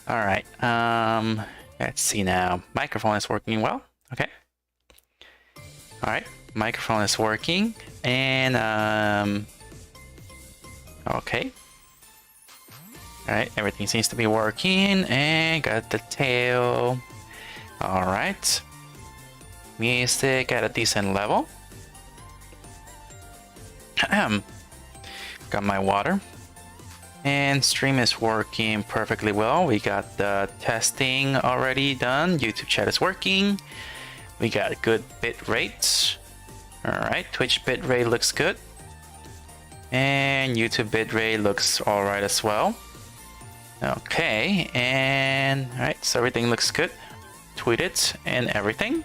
All right. Let's see now. Microphone is working well. Okay. All right. Microphone is working, and okay. All right. Everything seems to be working, and got the tail. All right. Music at a decent level. Got my water. And stream is working perfectly well. We got the testing already done. YouTube chat is working. We got good bit rates. Alright, Twitch bit rate looks good. And YouTube bit rate looks alright as well. Okay, and alright, so everything looks good. Tweet it and everything.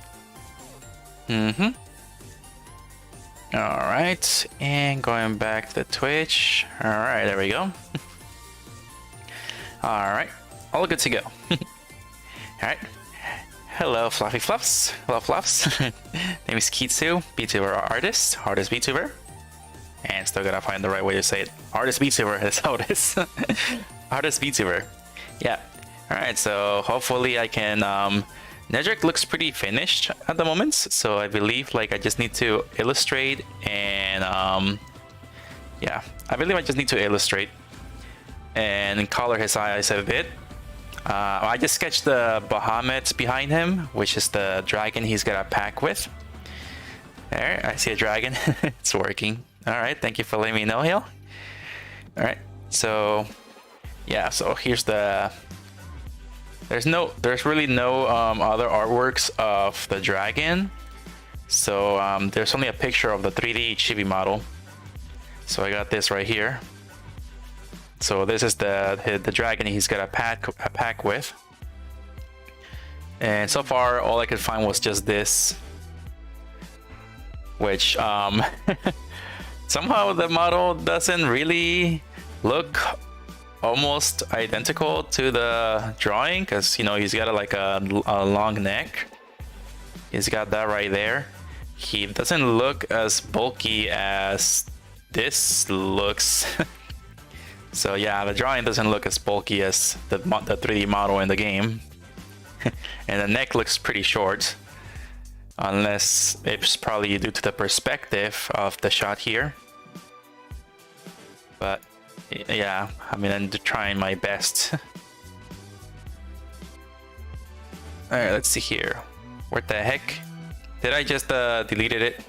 Alright, and going back to the Twitch. Alright, there we go. Alright, all good to go. Alright. Hello, Fluffy Fluffs. Hello, Fluffs. Name is Kitzu, VTuber artist VTuber. And still gotta find the right way to say it. Artist VTuber, that's how it is. Artist VTuber. Yeah. Alright, so hopefully I can Nedrick looks pretty finished at the moment, so I believe like I just need to illustrate and yeah, I believe I just need to illustrate and color his eyes a bit. I just sketched the Bahamut behind him, which is the dragon he's got a pack with. There, I see a dragon. It's working. All right, thank you for letting me know, Hill. All right, so yeah, so here's the. There's really no other artworks of the dragon, so there's only a picture of the 3D chibi model. So I got this right here. So this is the dragon he's got a pack with, and so far all I could find was just this, which somehow the model doesn't really look almost identical to the drawing, because you know he's got like a long neck. He's got that right there. He doesn't look as bulky as this looks. So yeah, the drawing doesn't look as bulky as the 3D model in the game. And the neck looks pretty short, unless it's probably due to the perspective of the shot here. But yeah, I mean, I'm trying my best. Alright, let's see here. What the heck? Did I just deleted it?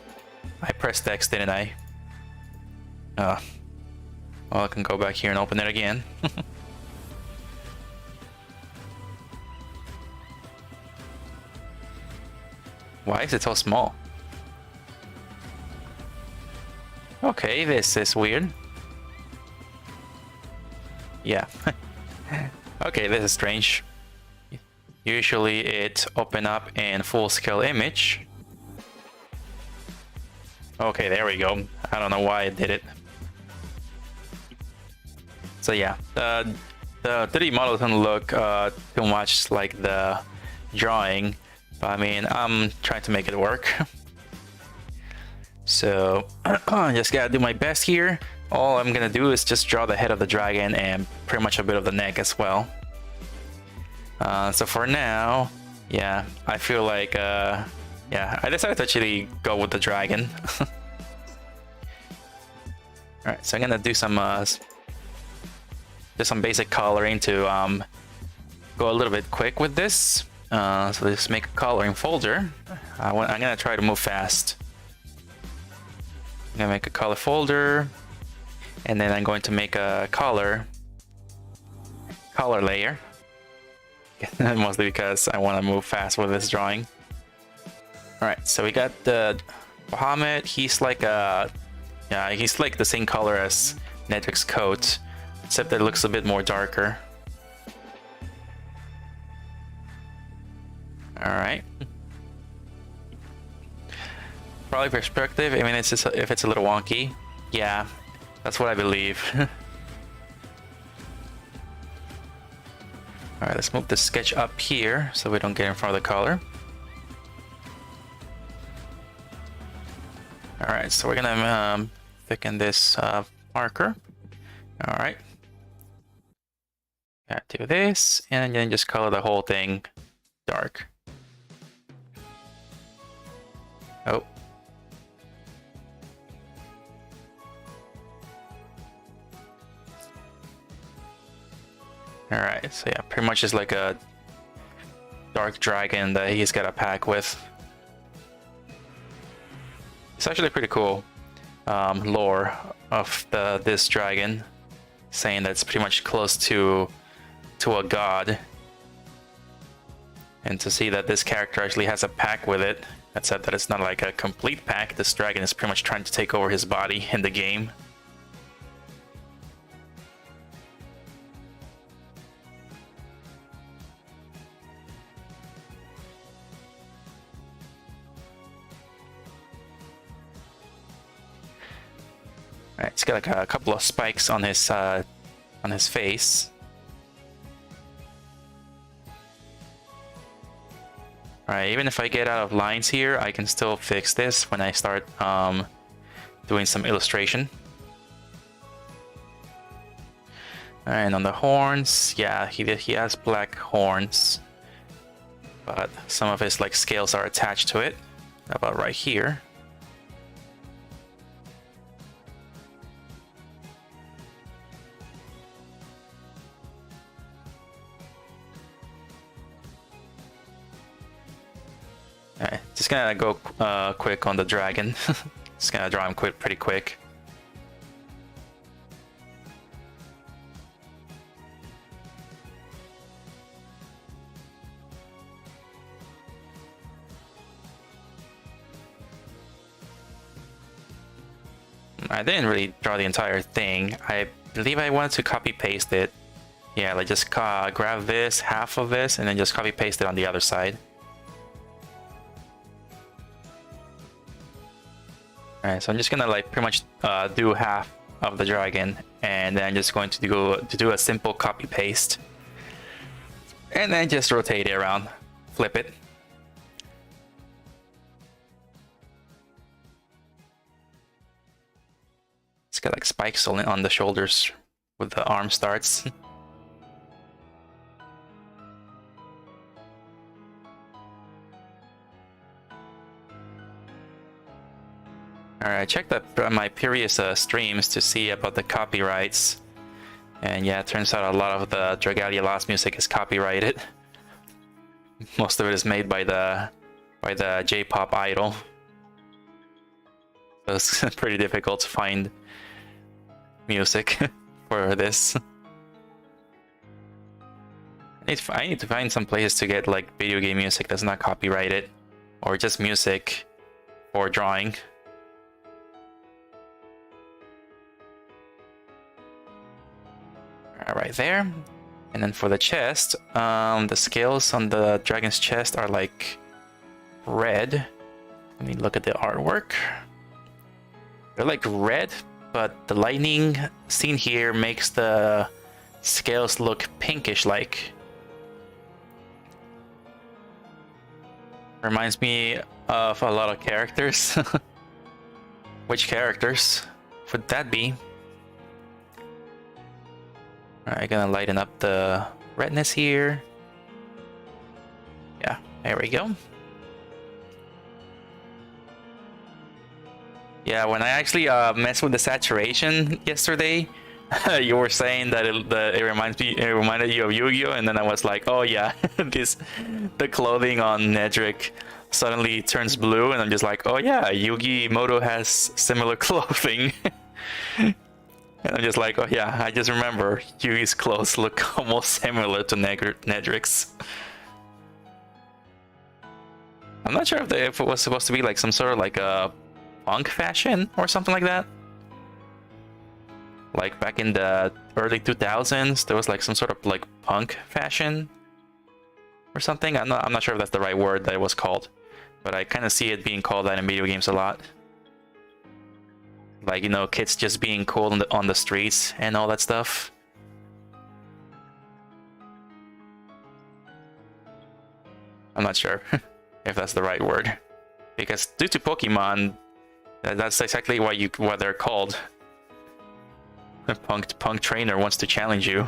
I pressed X, didn't I? Oh. Well, I can go back here and open it again. Why is it so small? Okay, this is weird. Yeah. Okay, this is strange. Usually it open up in full scale image. Okay, there we go. I don't know why it did it. So yeah, the 3D model doesn't look too much like the drawing, but I mean, I'm trying to make it work. So I just gotta do my best here. All I'm gonna do is just draw the head of the dragon and pretty much a bit of the neck as well. So for now, yeah, I feel like yeah, I decided to actually go with the dragon. Alright, so I'm gonna do some just some basic coloring to go a little bit quick with this. So let's make a coloring folder. I'm gonna try to move fast. I'm gonna make a color folder, and then I'm going to make a color layer. Mostly because I want to move fast with this drawing. Alright, so we got the Bahamut. He's like he's like the same color as Nedrick's coat, except that it looks a bit more darker. Alright. Probably perspective. I mean, it's just if it's a little wonky. Yeah, that's what I believe. Alright, let's move the sketch up here so we don't get in front of the color. Alright, so we're gonna thicken this marker. Alright. Yeah, do this, and then just color the whole thing dark. Oh. Alright, so yeah, pretty much is like a dark dragon that he's got a pack with. It's actually pretty cool lore of this dragon, saying that it's pretty much close to a god. And to see that this character actually has a pack with it, that said that it's not like a complete pack. This dragon is pretty much trying to take over his body in the game. Alright, it's got like a couple of spikes on his face. Alright, even if I get out of lines here, I can still fix this when I start doing some illustration. And on the horns, yeah, he has black horns, but some of his like scales are attached to it, about right here. Alright, just gonna go quick on the dragon. Just gonna draw him pretty quick. I didn't really draw the entire thing. I believe I wanted to copy paste it. Yeah, like just grab this, half of this, and then just copy paste it on the other side. Alright, so I'm just gonna like pretty much do half of the dragon, and then I'm just going to do a simple copy paste, and then just rotate it around, flip it. It's got like spikes on the shoulders with the arm starts. Alright, I checked my previous streams to see about the copyrights, and yeah, it turns out a lot of the Dragalia Lost music is copyrighted. Most of it is made by the J-pop idol, so it's pretty difficult to find music for this. I need to find some places to get like video game music that's not copyrighted, or just music for drawing. Right there. And then for the chest, the scales on the dragon's chest are like red. Let me look at the artwork. They're like red, but the lightning seen here makes the scales look pinkish like. Reminds me of a lot of characters. Which characters would that be? Alright, gonna lighten up the redness here. Yeah, there we go. Yeah, when I actually messed with the saturation yesterday, you were saying that it reminded you of Yu-Gi-Oh, and then I was like, oh yeah, the clothing on Nedrick suddenly turns blue, and I'm just like, oh yeah, Yugi-Moto has similar clothing. And I'm just like, oh yeah, I just remember Yugi's clothes look almost similar to Nedrick's. I'm not sure if it was supposed to be like some sort of like a punk fashion or something like that. Like back in the early 2000s, there was like some sort of like punk fashion or something. I'm not sure if that's the right word that it was called, but I kind of see it being called that in video games a lot. Like, you know, kids just being cool on the streets and all that stuff. I'm not sure if that's the right word, because due to Pokemon, that's exactly what they're called. A punk trainer wants to challenge you.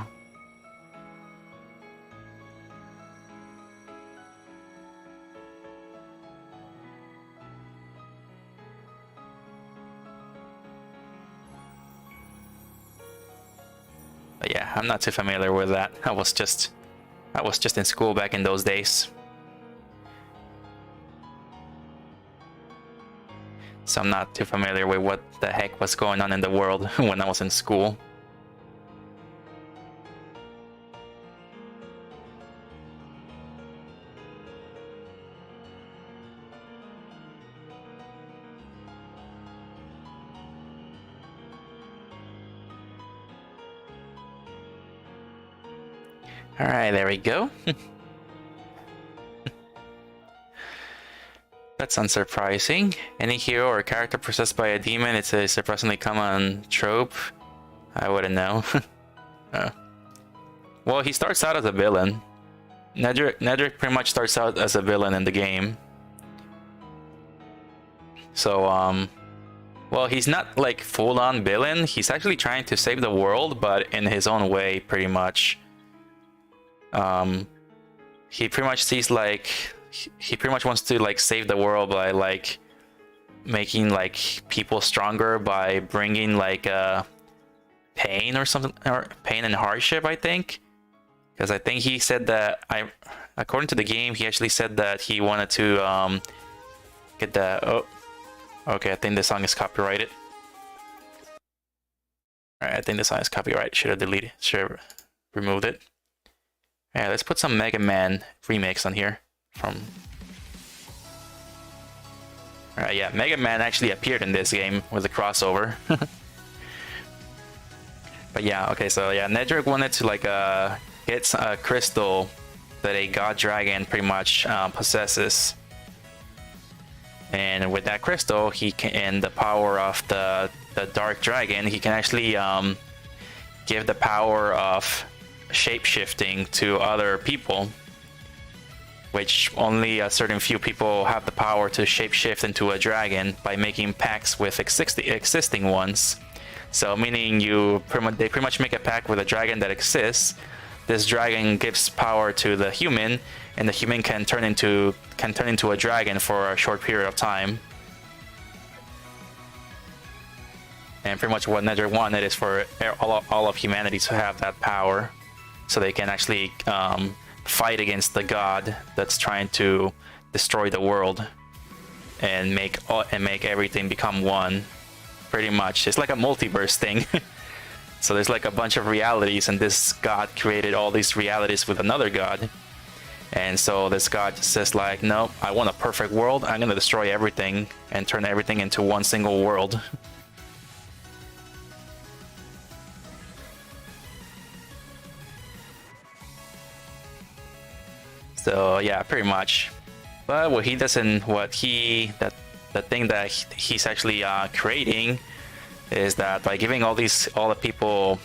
Yeah, I'm not too familiar with that. I was just in school back in those days. So I'm not too familiar with what the heck was going on in the world when I was in school. Alright, there we go. That's unsurprising. Any hero or character possessed by a demon, it's a surprisingly common trope. I wouldn't know. Well, he starts out as a villain. Nedrick pretty much starts out as a villain in the game. So, well, he's not like full-on villain. He's actually trying to save the world, but in his own way, pretty much. He pretty much sees like he pretty much wants to like save the world by like making like people stronger by bringing like pain or something, or pain and hardship, I think. Because I think he said that according to the game, he actually said that he wanted to get the okay, I think the song is copyrighted. Alright, I think the song is copyrighted. Should have deleted, should have removed it. Yeah, let's put some Mega Man remakes on here from. Alright, yeah, Mega Man actually appeared in this game with a crossover. But yeah, okay, so yeah, Nedrick wanted to like get a crystal that a god dragon pretty much possesses, and with that crystal, he can, and the power of the dark dragon, he can actually give the power of shape-shifting to other people, which only a certain few people have the power to shape-shift into a dragon by making pacts with existing ones. So meaning they pretty much make a pact with a dragon that exists. This dragon gives power to the human, and the human can turn into a dragon for a short period of time. And pretty much what Nedrick wanted is for all of humanity to have that power, so they can actually fight against the god that's trying to destroy the world and make everything become one. Pretty much, it's like a multiverse thing. So there's like a bunch of realities, and this god created all these realities with another god. And so this god just says like, no, I want a perfect world. I'm gonna destroy everything and turn everything into one single world. So yeah, pretty much. But what he doesn't, the thing that he's actually creating is that by giving all the people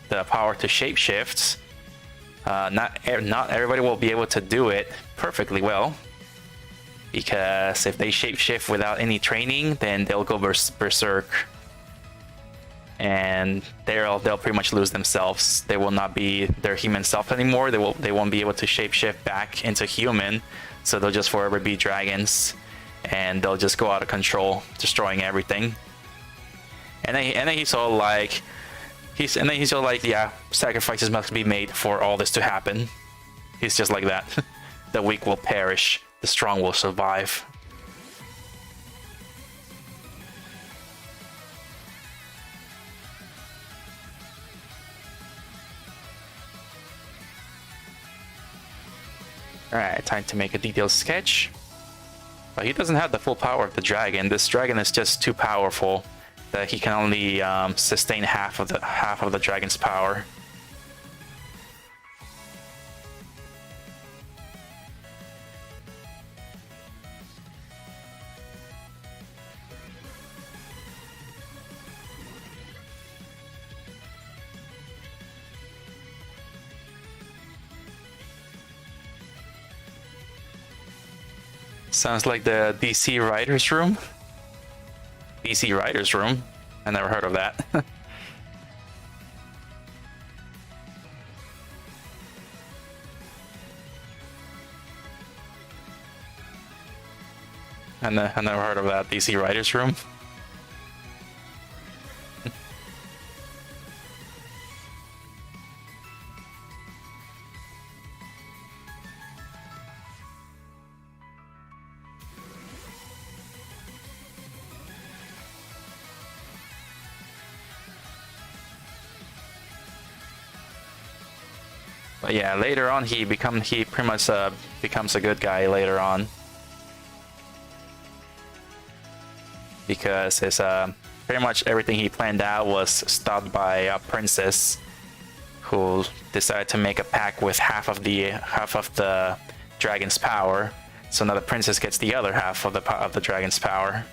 the power to shapeshift, not everybody will be able to do it perfectly well, because if they shapeshift without any training, then they'll go berserk, and they'll pretty much lose themselves. They will not be their human self anymore. They won't be able to shapeshift back into human, so they'll just forever be dragons, and they'll just go out of control, destroying everything. And then he's all like, yeah, sacrifices must be made for all this to happen. He's just like that. The weak will perish, the strong will survive. Alright, time to make a detailed sketch. But he doesn't have the full power of the dragon. This dragon is just too powerful that he can only sustain half of the dragon's power. Sounds like the DC Writers Room. DC Writers Room? I never heard of that. I never heard of that, DC Writers Room. But yeah, later on he pretty much becomes a good guy later on. Because his pretty much everything he planned out was stopped by a princess who decided to make a pact with half of the dragon's power. So now the princess gets the other half of the dragon's power.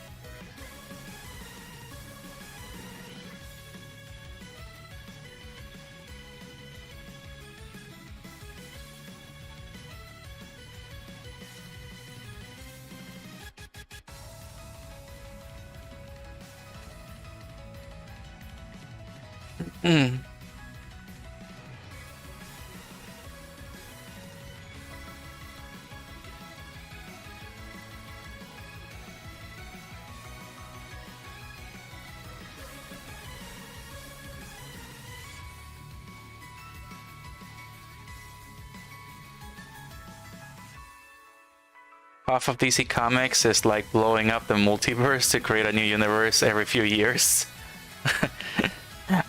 Half of DC Comics is like blowing up the multiverse to create a new universe every few years.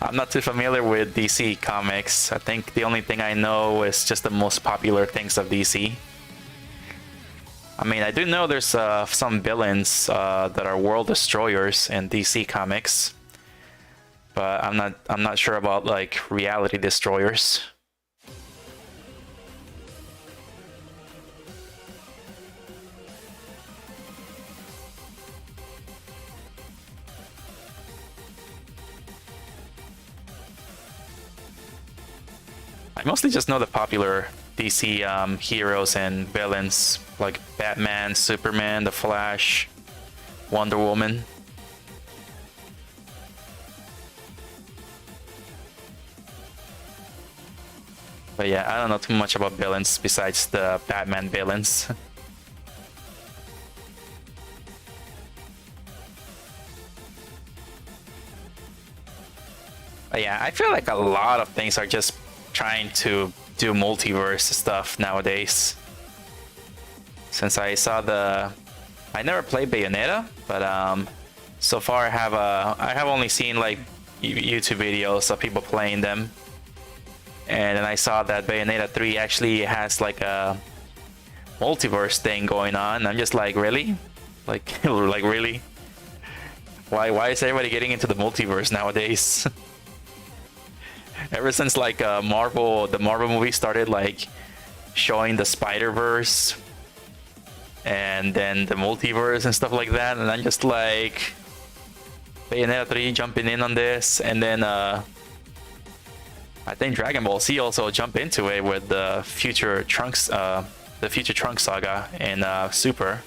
I'm not too familiar with DC Comics. I think the only thing I know is just the most popular things of DC. I mean, I do know there's some villains that are world destroyers in DC Comics, but I'm not sure about like reality destroyers. I mostly just know the popular DC heroes and villains like Batman, Superman, The Flash, Wonder Woman. But yeah, I don't know too much about villains besides the Batman villains. But yeah, I feel like a lot of things are just trying to do multiverse stuff nowadays. Since I saw I never played Bayonetta, but so far I have only seen like YouTube videos of people playing them, and then I saw that Bayonetta 3 actually has like a multiverse thing going on. I'm just like, really? Like like really? Why is everybody getting into the multiverse nowadays? Ever since like the Marvel movie started like showing the Spider-Verse and then the multiverse and stuff like that, and I'm just like, Bayonetta 3 jumping in on this, and then I think Dragon Ball Z also jump into it with the future Trunks saga in Super.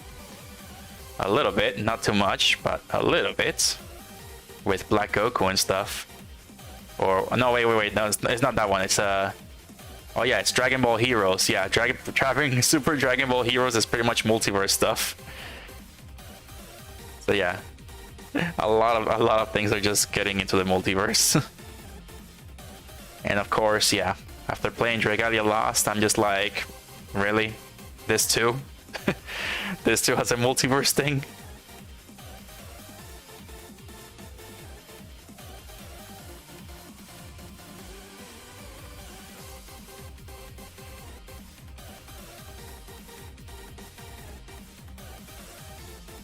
A little bit, not too much, but a little bit with Black Goku and stuff. Or no, wait, no, it's not that one. It's oh yeah, it's Dragon Ball Heroes. Yeah, Super Dragon Ball Heroes is pretty much multiverse stuff. So yeah, a lot of things are just getting into the multiverse. And of course, yeah, after playing Dragalia Lost, I'm just like, really, this too? This too has a multiverse thing?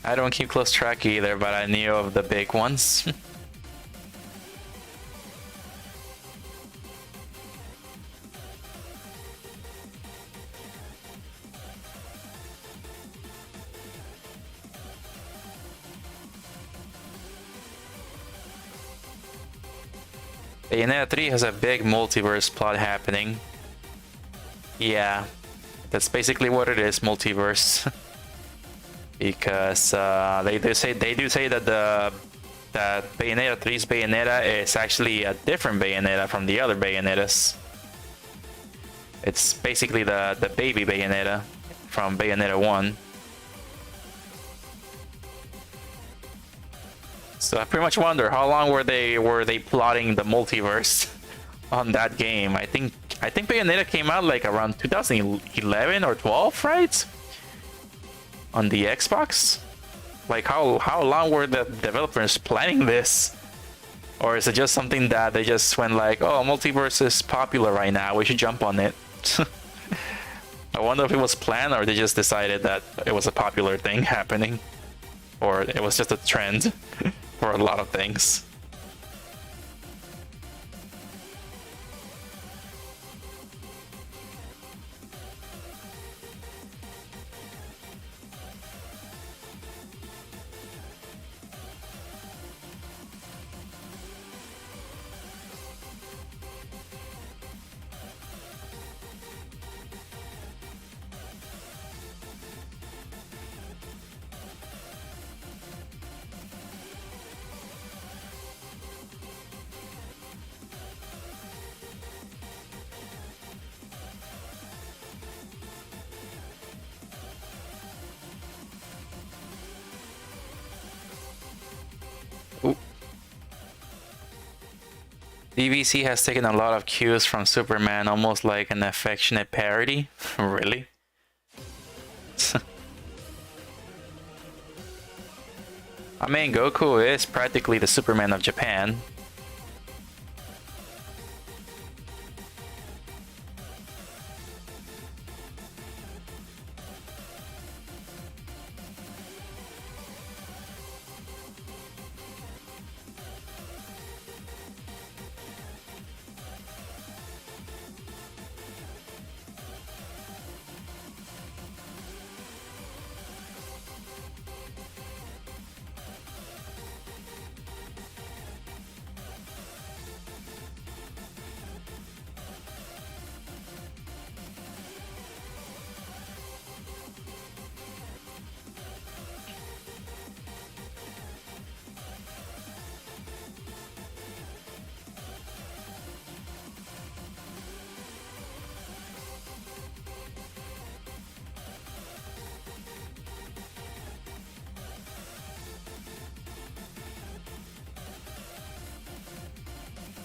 I don't keep close track either, but I knew of the big ones. Bayonetta 3 has a big multiverse plot happening. Yeah, that's basically what it is, multiverse. Because they do say that that Bayonetta 3's Bayonetta is actually a different Bayonetta from the other Bayonettas. It's basically the baby Bayonetta from Bayonetta 1. So I pretty much wonder how long were they plotting the multiverse on that game. I think Bayonetta came out like around 2011 or 12, right? On the Xbox? Like how long were the developers planning this? Or is it just something that they just went like, oh, multiverse is popular right now, we should jump on it? I wonder if it was planned or they just decided that it was a popular thing happening. Or it was just a trend for a lot of things. Ooh. DVC has taken a lot of cues from Superman, almost like an affectionate parody. Really? I mean, Goku is practically the Superman of Japan.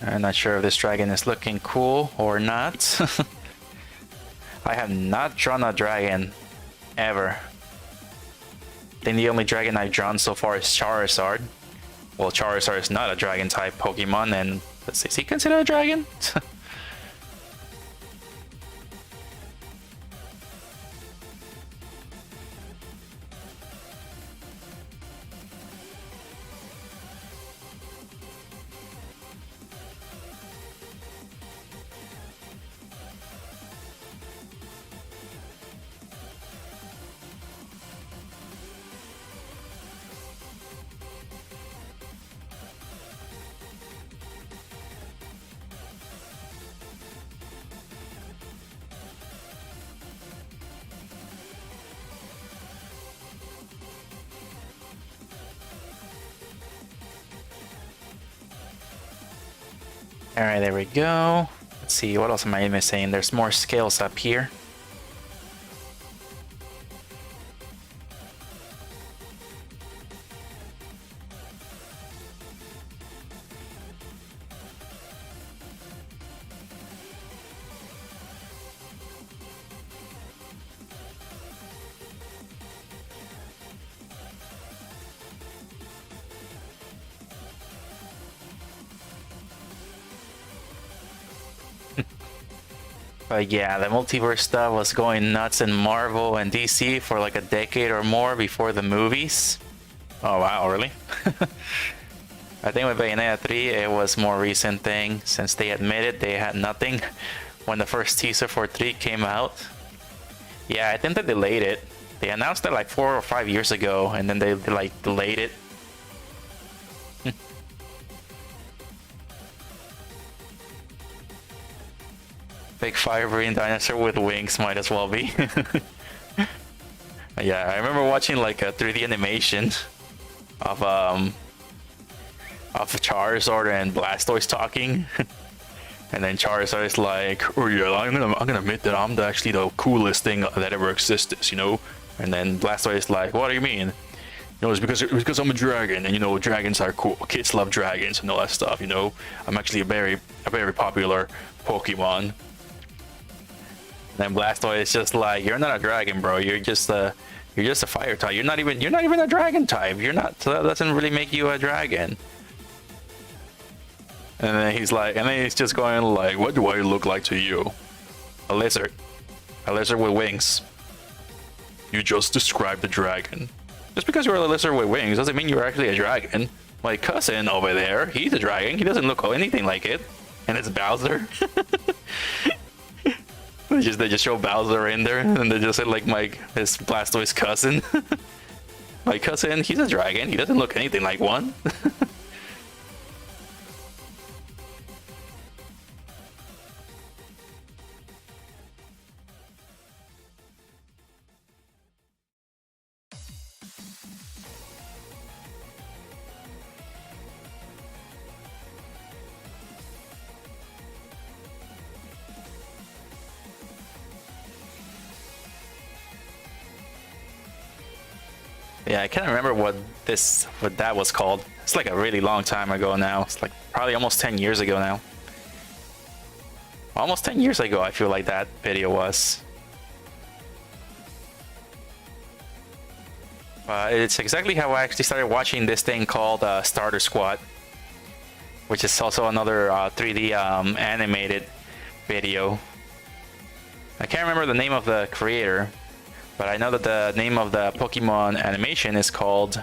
I'm not sure if this dragon is looking cool or not. I have not drawn a dragon ever. I think the only dragon I've drawn so far is Charizard. Well, Charizard is not a dragon type Pokemon, and let's see, is he considered a dragon? Alright, there we go. Let's see, what else am I missing? There's more scales up here. But yeah, the multiverse stuff was going nuts in Marvel and DC for like a decade or more before the movies. Oh wow, really? I think with Bayonetta 3, it was more recent thing, since they admitted they had nothing when the first teaser for 3 came out. Yeah, I think they delayed it. They announced it like 4 or 5 years ago, and then they like delayed it. Big fire-breathing dinosaur with wings might as well be. Yeah, I remember watching like a 3D animation of Charizard and Blastoise talking. And then Charizard is like, "Oh yeah, I'm gonna admit that I'm actually the coolest thing that ever existed, you know." And then Blastoise is like, "What do you mean?" You know, it's because I'm a dragon, and you know, dragons are cool. Kids love dragons and all that stuff. You know, I'm actually a very popular Pokemon. And then Blastoise is just like, "You're not a dragon, bro. You're just a fire type. You're not even a dragon type. You're not. So that doesn't really make you a dragon." And then he's like, and then he's just going like, "What do I look like to you?" A lizard. A lizard with wings. You just described the dragon. Just because you're a lizard with wings doesn't mean you're actually a dragon. My cousin over there, he's a dragon. He doesn't look anything like it. And it's Bowser. They just show Bowser in there, and they just said like his Blastoise cousin. My cousin, he's a dragon. He doesn't look anything like one. Yeah, I can't remember what that was called. It's like a really long time ago now. It's like probably almost 10 years ago now. Almost 10 years ago, I feel like that video was. It's exactly how I actually started watching this thing called Starter Squad, which is also another 3D animated video. I can't remember the name of the creator, but I know that the name of the Pokemon animation is called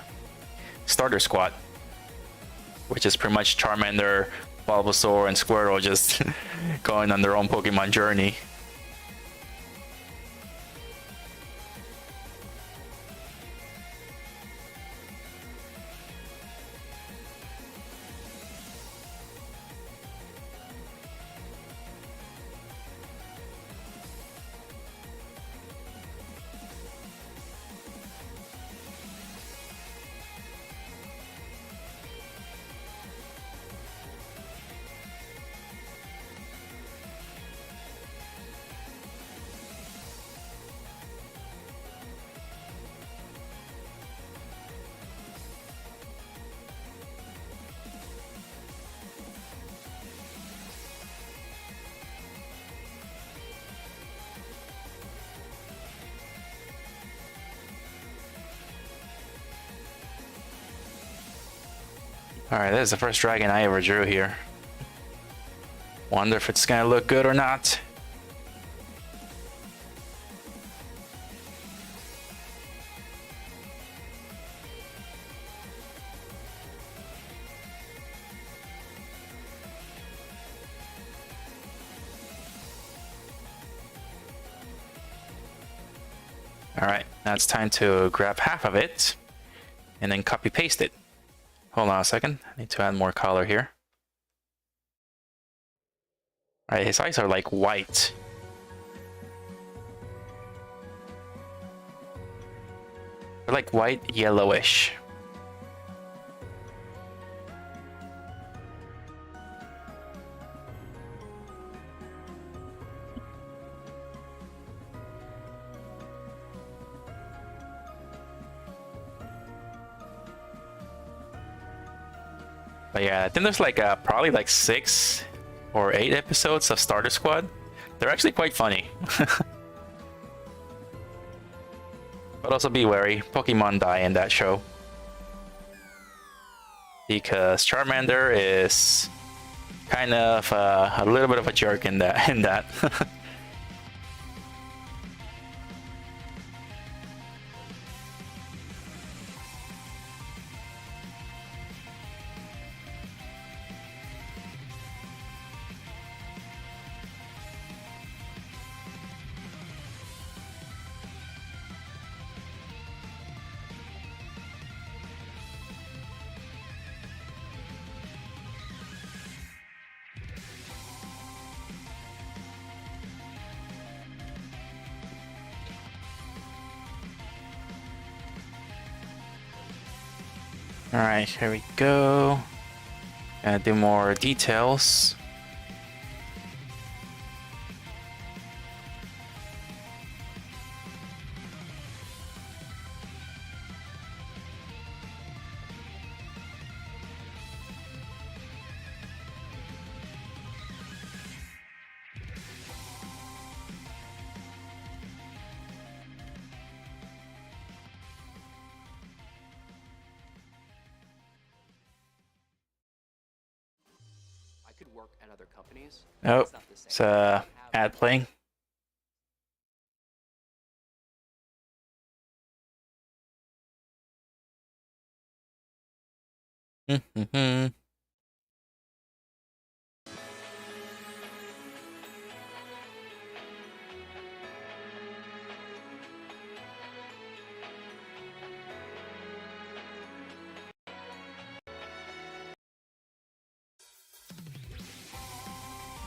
Starter Squad, which is pretty much Charmander, Bulbasaur, and Squirtle just going on their own Pokemon journey. Alright, this is the first dragon I ever drew here. Wonder if it's gonna look good or not. Alright, now it's time to grab half of it and then copy paste it. Hold on a second, I need to add more color here. Alright, his eyes are like white. They're like white yellowish. But yeah, I think there's like probably like 6 or 8 episodes of Starter Squad. They're actually quite funny. But also be wary, Pokemon die in that show. Because Charmander is kind of a little bit of a jerk in that. Alright, here we go. Gonna do more details. I could work at other companies. Oh, it's ad playing. Mm-hmm.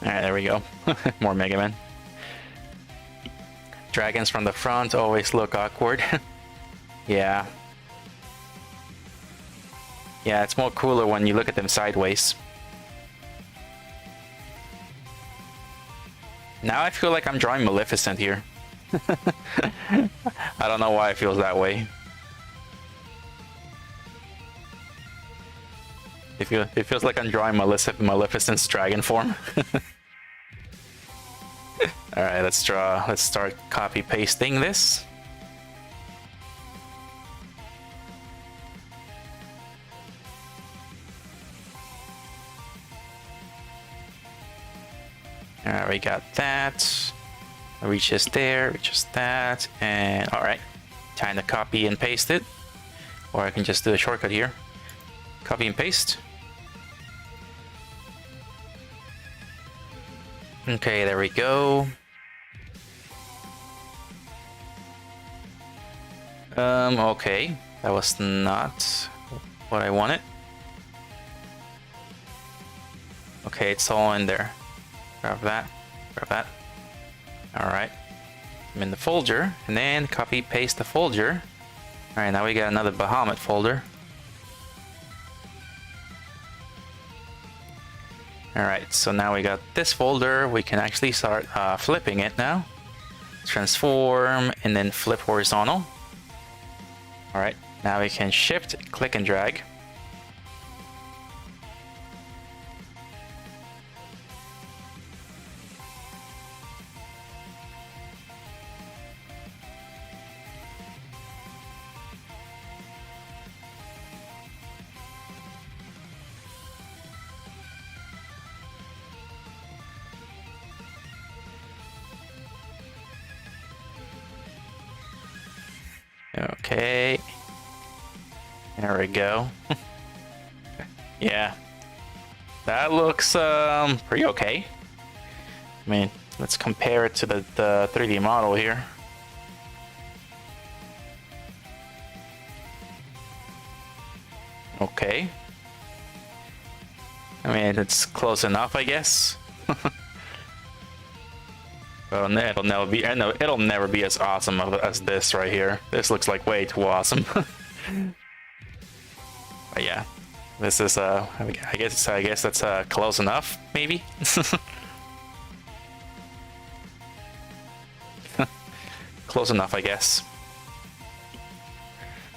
Alright, there we go. More Mega Man. Dragons from the front always look awkward. Yeah. Yeah, it's more cooler when you look at them sideways. Now I feel like I'm drawing Maleficent here. I don't know why it feels that way. It feels like I'm drawing Maleficent's dragon form. Alright, let's start copy pasting this. Alright, we got that. Reaches there, reaches that, and alright. Time to copy and paste it. Or I can just do a shortcut here. Copy and paste. Okay, there we go. Okay. That was not what I wanted. Okay, it's all in there. Grab that, grab that. Alright. I'm in the folder, and then copy paste the folder. Alright, now we got another Bahamut folder. Alright, so now we got this folder. We can actually start flipping it now. Transform, and then flip horizontal. Alright, now we can shift, click and drag. Okay. There we go. Yeah. That looks pretty okay. I mean, let's compare it to the 3D model here. Okay. I mean, it's close enough, I guess. Well, it'll never be as awesome as this right here. This looks like way too awesome. But yeah, this is I guess that's close enough, maybe. Close enough, I guess.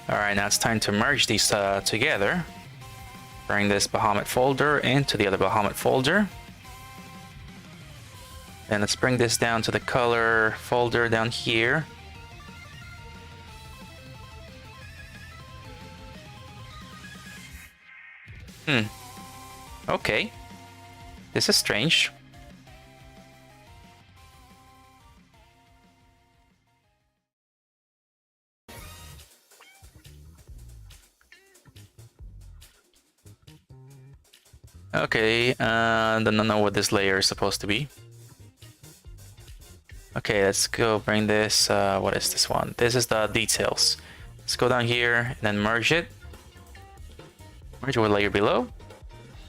All right, now it's time to merge these together. Bring this Bahamut folder into the other Bahamut folder. And let's bring this down to the color folder down here. Okay. This is strange. Okay, don't know what this layer is supposed to be. Okay, let's go bring this, what is this one? This is the details. Let's go down here and then merge it. Merge it with layer below.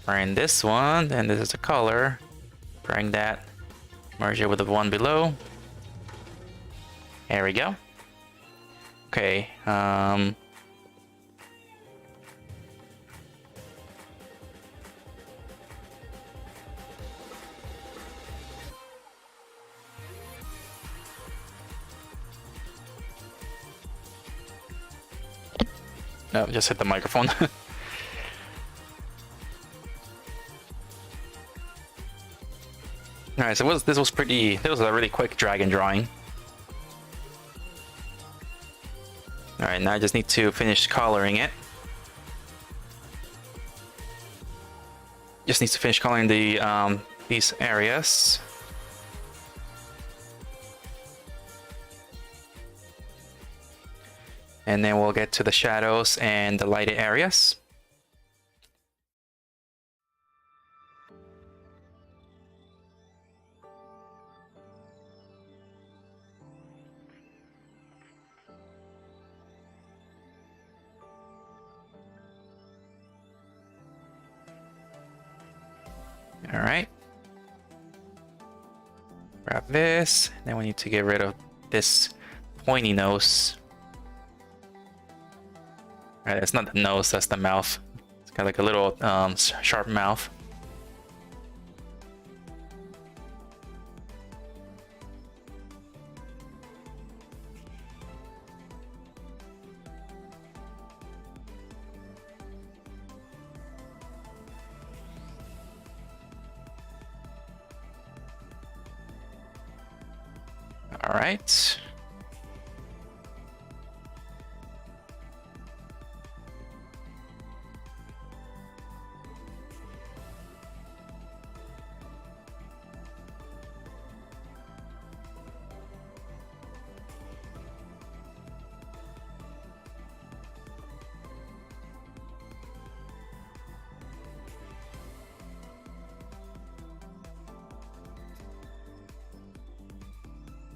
Bring this one, and this is the color. Bring that, merge it with the one below. There we go. Okay, no, just hit the microphone. Alright, so this was a really quick dragon drawing. Alright, now I just need to finish coloring it. Just needs to finish coloring the these areas. And then we'll get to the shadows and the lighted areas. Grab this. Then we need to get rid of this pointy nose. Alright, that's not the nose, that's the mouth. It's got like a little sharp mouth. All right.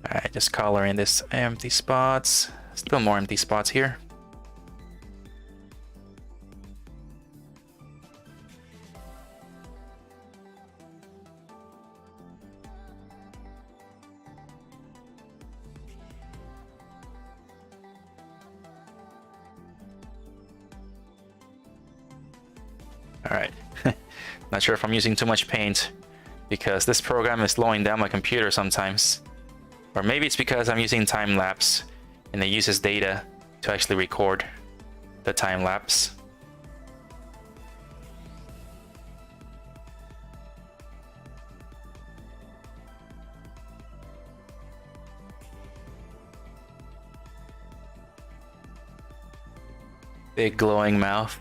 Alright, just color in this empty spots. Still more empty spots here. Alright, not sure if I'm using too much paint because this program is slowing down my computer sometimes. Or maybe it's because I'm using time lapse and it uses data to actually record the time lapse. Big glowing mouth.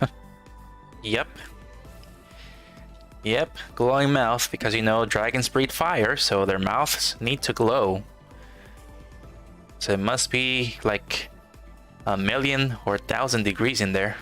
Yep. Yep, glowing mouth because you know dragons breathe fire, so their mouths need to glow. So it must be like 1,000,000 or 1,000 degrees in there.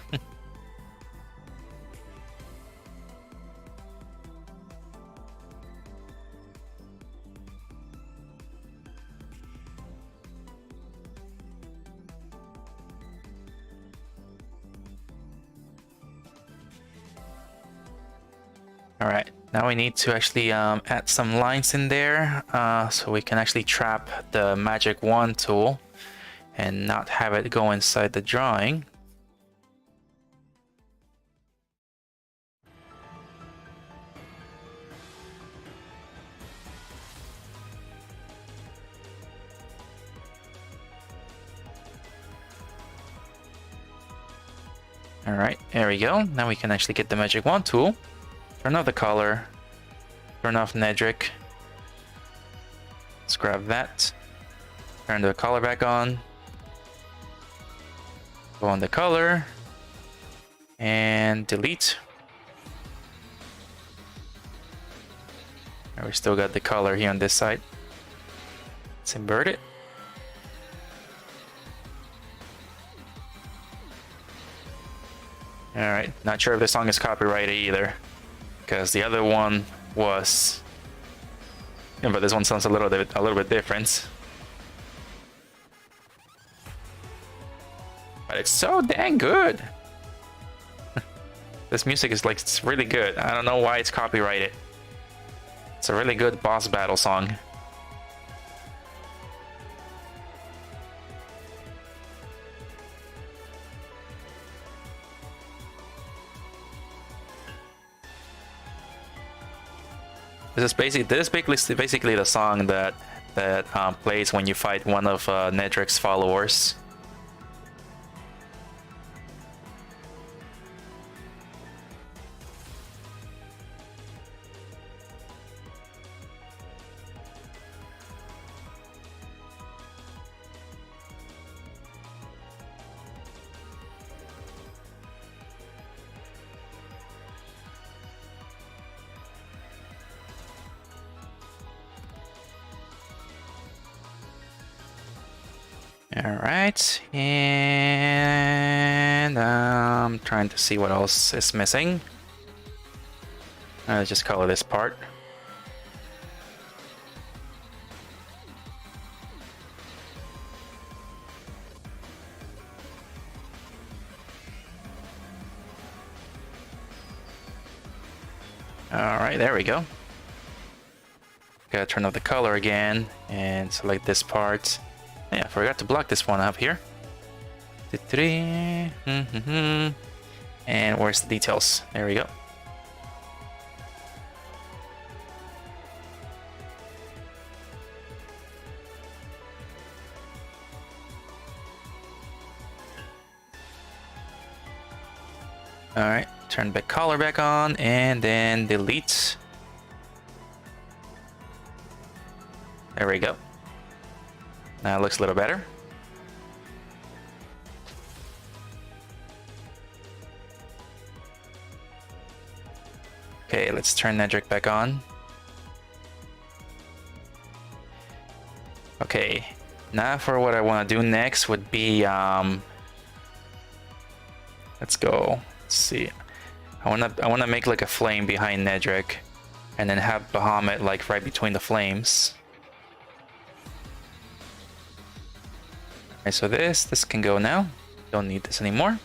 Alright, now we need to actually add some lines in there so we can actually trap the magic wand tool and not have it go inside the drawing. Alright, there we go. Now we can actually get the magic wand tool. Turn off the color. Turn off Nedrick. Let's grab that. Turn the color back on. Go on the color. And delete. And we still got the color here on this side. Let's invert it. Alright, not sure if this song is copyrighted either. Because the other one was, yeah, but this one sounds a little bit different. But it's so dang good. This music is like, it's really good. I don't know why it's copyrighted. It's a really good boss battle song. This is basically the song that plays when you fight one of Nedrick's followers. Alright, and I'm trying to see what else is missing. Let's just color this part. Alright, there we go. Gotta turn off the color again and select this part. Yeah, I forgot to block this one up here. And where's the details? There we go. Alright, turn the color back on and then delete. There we go. Now it looks a little better. Okay, let's turn Nedrick back on. Okay, now for what I want to do next would be let's go. Let's see. I wanna make like a flame behind Nedrick, and then have Bahamut like right between the flames. Alright, so this can go now. Don't need this anymore.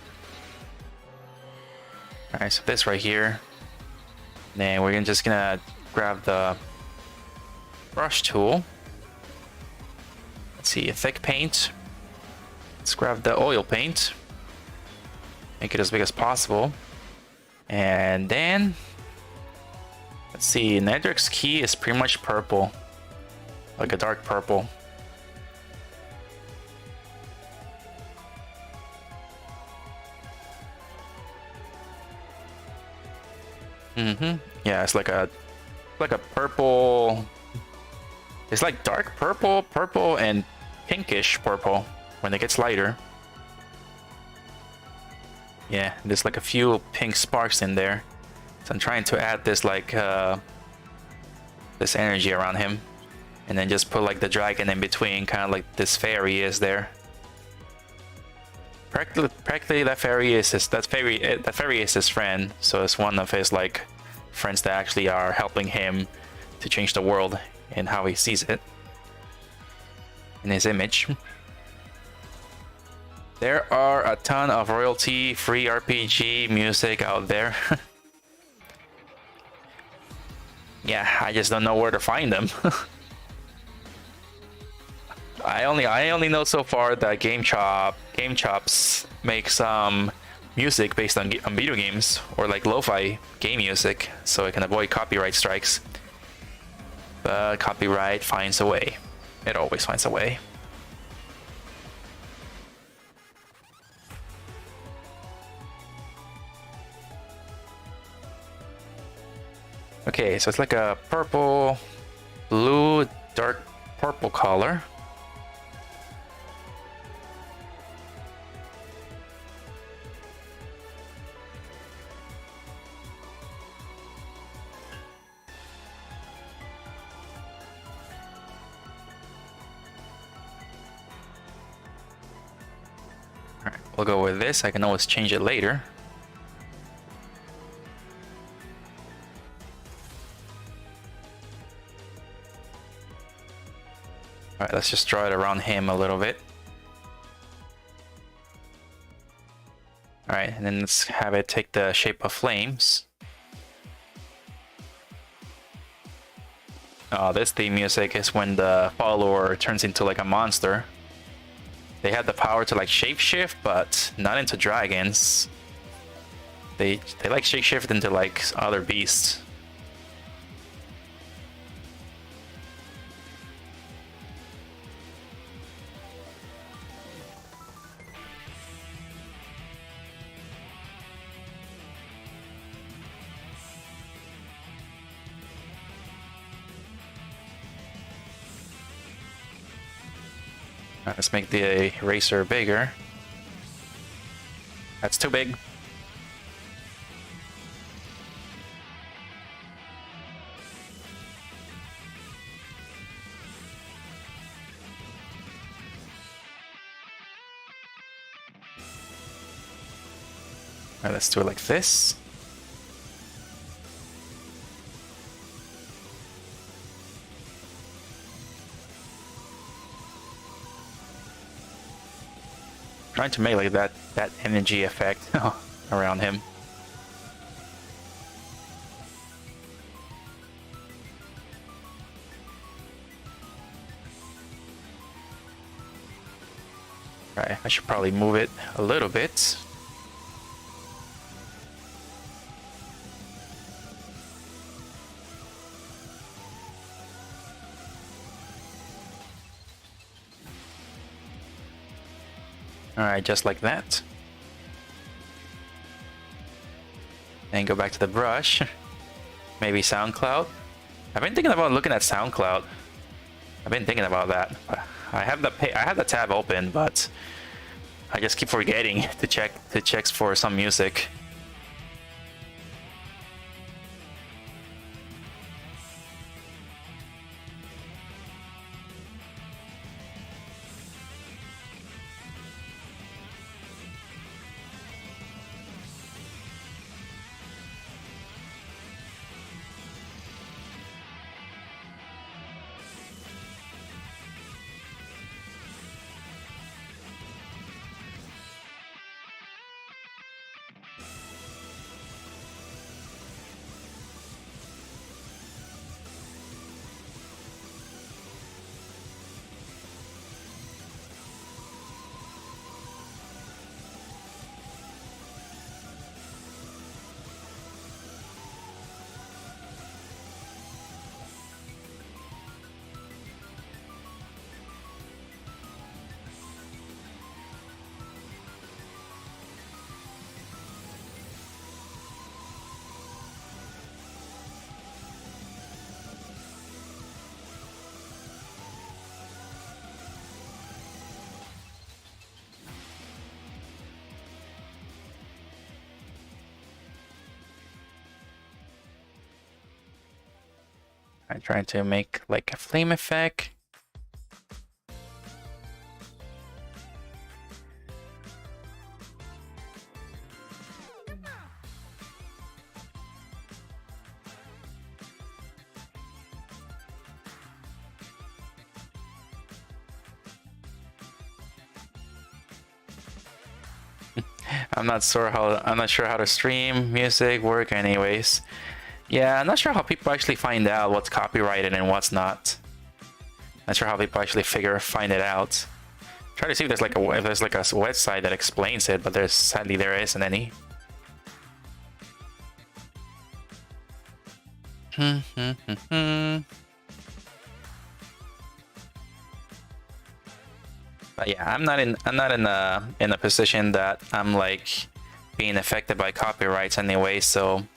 Alright, so this right here. Then we're just gonna grab the brush tool. Let's see, a thick paint. Let's grab the oil paint. Make it as big as possible. And then let's see, Nedrick's key is pretty much purple. Like a dark purple. Yeah, it's like a purple. It's like dark purple, and pinkish purple when it gets lighter. Yeah, there's like a few pink sparks in there. So I'm trying to add this like this energy around him, and then just put like the dragon in between, kind of like this fairy is there. Practically that fairy is his friend, so it's one of his like friends that actually are helping him to change the world and how he sees it in his image. There are a ton of royalty-free RPG music out there. Yeah, I just don't know where to find them. I only know so far that Game Chops makes music based on video games, or like lo-fi game music, so it can avoid copyright strikes. But copyright finds a way. It always finds a way. Okay, so it's like a purple, blue, dark purple color. Alright, we'll go with this. I can always change it later. Alright, let's just draw it around him a little bit. Alright, and then let's have it take the shape of flames. Oh, this theme music is when the follower turns into like a monster. They have the power to like shapeshift, but not into dragons. They like shapeshift into like other beasts. Let's make the eraser bigger. That's too big. Alright, let's do it like this. Trying to make like that energy effect around him. Right, I should probably move it a little bit. Alright, just like that. And go back to the brush. Maybe SoundCloud. I've been thinking about looking at SoundCloud. I've been thinking about that. I have the tab open, but I just keep forgetting to check for some music. I'm trying to make like a flame effect. I'm not sure how to stream music work anyways. Yeah, I'm not sure how people actually find out what's copyrighted and what's not. Not sure how people actually find it out. Try to see if there's like a website that explains it, but sadly there isn't any. But yeah, I'm not in a position that I'm like being affected by copyrights anyway. So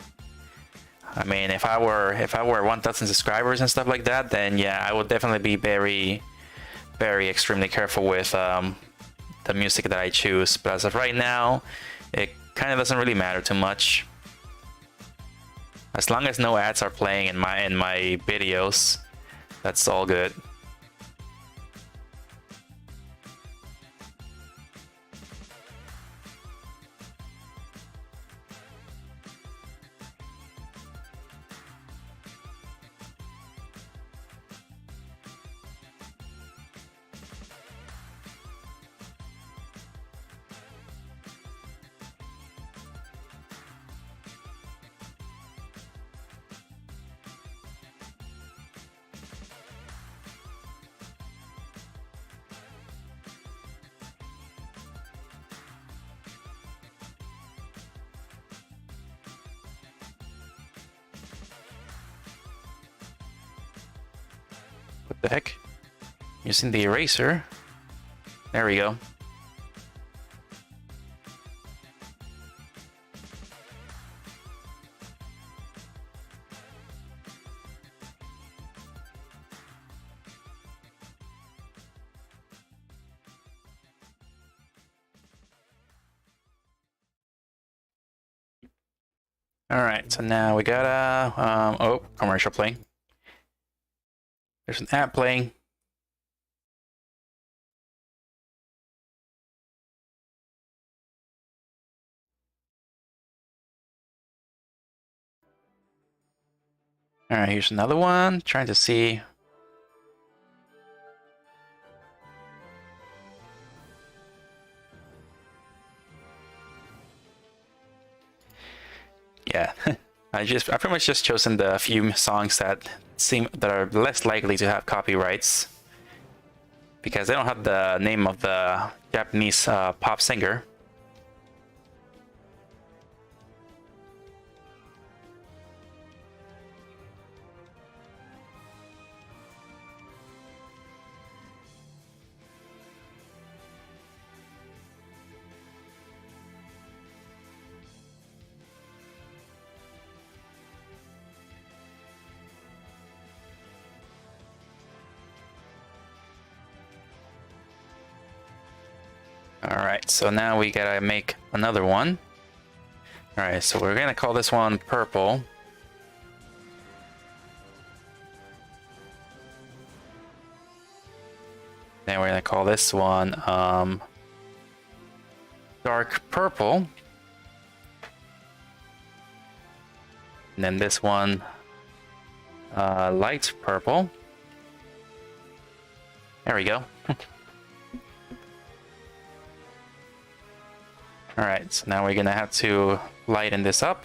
I mean, if I were 1,000 subscribers and stuff like that, then yeah, I would definitely be very, very extremely careful with the music that I choose. But as of right now, it kind of doesn't really matter too much. As long as no ads are playing in my videos, that's all good. What the heck? Using the eraser. There we go. All right, so now we got a commercial playing. There's an app playing. All right, here's another one. Trying to see. Yeah, I pretty much just chosen the few songs that are less likely to have copyrights. because they don't have the name of the Japanese pop singer. Alright, so now we gotta make another one. Alright, so we're gonna call this one purple. Then we're gonna call this one dark purple. And then this one light purple. There we go. Alright, so now we're gonna have to lighten this up.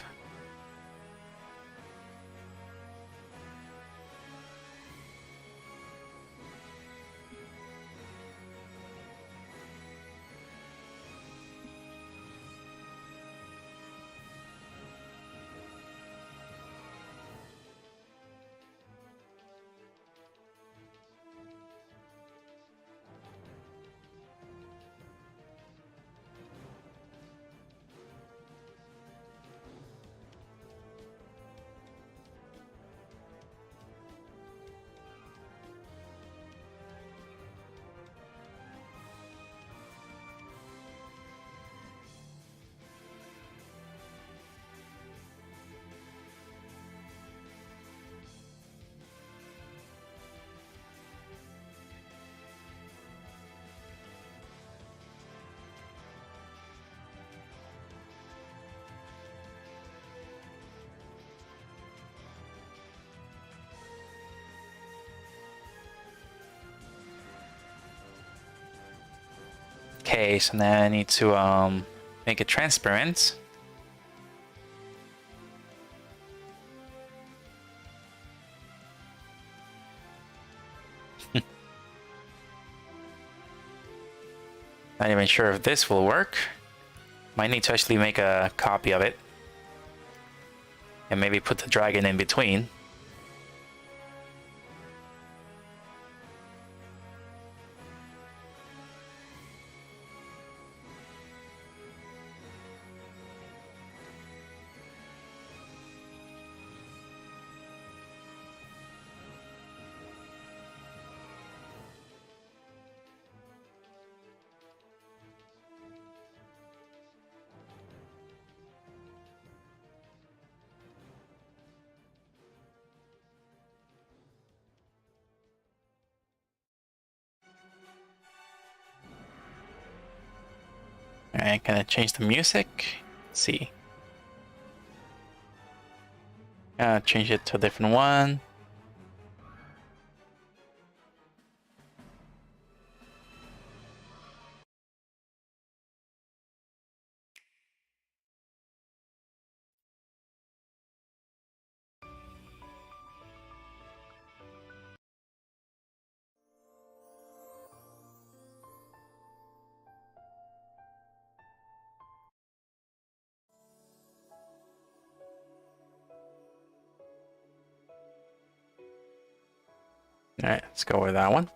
Okay, so now I need to make it transparent. Not even sure if this will work. Might need to actually make a copy of it. And maybe put the dragon in between. Alright, can I change the music? Let's see. Change it to a different one. Alright, let's go with that one.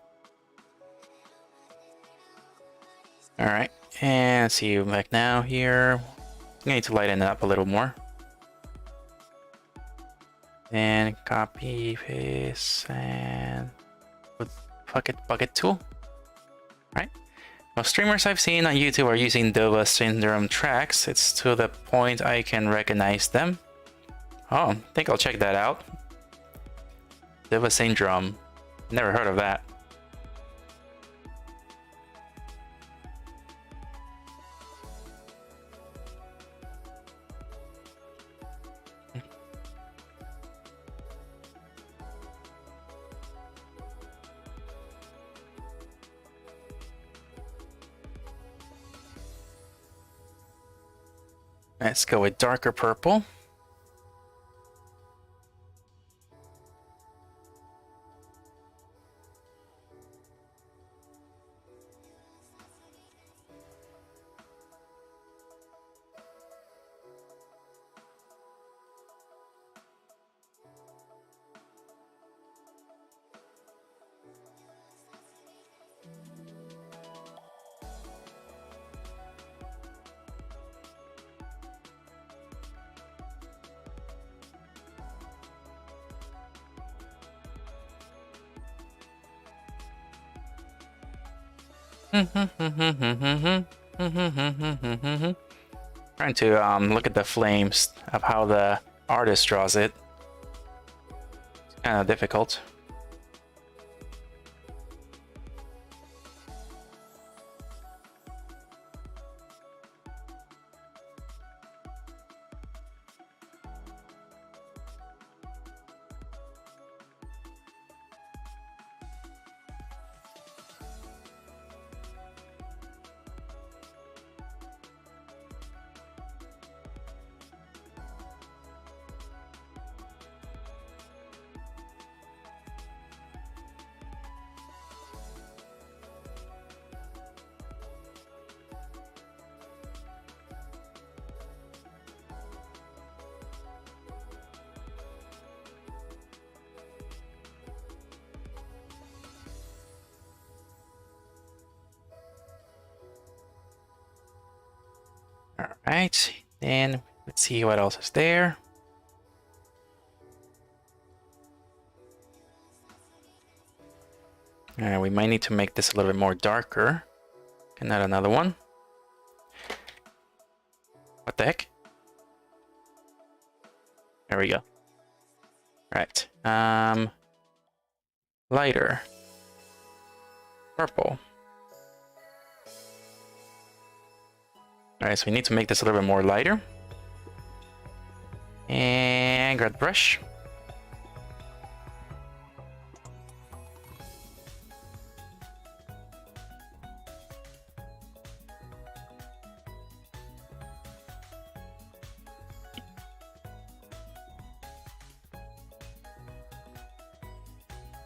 Alright, and see you back now here. I need to lighten it up a little more. And copy, paste, and put bucket tool. Right? Most streamers I've seen on YouTube are using Dova syndrome tracks. It's to the point I can recognize them. Oh, I think I'll check that out. Dova syndrome. Never heard of that. Let's go with darker purple. Trying to look at the flames of how the artist draws it. It's kind of difficult. Alright, then let's see what else is there. Alright, we might need to make this a little bit more darker. Can add another one. What the heck? There we go. Right. Lighter. Purple. Alright, so we need to make this a little bit more lighter. And grab the brush.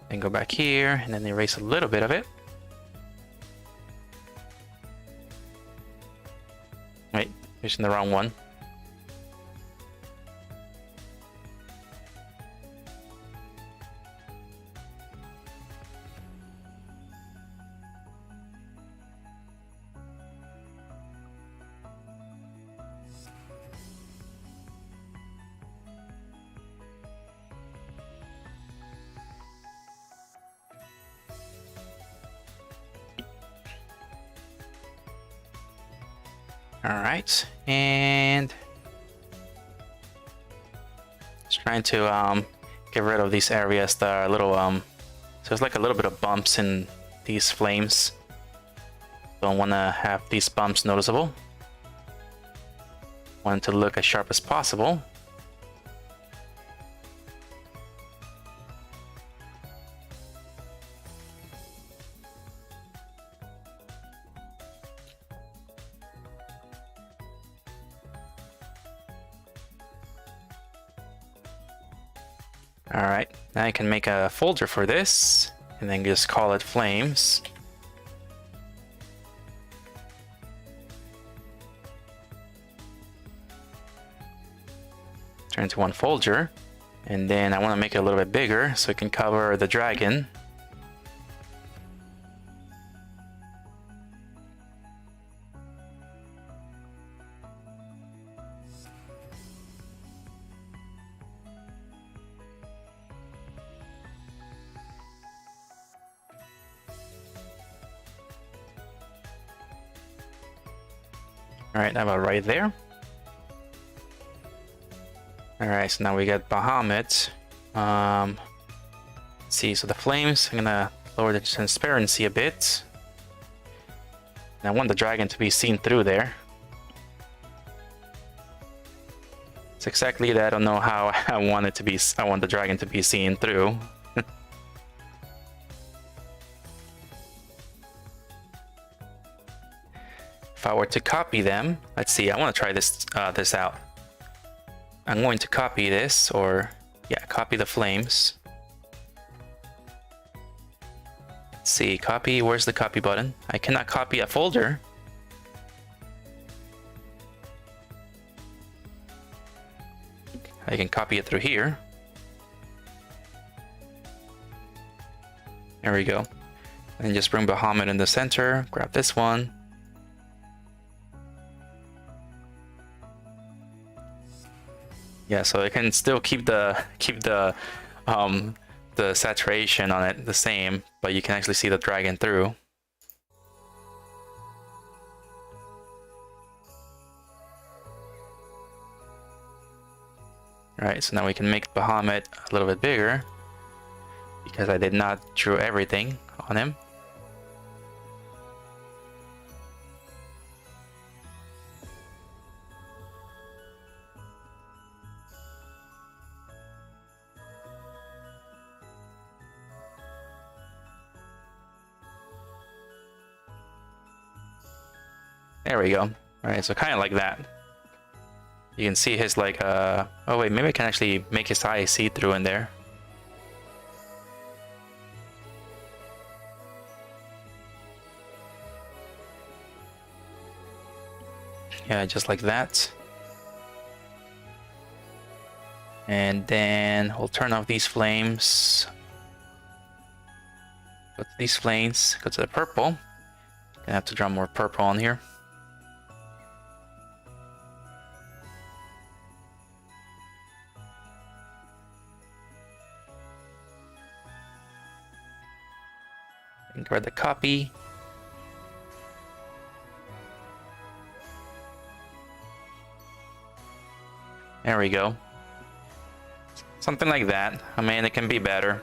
Then go back here and then erase a little bit of it. Wait, using the wrong one. Alright, and just trying to get rid of these areas that are a little so there's like a little bit of bumps in these flames. Don't want to have these bumps noticeable. Want it to look as sharp as possible. Alright, now I can make a folder for this, and then just call it Flames. Turn it to one folder, and then I want to make it a little bit bigger so it can cover the dragon. Alright, about right there. Alright, so now we got Bahamut. Let's see, so the flames, I'm gonna lower the transparency a bit. And I want the dragon to be seen through there. It's exactly that. I don't know how I want it to be. I want the dragon to be seen through. If I were to copy them, let's see, I want to try this this out. I'm going to copy this, or yeah, copy the flames. Let's see, copy, where's the copy button? I cannot copy a folder. I can copy it through here. There we go. And just bring Bahamut in the center, grab this one. Yeah, so it can still keep the saturation on it the same, but you can actually see the dragon through. Alright, so now we can make Bahamut a little bit bigger because I did not draw everything on him. There we go. Alright, so kind of like that. You can see his like, oh wait, maybe I can actually make his eye see-through in there. Yeah, just like that. And then we'll turn off these flames. Go to these flames, go to the purple. Gonna have to draw more purple on here. And grab the copy. There we go. Something like that. I mean, it can be better.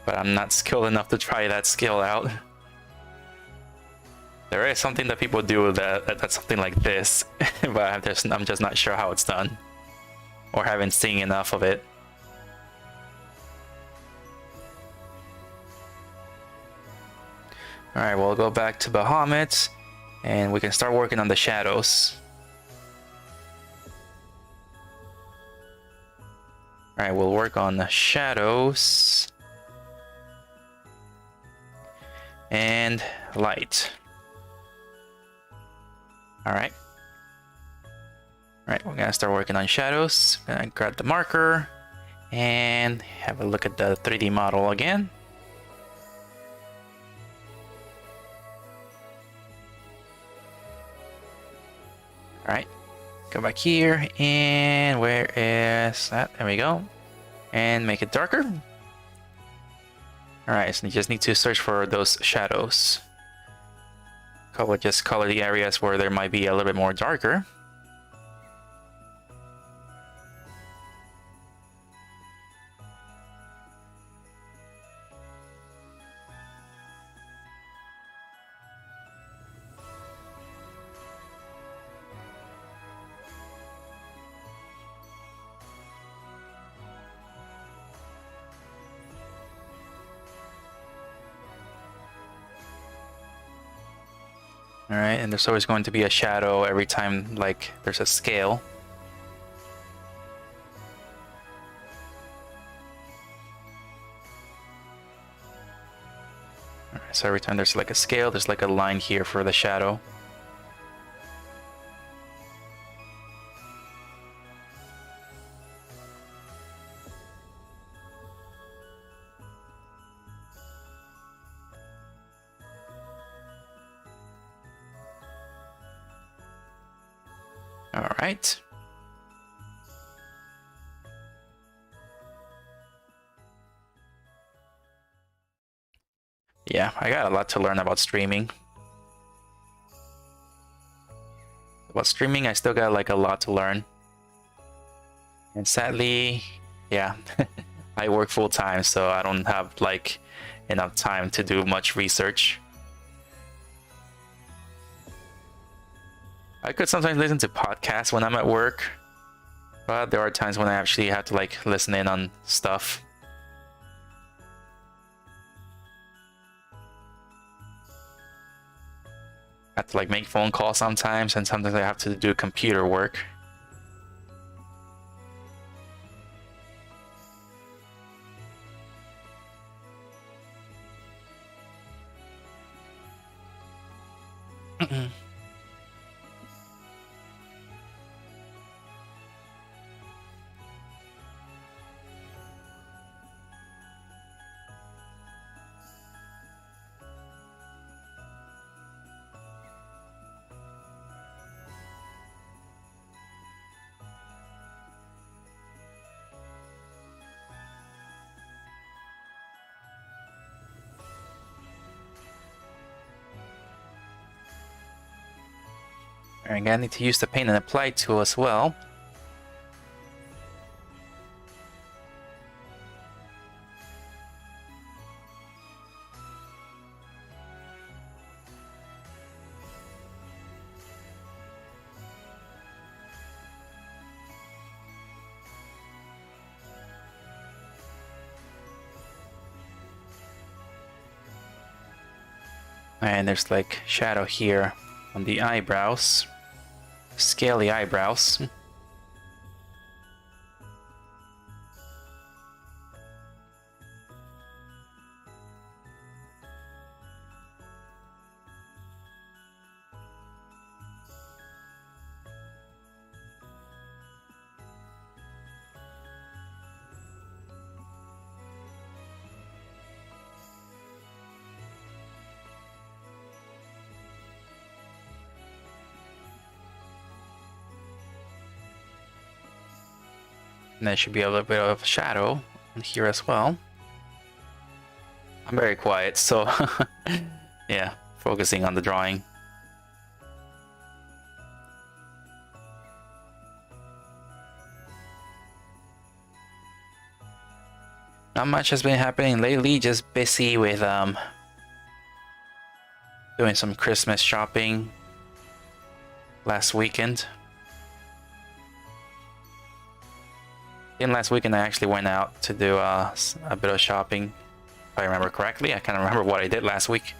But I'm not skilled enough to try that skill out. There is something that people do that's something like this, but I'm just not sure how it's done. Or haven't seen enough of it. Alright, we'll go back to Bahamut, and we can start working on the shadows. Alright, we'll work on the shadows. And light. Alright. Alright, we're gonna start working on shadows. Gonna grab the marker and have a look at the 3D model again. Alright, go back here, and where is that? There we go. And make it darker. Alright, so you just need to search for those shadows. Just color the areas where there might be a little bit more darker. Alright, and there's always going to be a shadow every time, like, there's a scale. Alright, so every time there's like a scale, there's like a line here for the shadow. All right. Yeah, I got a lot to learn about streaming. About streaming, I still got like a lot to learn. And sadly, yeah, I work full time, so I don't have like enough time to do much research. I could sometimes listen to podcasts when I'm at work, but there are times when I actually have to like listen in on stuff. I have to like make phone calls sometimes, and sometimes I have to do computer work. Alright, I need to use the paint and apply tool as well. And there's like shadow here on the eyebrows. Scaly eyebrows. And there should be a little bit of shadow here as well. I'm very quiet, so yeah, focusing on the drawing. Not much has been happening lately, just busy with doing some Christmas shopping last weekend. And last weekend I actually went out to do a bit of shopping, if I remember correctly. I can't remember what I did last weekend.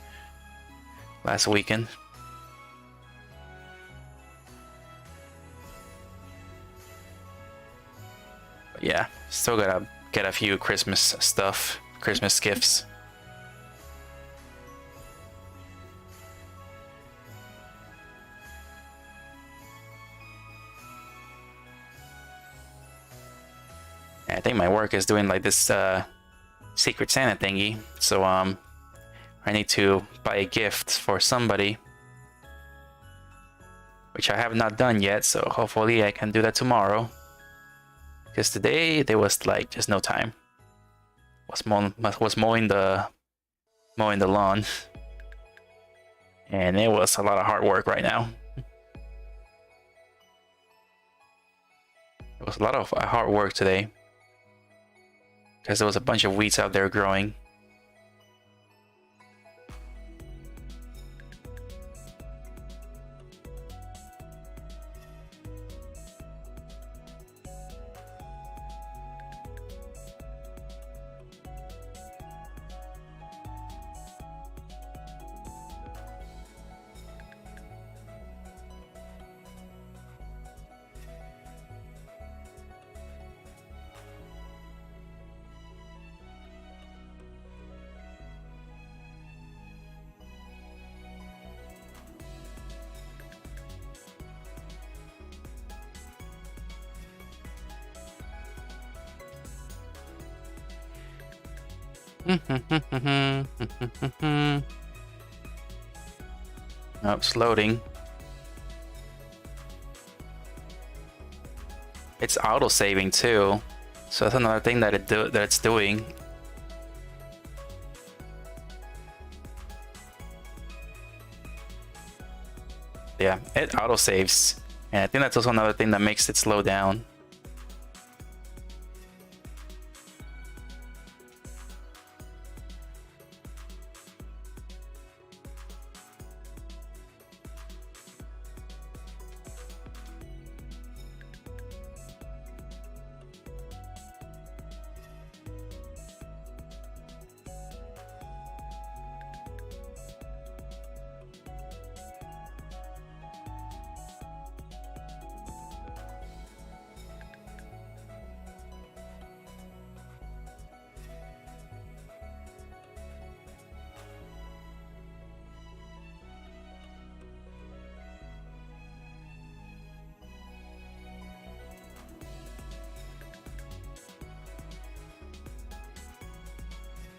But yeah, still gotta get a few Christmas stuff, Christmas gifts. I think my work is doing like this Secret Santa thingy, so I need to buy a gift for somebody, which I have not done yet, so hopefully I can do that tomorrow, because today there was like just no time. Was mowing the lawn, and it was a lot of hard work right now. It was a lot of hard work today, because there was a bunch of weeds out there growing. Oh, it's loading. It's auto-saving too, so that's another thing that it's doing. Yeah, it auto-saves, and I think that's also another thing that makes it slow down.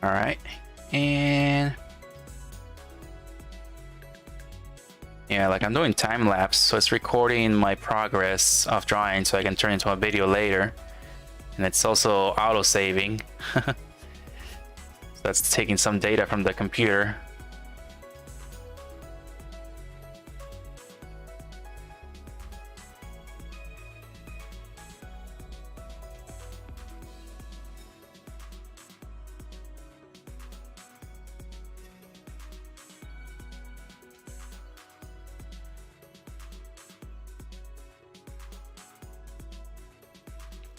All right, and yeah, like I'm doing time lapse, so it's recording my progress of drawing so I can turn into a video later, and it's also auto saving. So that's taking some data from the computer.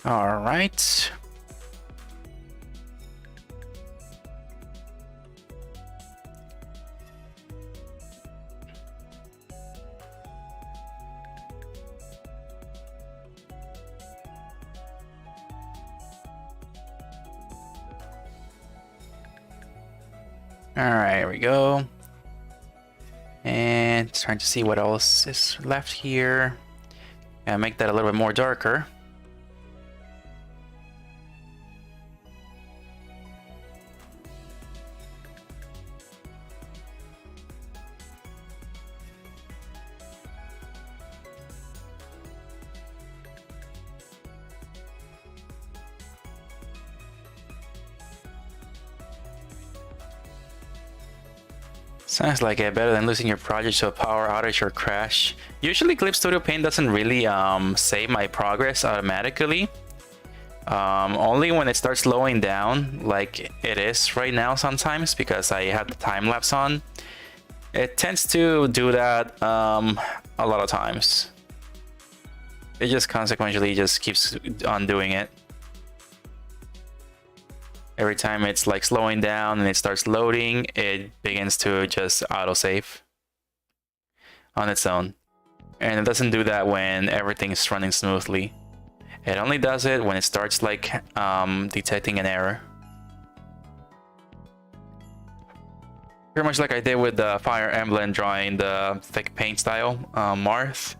All right. Alright, here we go. And trying to see what else is left here. And make that a little bit more darker. Sounds like it. Better than losing your project to a power outage or crash. Usually Clip Studio Paint doesn't really save my progress automatically. Only when it starts slowing down, like it is right now sometimes, because I have the time lapse on. It tends to do that a lot of times. It just consequentially just keeps on doing it. Every time it's like slowing down and it starts loading, it begins to just autosave on its own. And it doesn't do that when everything is running smoothly. It only does it when it starts like detecting an error. Pretty much like I did with the Fire Emblem drawing the thick paint style, Marth.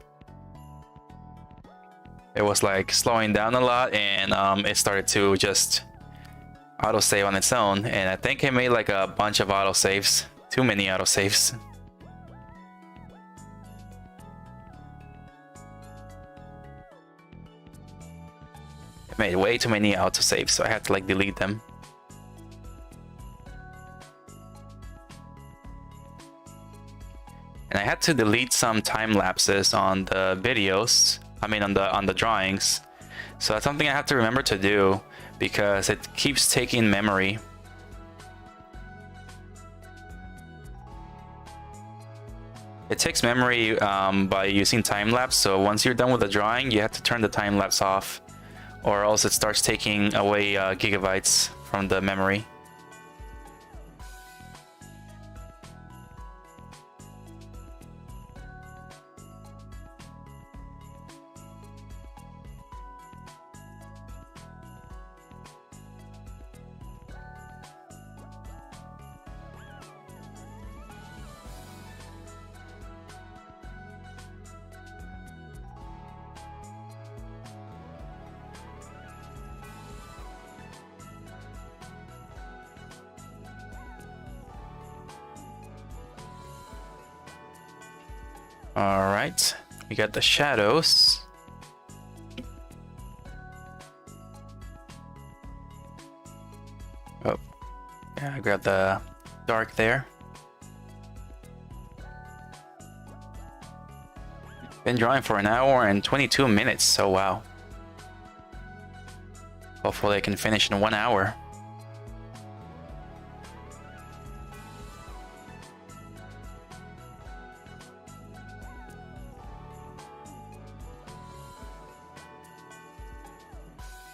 It was like slowing down a lot and it started to just autosave on its own, and I think it made like a bunch of autosaves. Too many autosaves. It made way too many autosaves, so I had to like delete them. And I had to delete some time lapses on the videos. I mean on the drawings. So that's something I have to remember to do, because it keeps taking memory. It takes memory by using time-lapse, so once you're done with the drawing, you have to turn the time-lapse off, or else it starts taking away gigabytes from the memory. Alright, we got the shadows. Oh, yeah, I grabbed the dark there. Been drawing for an hour and 22 minutes, so wow. Hopefully I can finish in 1 hour.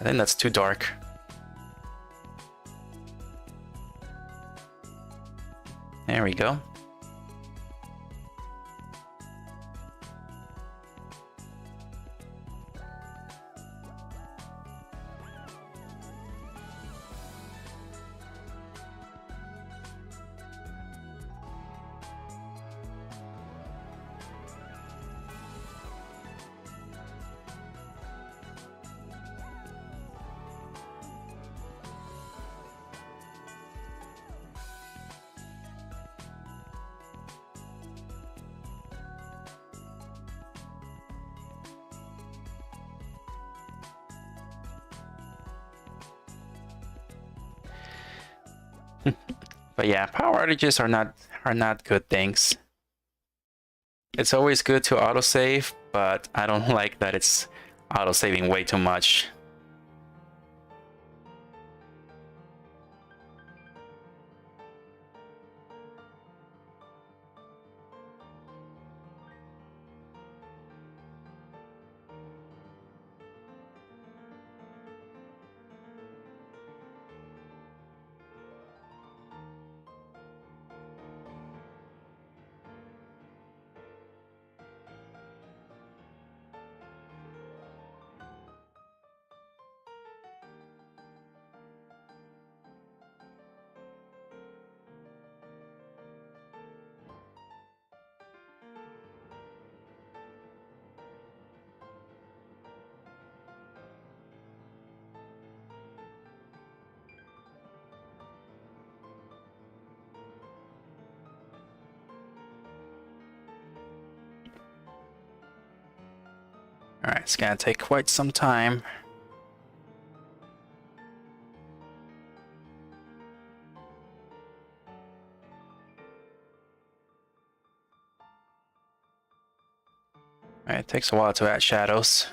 I think that's too dark. There we go. But yeah, power outages are not good things. It's always good to autosave, but I don't like that it's autosaving way too much. Alright, it's gonna take quite some time. Alright, it takes a while to add shadows.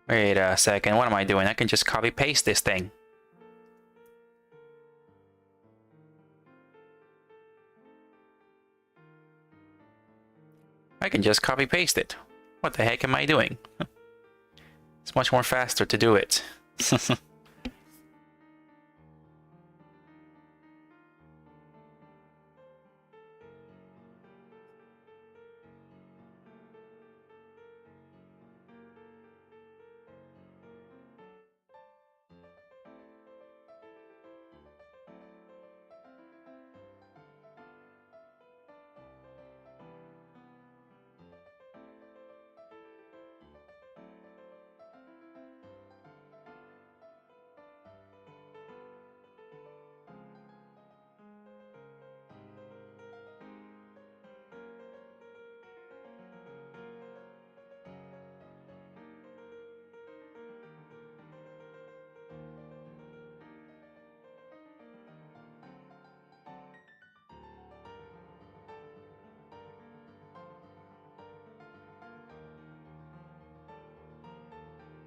Wait a second, what am I doing? I can just copy paste this thing. I can just copy paste it. What the heck am I doing? It's much more faster to do it.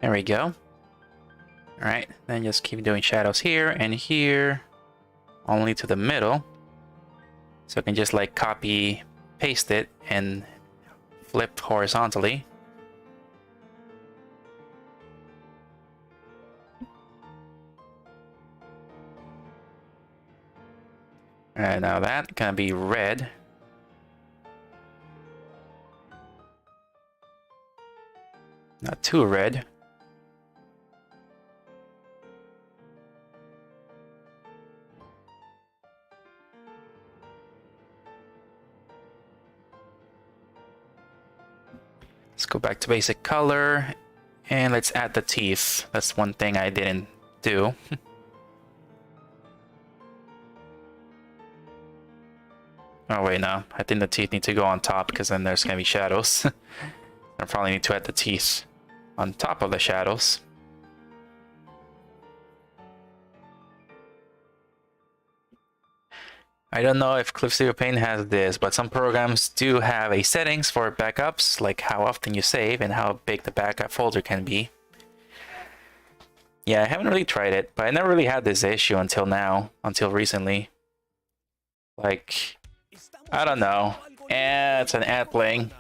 There we go. Alright, then just keep doing shadows here and here, only to the middle. So I can just like copy, paste it, and flip horizontally. Alright, now that's gonna be red. Not too red. Let's go back to basic color and let's add the teeth. That's one thing I didn't do. Oh wait, no. I think the teeth need to go on top because then there's gonna be shadows. I probably need to add the teeth on top of the shadows. I don't know if Cliff Studio Paint has this, but some programs do have a settings for backups, like how often you save and how big the backup folder can be. Yeah, I haven't really tried it, but I never really had this issue until now, until recently. Like, I don't know. It's an ad playing.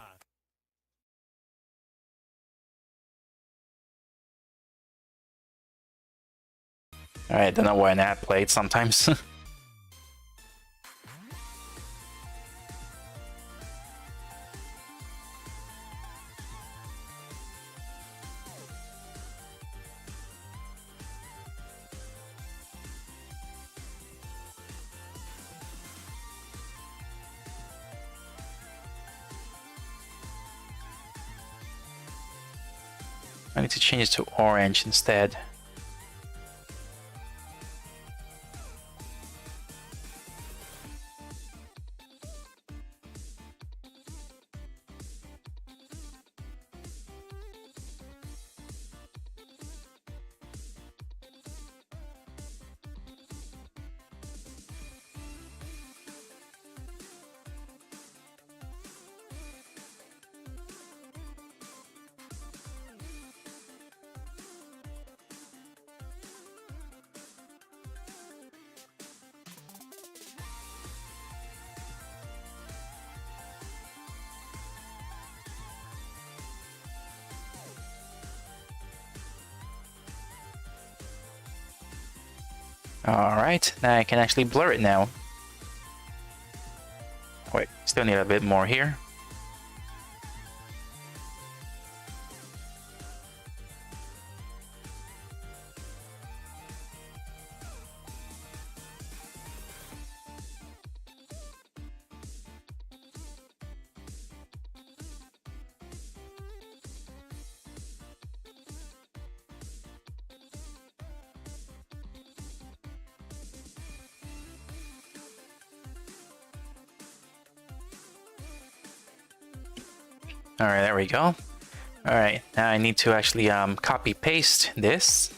I don't know why an ad played sometimes. I need to change it to orange instead. Alright, now I can actually blur it now. Wait, still need a bit more here. All right, there we go. All right, now I need to actually copy paste this.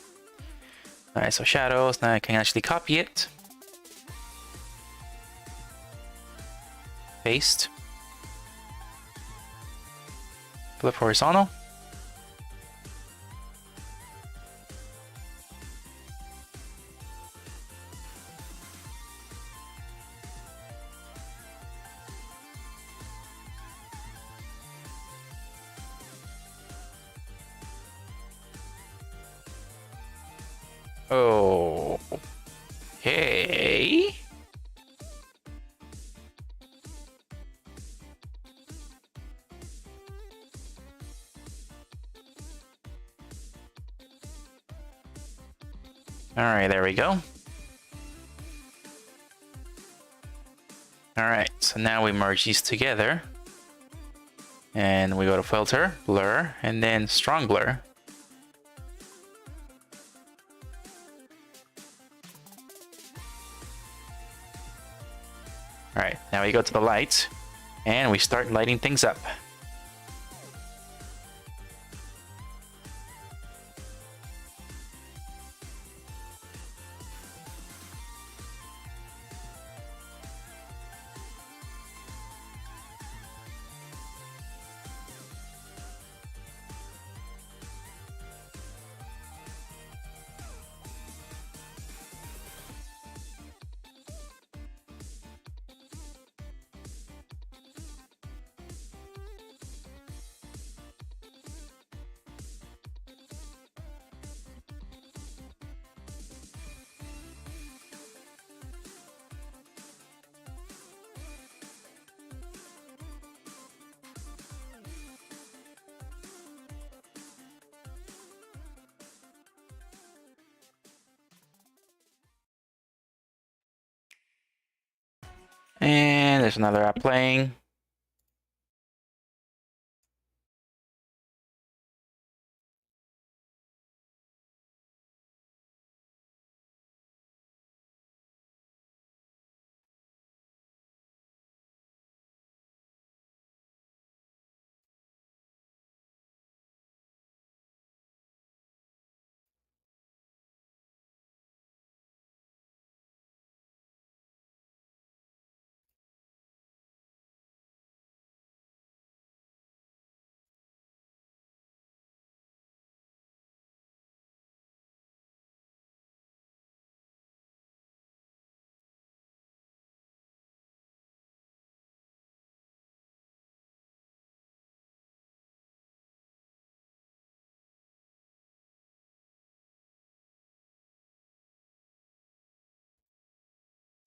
All right, so shadows. Now I can actually copy it. Paste. Flip horizontal. Okay. All right, there we go. All right, so now we merge these together. And we go to filter, blur, and then strong blur. All right, now we go to the light and we start lighting things up. And there's another app playing.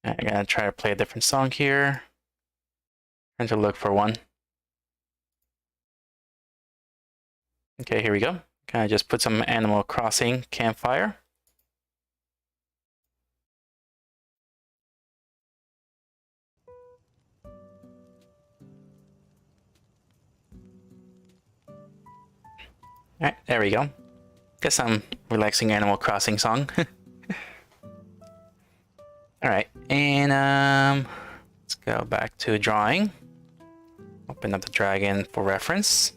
I'm gonna try to play a different song here. Trying to look for one. Okay, here we go. Kind of just put some Animal Crossing campfire. All right, there we go. Get some relaxing Animal Crossing song. All right, and let's go back to drawing. Open up the dragon for reference.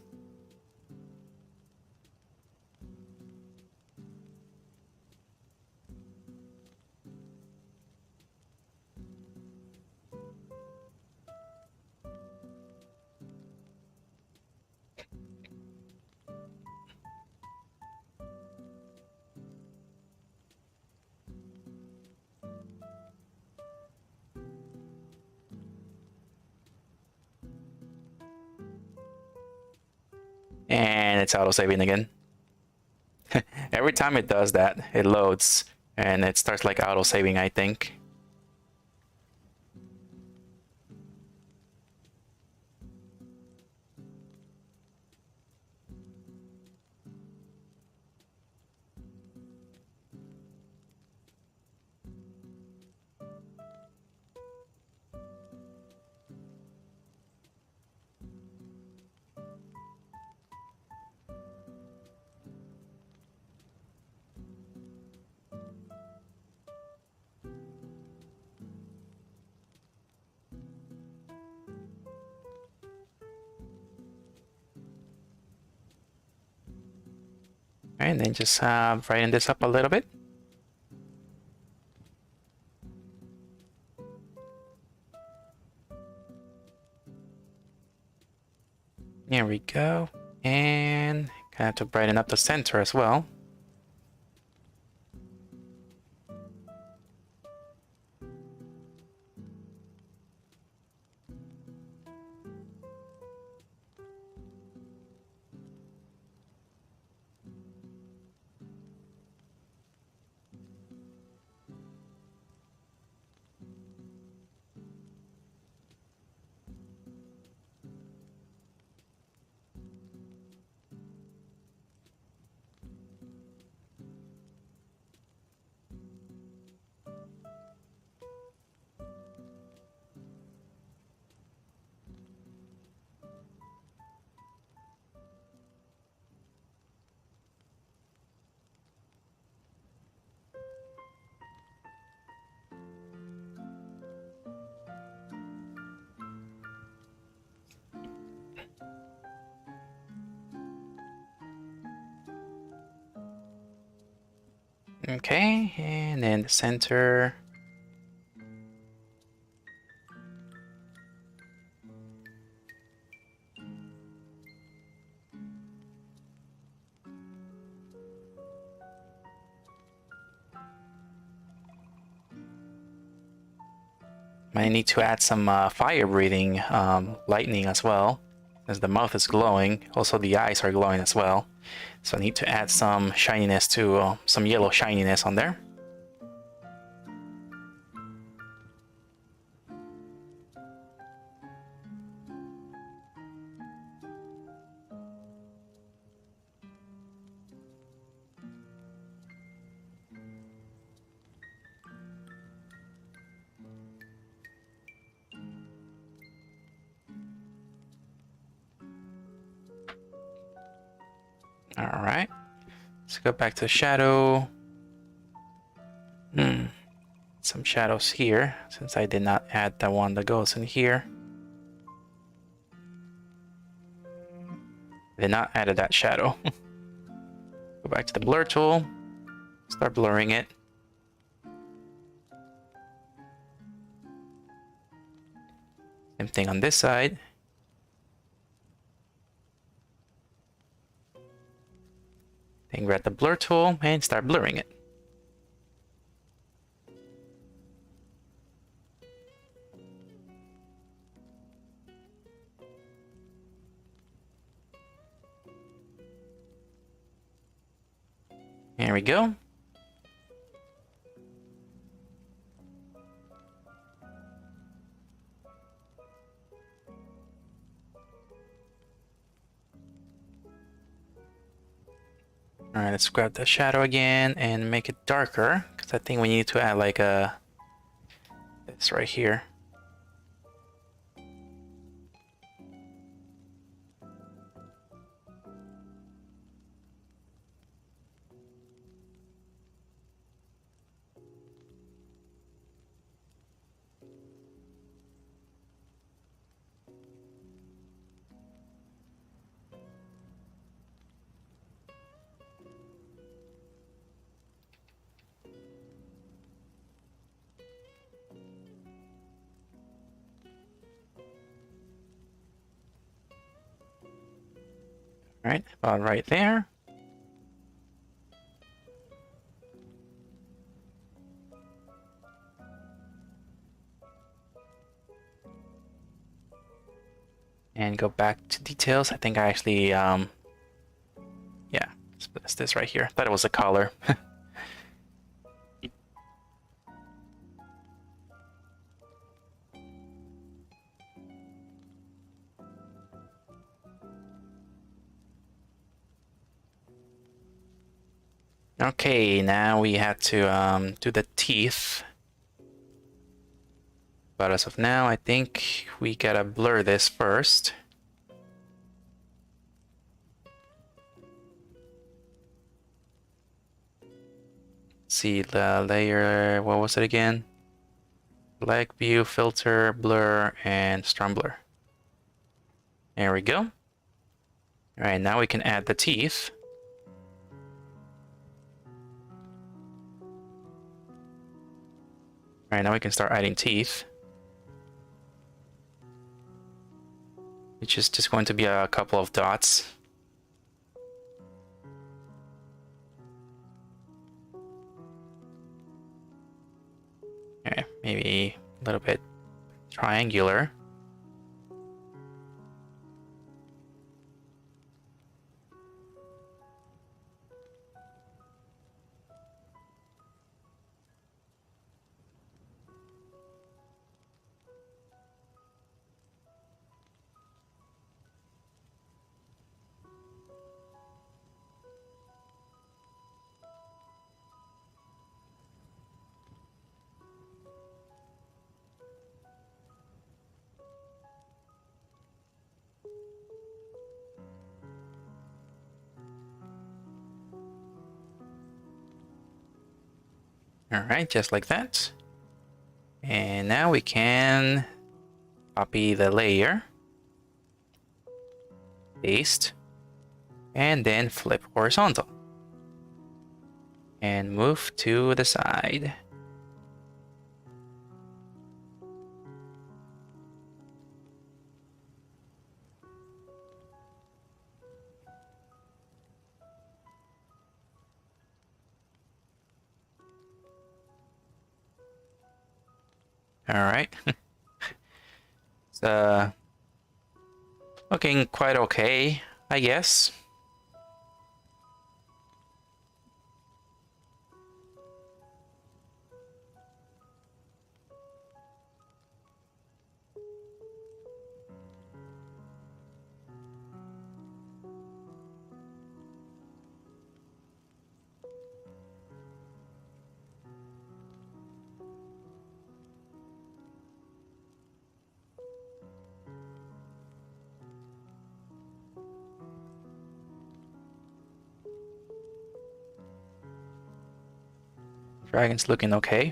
And it's auto-saving again. Every time it does that, it loads and it starts like auto-saving, I think. And then just brighten this up a little bit. There we go. And kind of to brighten up the center as well. Okay, and then the center. I need to add some fire breathing lightning as well, as the mouth is glowing. Also the eyes are glowing as well. So I need to add some shininess to, some yellow shininess on there. Alright, let's go back to shadow. Some shadows here, since I did not add the one that goes in here. Did not add that shadow. Go back to the blur tool, start blurring it. Same thing on this side. Then grab the blur tool and start blurring it. There we go. Alright, let's grab the shadow again and make it darker, because I think we need to add like a this right here. Alright, about right there. And go back to details. I think I actually, yeah, it's this right here. Thought it was a color. Okay, now we have to do the teeth. But as of now, I think we gotta blur this first. See the layer, what was it again? Black view, filter, blur, and strong blur. There we go. Alright, now we can add the teeth. Alright, now we can start adding teeth. Which is just going to be a couple of dots. Okay, maybe a little bit triangular. Alright, just like that. And now we can copy the layer, paste, and then flip horizontal. And move to the side. Alright. It's looking quite okay, I guess. Dragon's looking okay.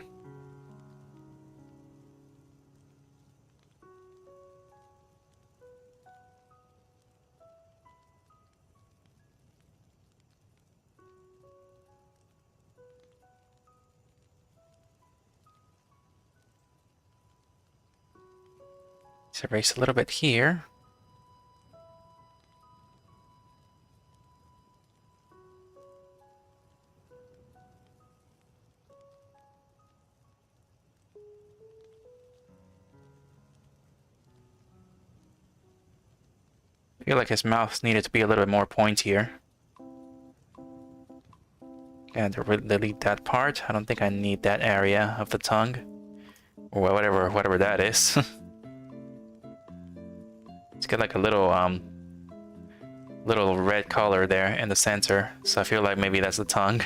Let's erase a little bit here. I feel like his mouth needed to be a little bit more pointier. And delete that part. I don't think I need that area of the tongue. Or whatever that is. It's got like a little red color there in the center. So I feel like maybe that's the tongue.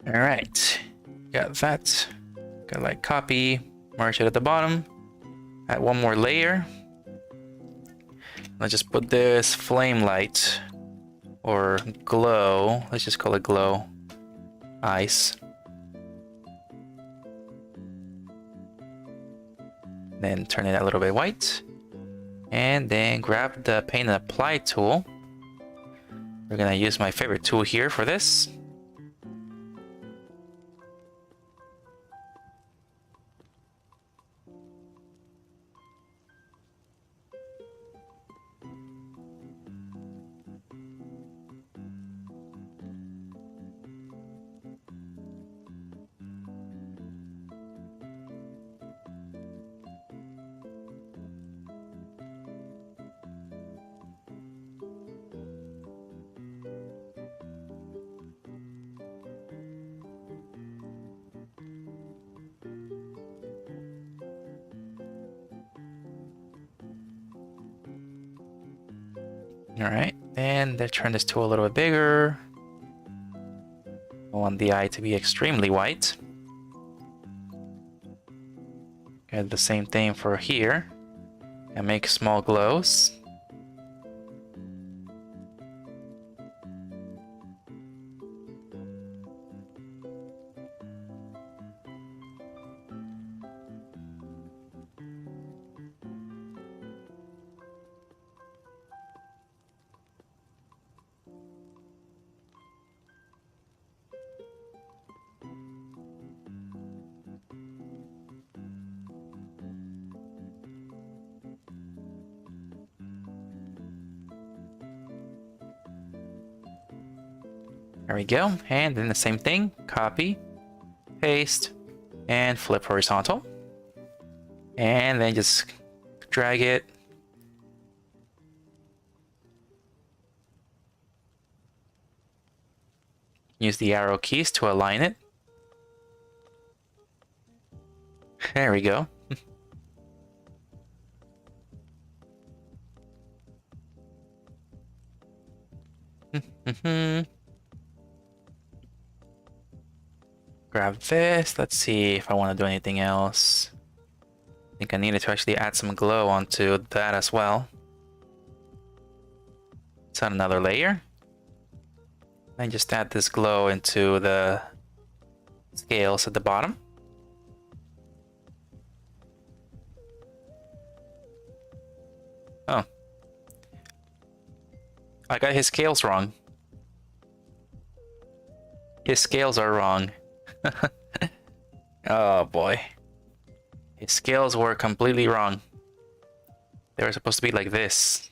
Alright, got that. Got like copy, merge it at the bottom, add one more layer. Let's just put this flame light or glow, let's just call it glow ice. Then turn it a little bit white. And then grab the paint and apply tool. We're gonna use my favorite tool here for this. Alright, and then turn this tool a little bit bigger. I want the eye to be extremely white. And the same thing for here. And make small glows. There we go. And then the same thing. Copy, paste, and flip horizontal. And then just drag it. Use the arrow keys to align it. There we go. Grab this. Let's see if I want to do anything else. I think I needed to actually add some glow onto that as well. Let's add another layer. And just add this glow into the scales at the bottom. Oh. I got his scales wrong. His scales are wrong. Oh boy. His scales were completely wrong. They were supposed to be like this.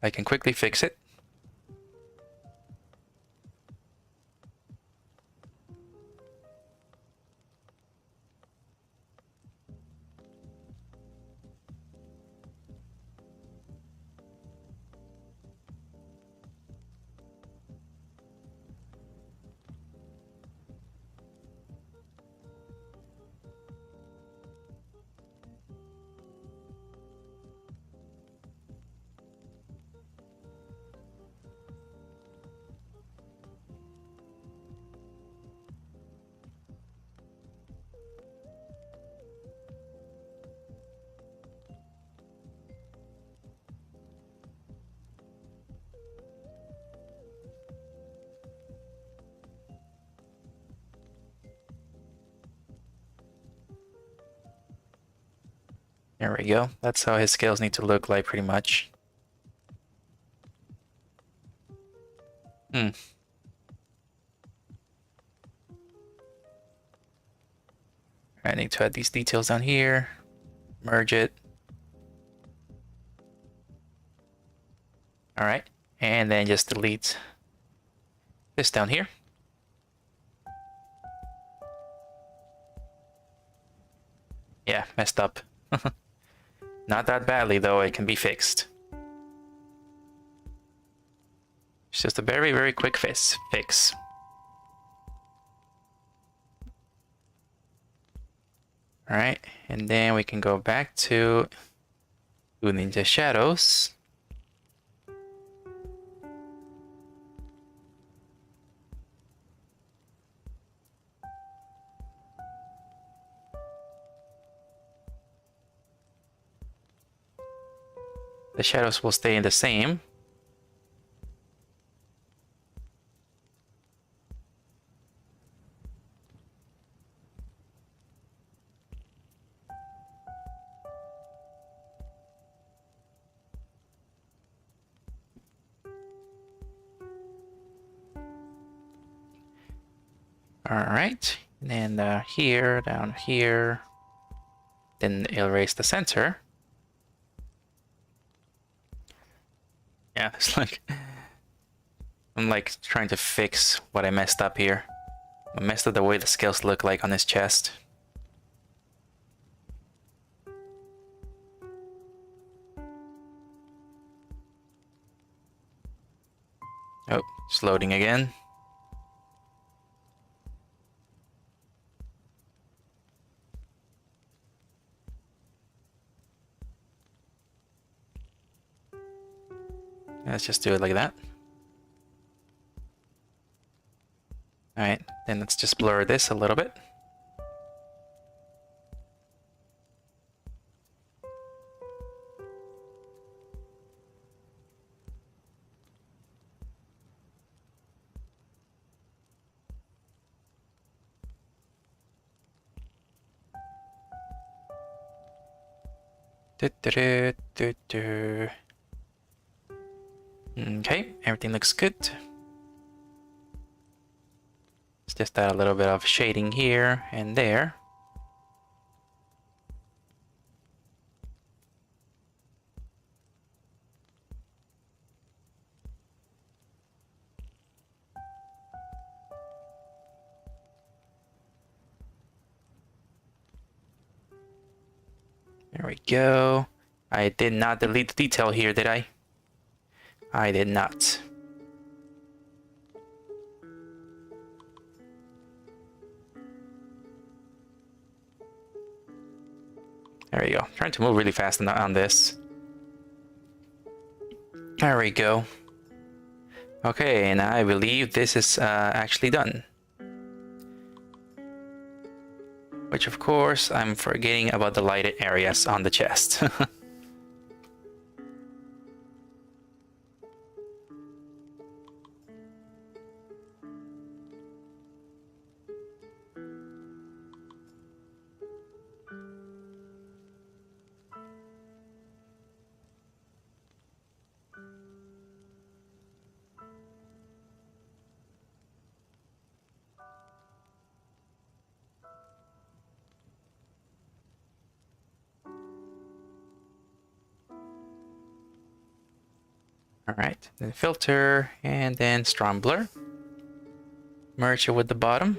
I can quickly fix it. There we go. That's how his scales need to look like, pretty much. I need to add these details down here. Merge it. Alright. And then just delete this down here. Yeah, messed up. Not that badly though, it can be fixed. It's just a very, very quick fix. Alright, and then we can go back to Ninja Shadows. The shadows will stay in the same. Alright, and then here, down here, then erase the center. Yeah, it's like I'm like trying to fix what I messed up here. I messed up the way the scales look like on his chest. Oh, it's loading again. Let's just do it like that. Alright, then let's just blur this a little bit. Okay, everything looks good. Let's just add a little bit of shading here and there. There we go. I did not delete the detail here, did I? I did not. There we go. I'm trying to move really fast on this. There we go. Okay, and I believe this is actually done. Which, of course, I'm forgetting about the lighted areas on the chest. Alright, then filter, and then strong blur. Merge it with the bottom.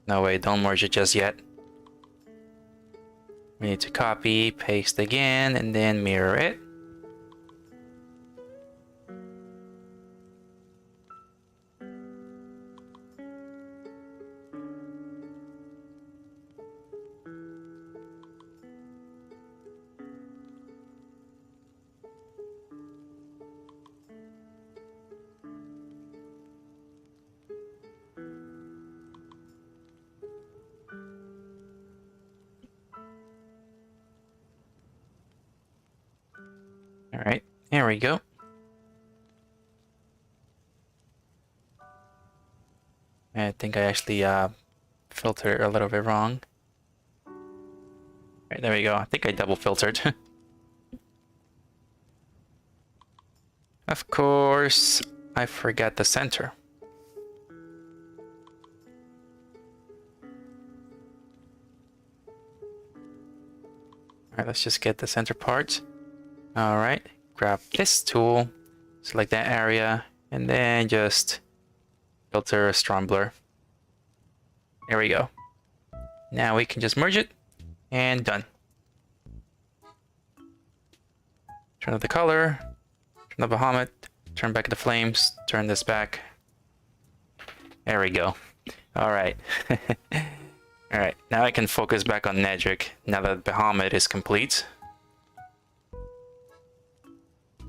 No way, don't merge it just yet. We need to copy, paste again, and then mirror it. Alright, here we go. I think I actually filtered a little bit wrong. Alright, there we go. I think I double filtered. Of course, I forgot the center. Alright, let's just get the center part. Alright, grab this tool, select that area, and then just filter a strong blur. There we go. Now we can just merge it, and done. Turn up the color, turn up the Bahamut, turn back the flames, turn this back. There we go. Alright. Alright, now I can focus back on Nedrick, now that Bahamut is complete.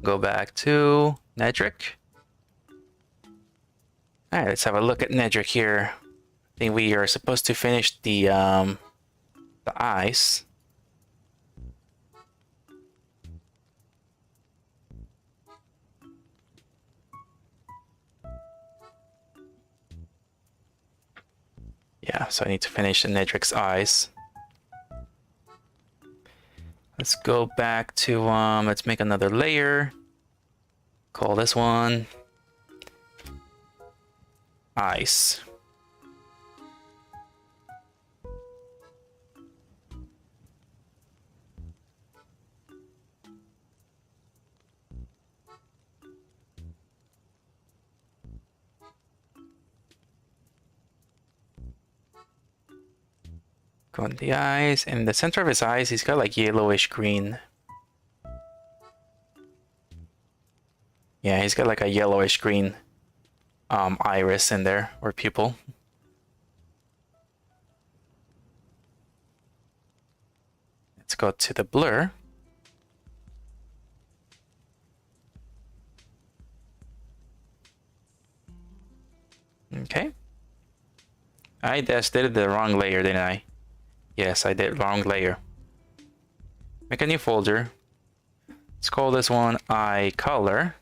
Go back to Nedrick. Alright, let's have a look at Nedrick here. I think we are supposed to finish the eyes. Yeah, so I need to finish Nedrick's eyes. Let's go back to, let's make another layer. Call this one Eyes. Go on the eyes, and in the center of his eyes, he's got like yellowish green. Yeah, he's got like a yellowish green iris in there, or pupil. Let's go to the blur. Okay. I just did the wrong layer, didn't I? Yes, I did wrong layer. Make a new folder. Let's call this one eye color.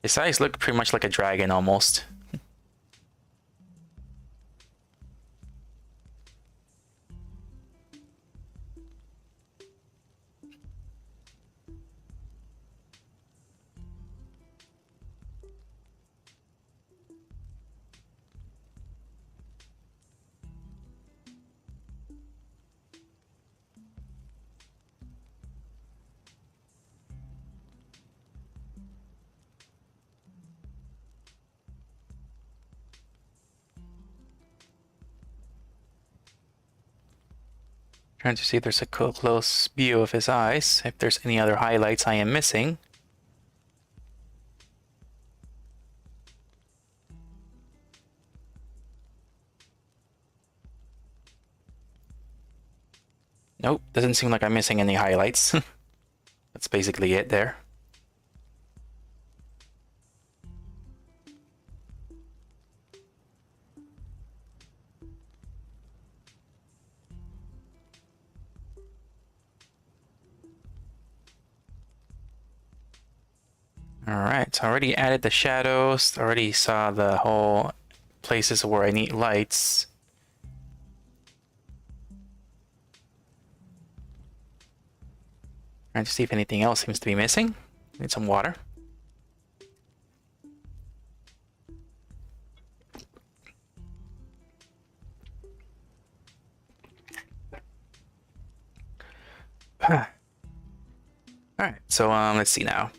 His eyes look pretty much like a dragon almost. Trying to see if there's a close view of his eyes, if there's any other highlights I am missing. Nope, doesn't seem like I'm missing any highlights. That's basically it there. Alright, so I already added the shadows, already saw the whole places where I need lights. Trying to see if anything else seems to be missing. Need some water. Alright, so let's see now.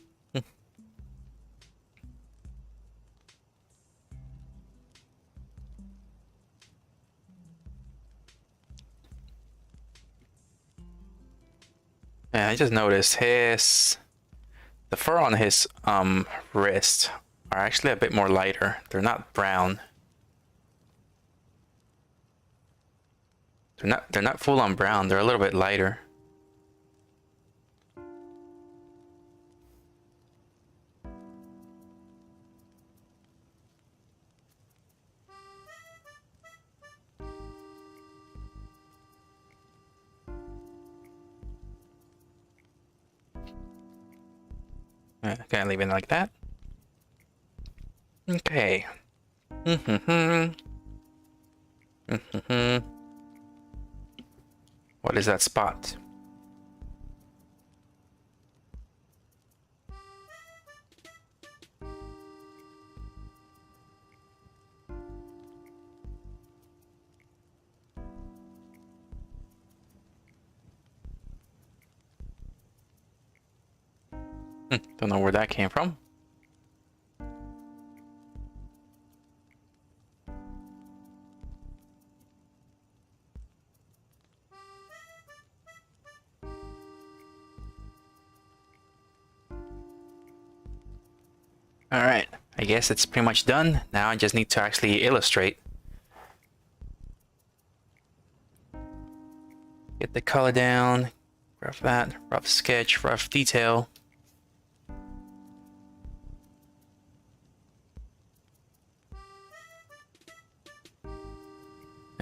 Yeah, I just noticed the fur on his wrist are actually a bit more lighter. They're not brown. They're not full on brown. They're a little bit lighter. Can't leave it like that. Okay. What is that spot? Don't know where that came from. Alright, I guess it's pretty much done. Now I just need to actually illustrate. Get the color down, rough that, rough sketch, rough detail.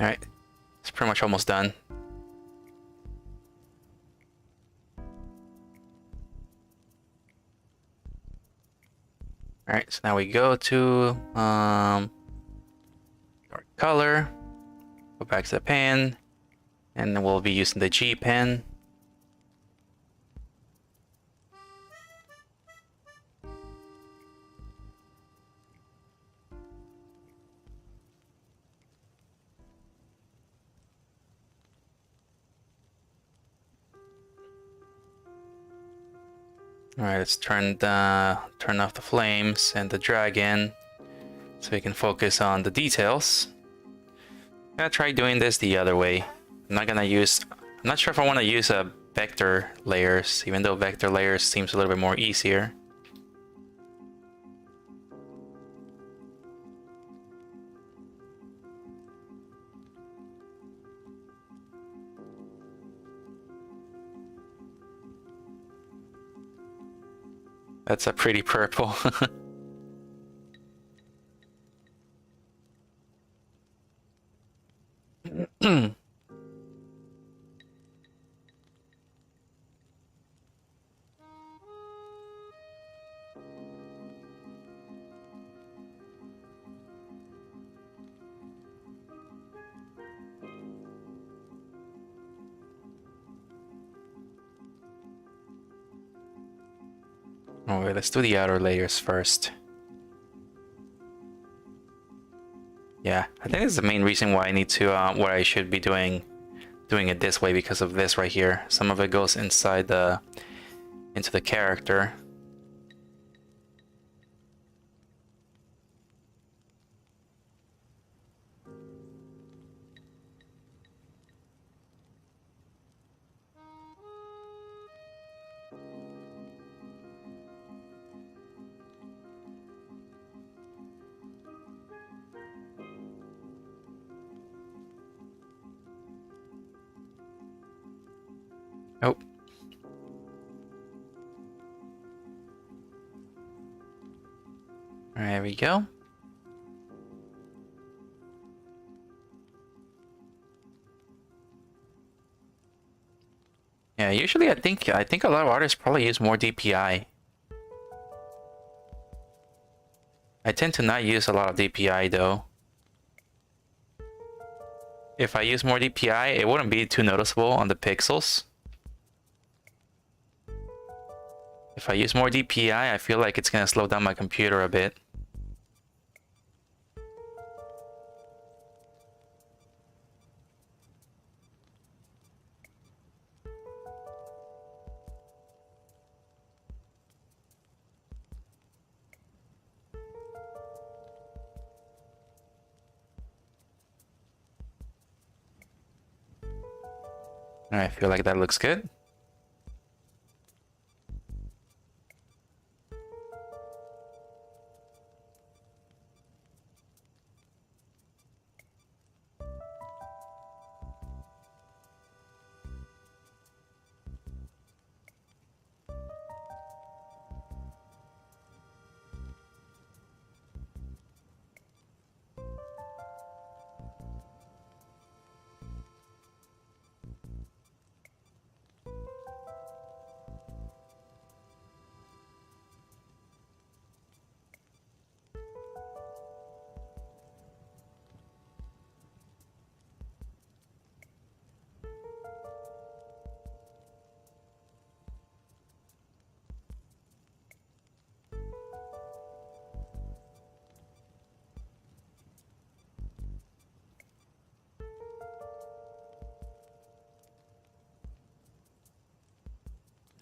Alright, it's pretty much almost done. Alright, so now we go to dark color, go back to the pen, and then we'll be using the G pen. Alright, let's turn off the flames and the dragon so we can focus on the details. I'm gonna try doing this the other way. I'm not sure if I want to use a vector layers, even though vector layers seems a little bit more easier. That's a pretty purple. Alright, let's do the outer layers first. Yeah, I think this is the main reason why I need to, what I should be doing it this way, because of this right here. Some of it goes inside into the character. There we go. Yeah, usually I think a lot of artists probably use more DPI. I tend to not use a lot of DPI though. If I use more DPI, it wouldn't be too noticeable on the pixels. If I use more DPI, I feel like it's gonna slow down my computer a bit. I feel like that looks good.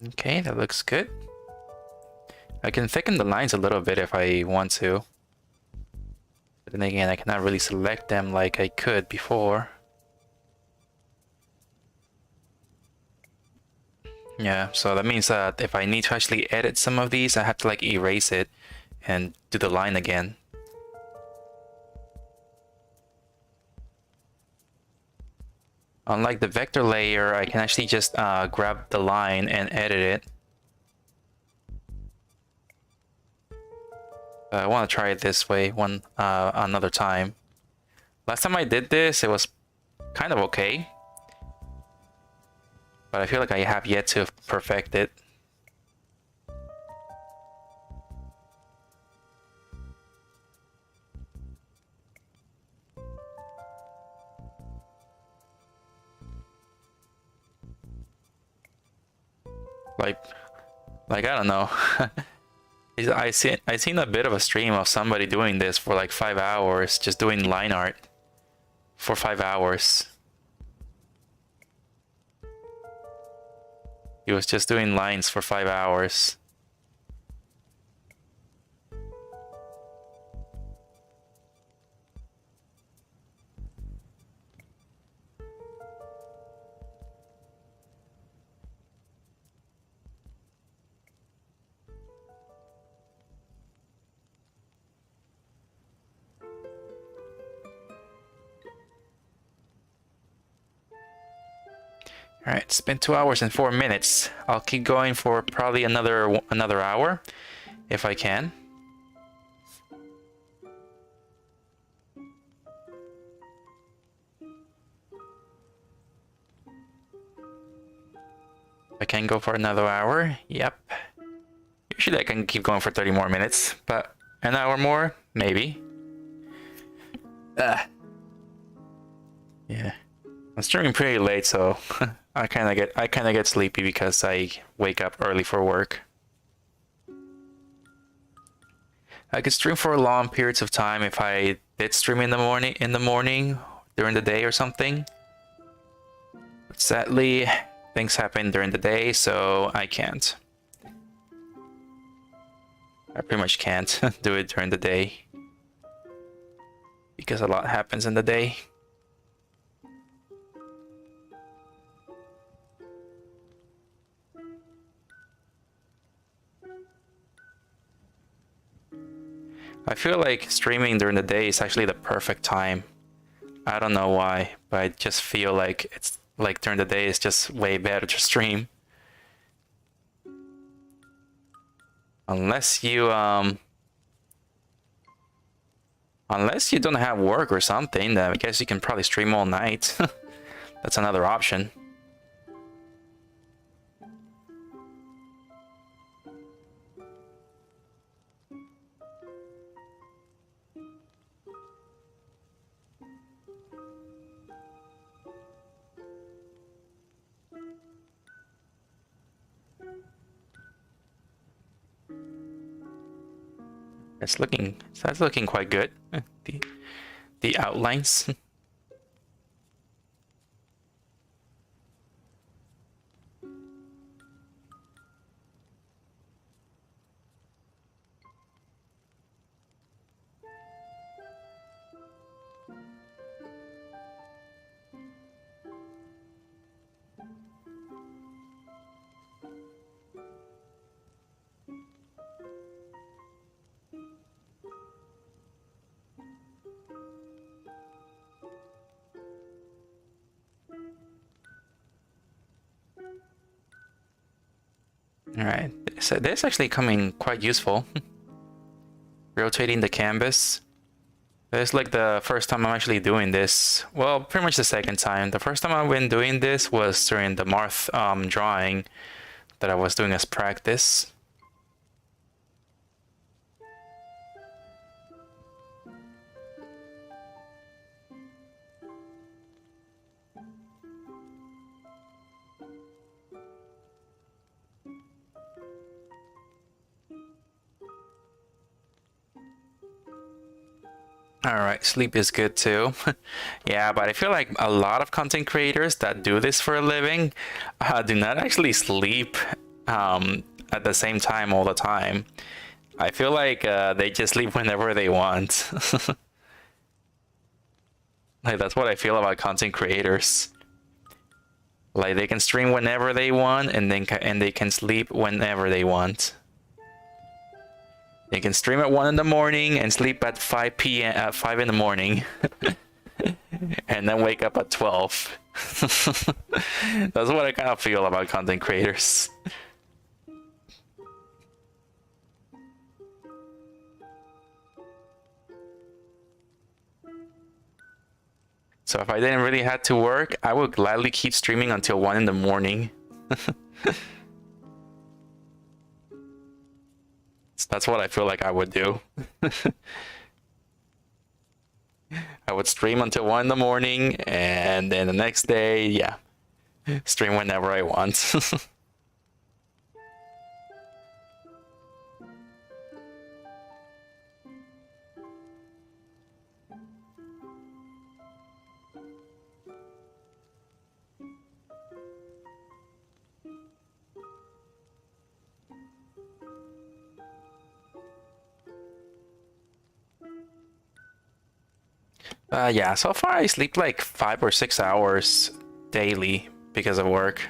Okay, that looks good. I can thicken the lines a little bit if I want to. But then again, I cannot really select them like I could before. Yeah, so that means that if I need to actually edit some of these, I have to like erase it and do the line again. Unlike the vector layer, I can actually just grab the line and edit it. I want to try it this way another time. Last time I did this, it was kind of okay. But I feel like I have yet to perfect it. Like I don't know. I seen a bit of a stream of somebody doing this for like 5 hours, just doing line art for 5 hours. He was just doing lines for 5 hours. All right, it's been 2 hours and 4 minutes. I'll keep going for probably another hour, if I can. I can go for another hour. Yep. Usually I can keep going for 30 more minutes, but an hour more, maybe. Yeah. I'm streaming pretty late, so I kind of get sleepy because I wake up early for work. I could stream for long periods of time if I did stream in the morning during the day or something. But sadly, things happen during the day, so I can't. I pretty much can't do it during the day because a lot happens in the day. I feel like streaming during the day is actually the perfect time. I don't know why, but I just feel like it's like during the day is just way better to stream. Unless you Unless you don't have work or something, then I guess you can probably stream all night. That's another option. That's looking quite good. The outlines. Alright, so this is actually coming quite useful. Rotating the canvas. It's like the first time I'm actually doing this. Well, pretty much the second time. The first time I've been doing this was during the Marth drawing that I was doing as practice. Alright, sleep is good too. Yeah, but I feel like a lot of content creators that do this for a living do not actually sleep at the same time all the time. I feel like they just sleep whenever they want. Like, that's what I feel about content creators. Like, they can stream whenever they want, and they can sleep whenever they want. They can stream at 1 in the morning and sleep at 5 p.m. at 5 in the morning, and then wake up at 12. That's what I kind of feel about content creators. So if I didn't really have to work, I would gladly keep streaming until 1 in the morning. That's what I feel like I would do. I would stream until 1 in the morning, and then the next day, yeah, stream whenever I want. Yeah, so far I sleep like 5 or 6 hours daily because of work.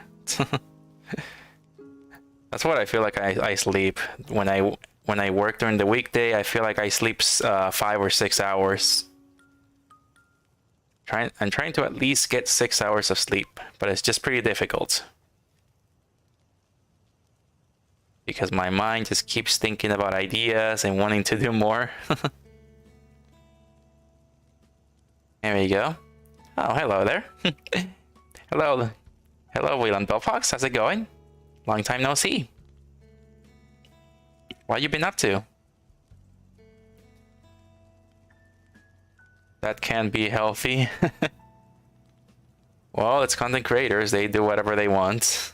That's what I feel like I sleep. When I work during the weekday, I feel like I sleep 5 or 6 hours. I'm trying to at least get 6 hours of sleep, but it's just pretty difficult. Because my mind just keeps thinking about ideas and wanting to do more. There we go. Oh, hello there. Hello. Hello, Wayland Bellfox. How's it going? Long time no see. What you been up to? That can be healthy. Well, it's content creators. They do whatever they want.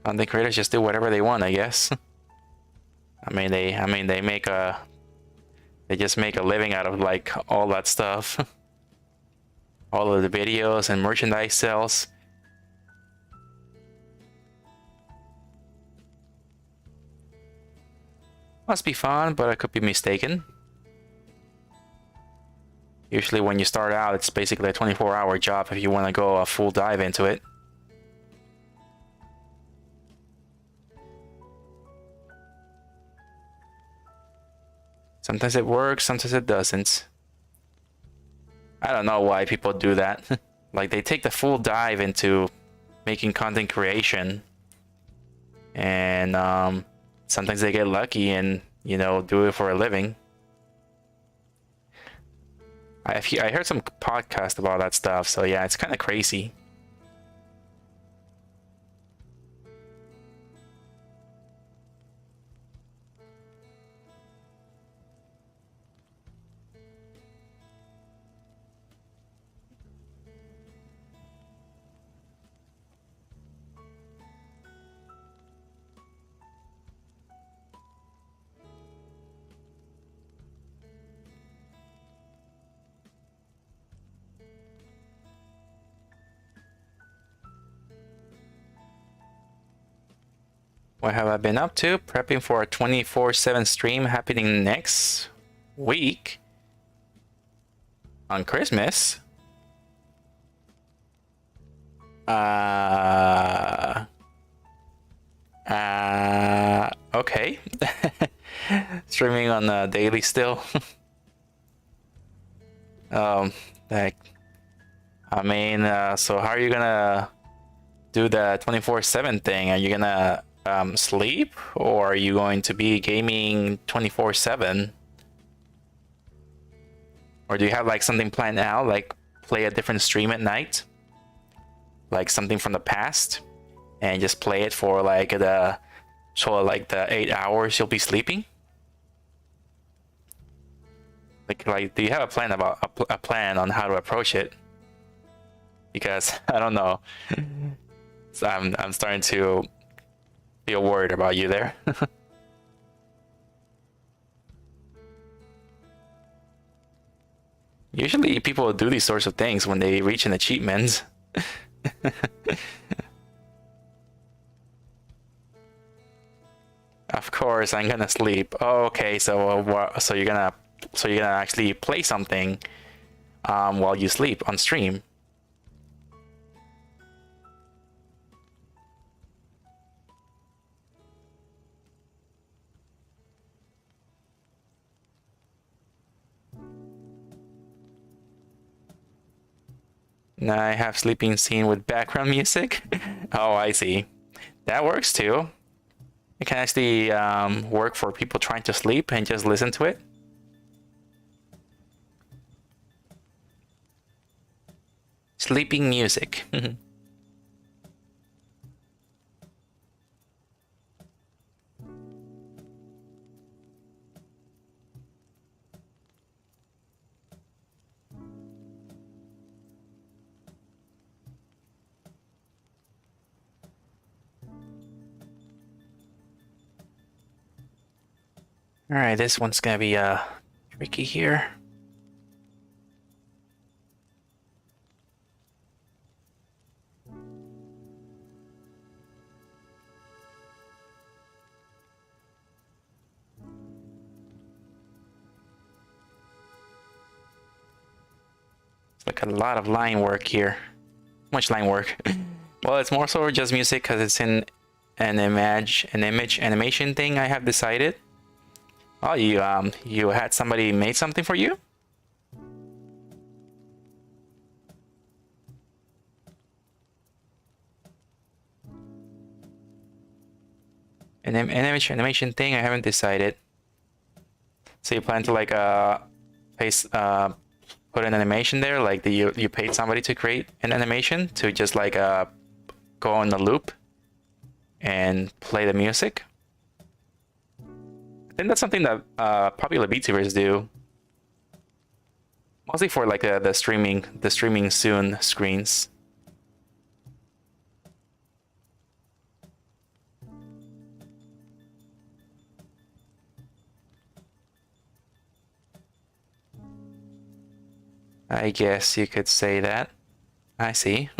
Content creators just do whatever they want, I guess. They just make a living out of like all that stuff. All of the videos and merchandise sales. Must be fun, but I could be mistaken. Usually when you start out, it's basically a 24-hour job if you want to go a full dive into it. Sometimes it works, sometimes it doesn't. I don't know why people do that. Like, they take the full dive into making content creation, and sometimes they get lucky and do it for a living. I heard some podcast about that stuff, so yeah, it's kind of crazy. What have I been up to? Prepping for a 24/7 stream happening next week on Christmas. Okay. Streaming on the daily still. Like, I mean, so how are you gonna do the 24/7 thing? Are you gonna sleep, or are you going to be gaming 24/7? Or do you have like something planned out, like play a different stream at night, like something from the past, and just play it for like the 8 hours you'll be sleeping? Like, do you have a plan about a plan on how to approach it? Because I don't know. So I'm starting to feel worried about you there. Usually people do these sorts of things when they reach an achievement. Of course, I'm gonna sleep. Oh, okay, so you're gonna actually play something while you sleep on stream. Now I have sleeping scene with background music. Oh, I see. That works too. It can actually work for people trying to sleep and just listen to it. Sleeping music. All right, this one's gonna be tricky here. It's like a lot of line work here. Much line work. Well, it's more so just music because it's in an image animation thing I have decided. Oh, you had somebody made something for you? An image animation thing I haven't decided. So you plan to like place put an animation there, like you paid somebody to create an animation to just like go on the loop and play the music. I think that's something that popular VTubers do, mostly for like the streaming soon screens. I guess you could say that. I see.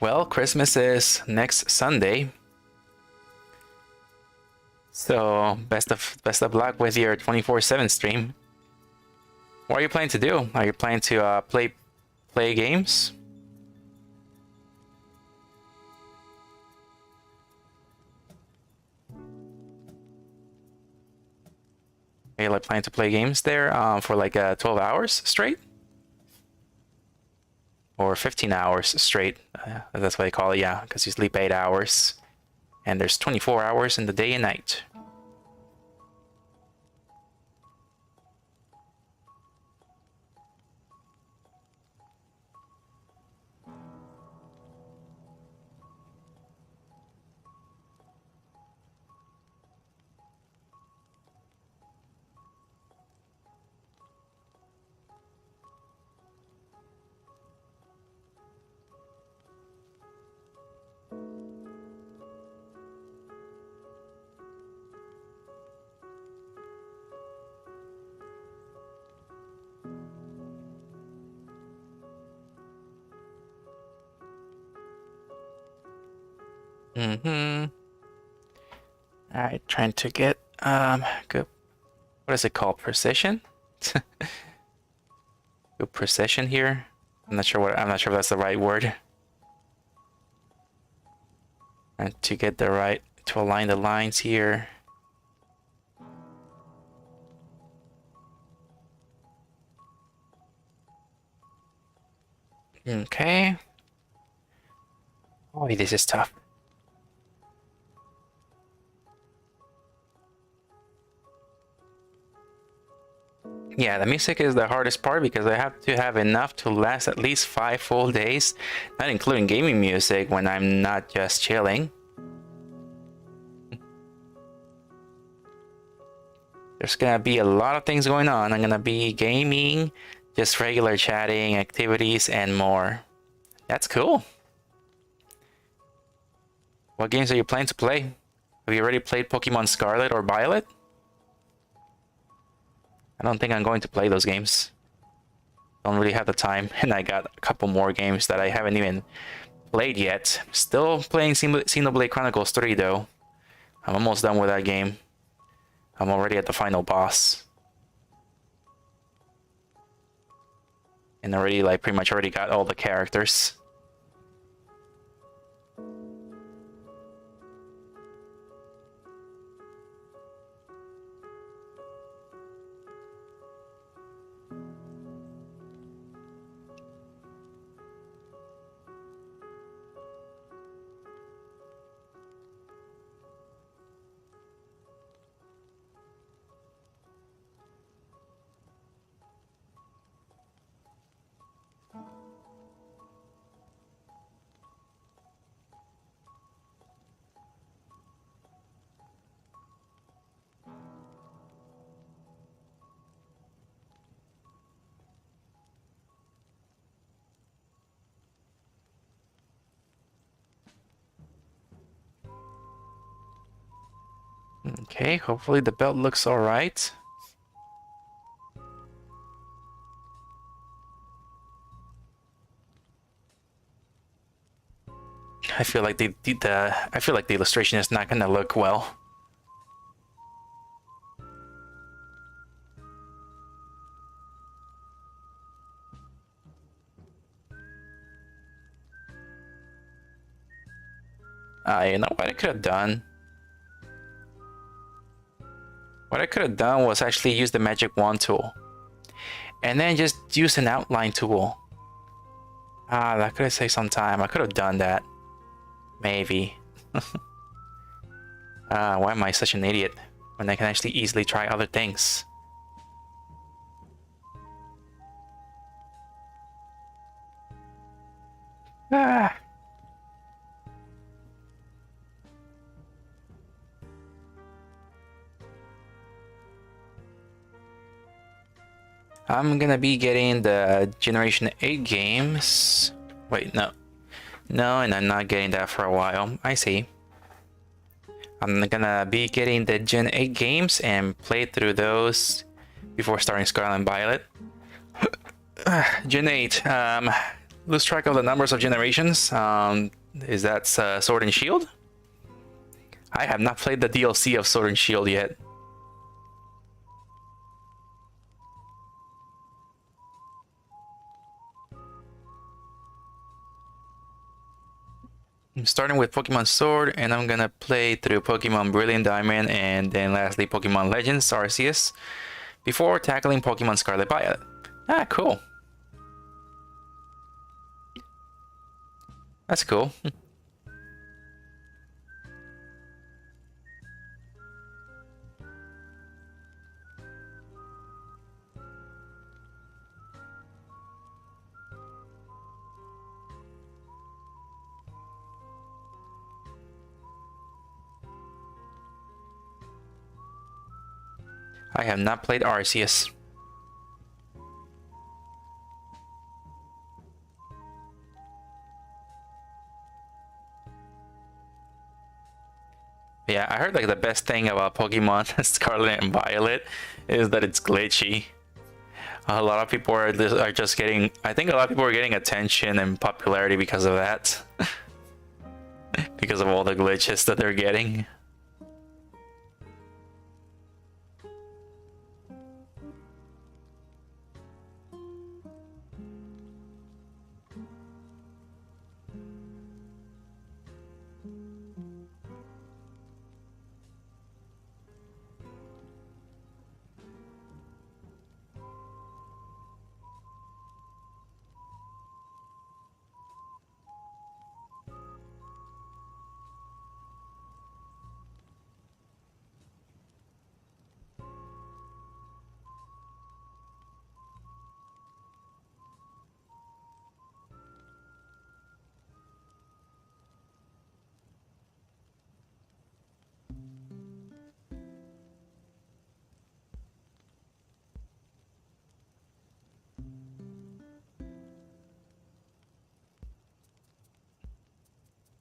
Well, Christmas is next Sunday. So best of luck with your 24/7 stream. What are you planning to do? Are you planning to play games? Are you like planning to play games there for like 12 hours straight? Or 15 hours straight? That's what they call it, yeah, because you sleep 8 hours. And there's 24 hours in the day and night. Alright, trying to get good. What is it called? Precision? Good precision here. I'm not sure if that's the right word. And to get the right to align the lines here. Okay. Oh, this is tough. Yeah, the music is the hardest part because I have to have enough to last at least 5 full days, not including gaming music when I'm not just chilling. There's gonna be a lot of things going on. I'm gonna be gaming, just regular chatting, activities, and more. That's cool. What games are you planning to play? Have you already played Pokemon Scarlet or Violet? I don't think I'm going to play those games. Don't really have the time, and I got a couple more games that I haven't even played yet. Still playing Xenoblade Chronicles 3 though. I'm almost done with that game. I'm already at the final boss. And already like pretty much already got all the characters. Okay, hopefully the belt looks alright. I feel like the illustration is not gonna look well. You know what I could have done? What I could have done was actually use the magic wand tool. And then just use an outline tool. That could have saved some time. I could have done that. Maybe. Why am I such an idiot when I can actually easily try other things? Ah. I'm gonna be getting the Generation 8 games. Wait, no. No, and I'm not getting that for a while. I see. I'm gonna be getting the Gen 8 games and play through those before starting Scarlet and Violet. Gen 8, lose track of the numbers of generations. Is that Sword and Shield? I have not played the DLC of Sword and Shield yet. I'm starting with Pokemon Sword, and I'm gonna play through Pokemon Brilliant Diamond and then lastly Pokemon Legends Arceus before tackling Pokemon Scarlet Violet. Ah, cool. That's cool. I have not played Arceus. Yeah, I heard like the best thing about Pokemon Scarlet and Violet is that it's glitchy. A lot of people are just getting, I think a lot of people are getting attention and popularity because of that. Because of all the glitches that they're getting.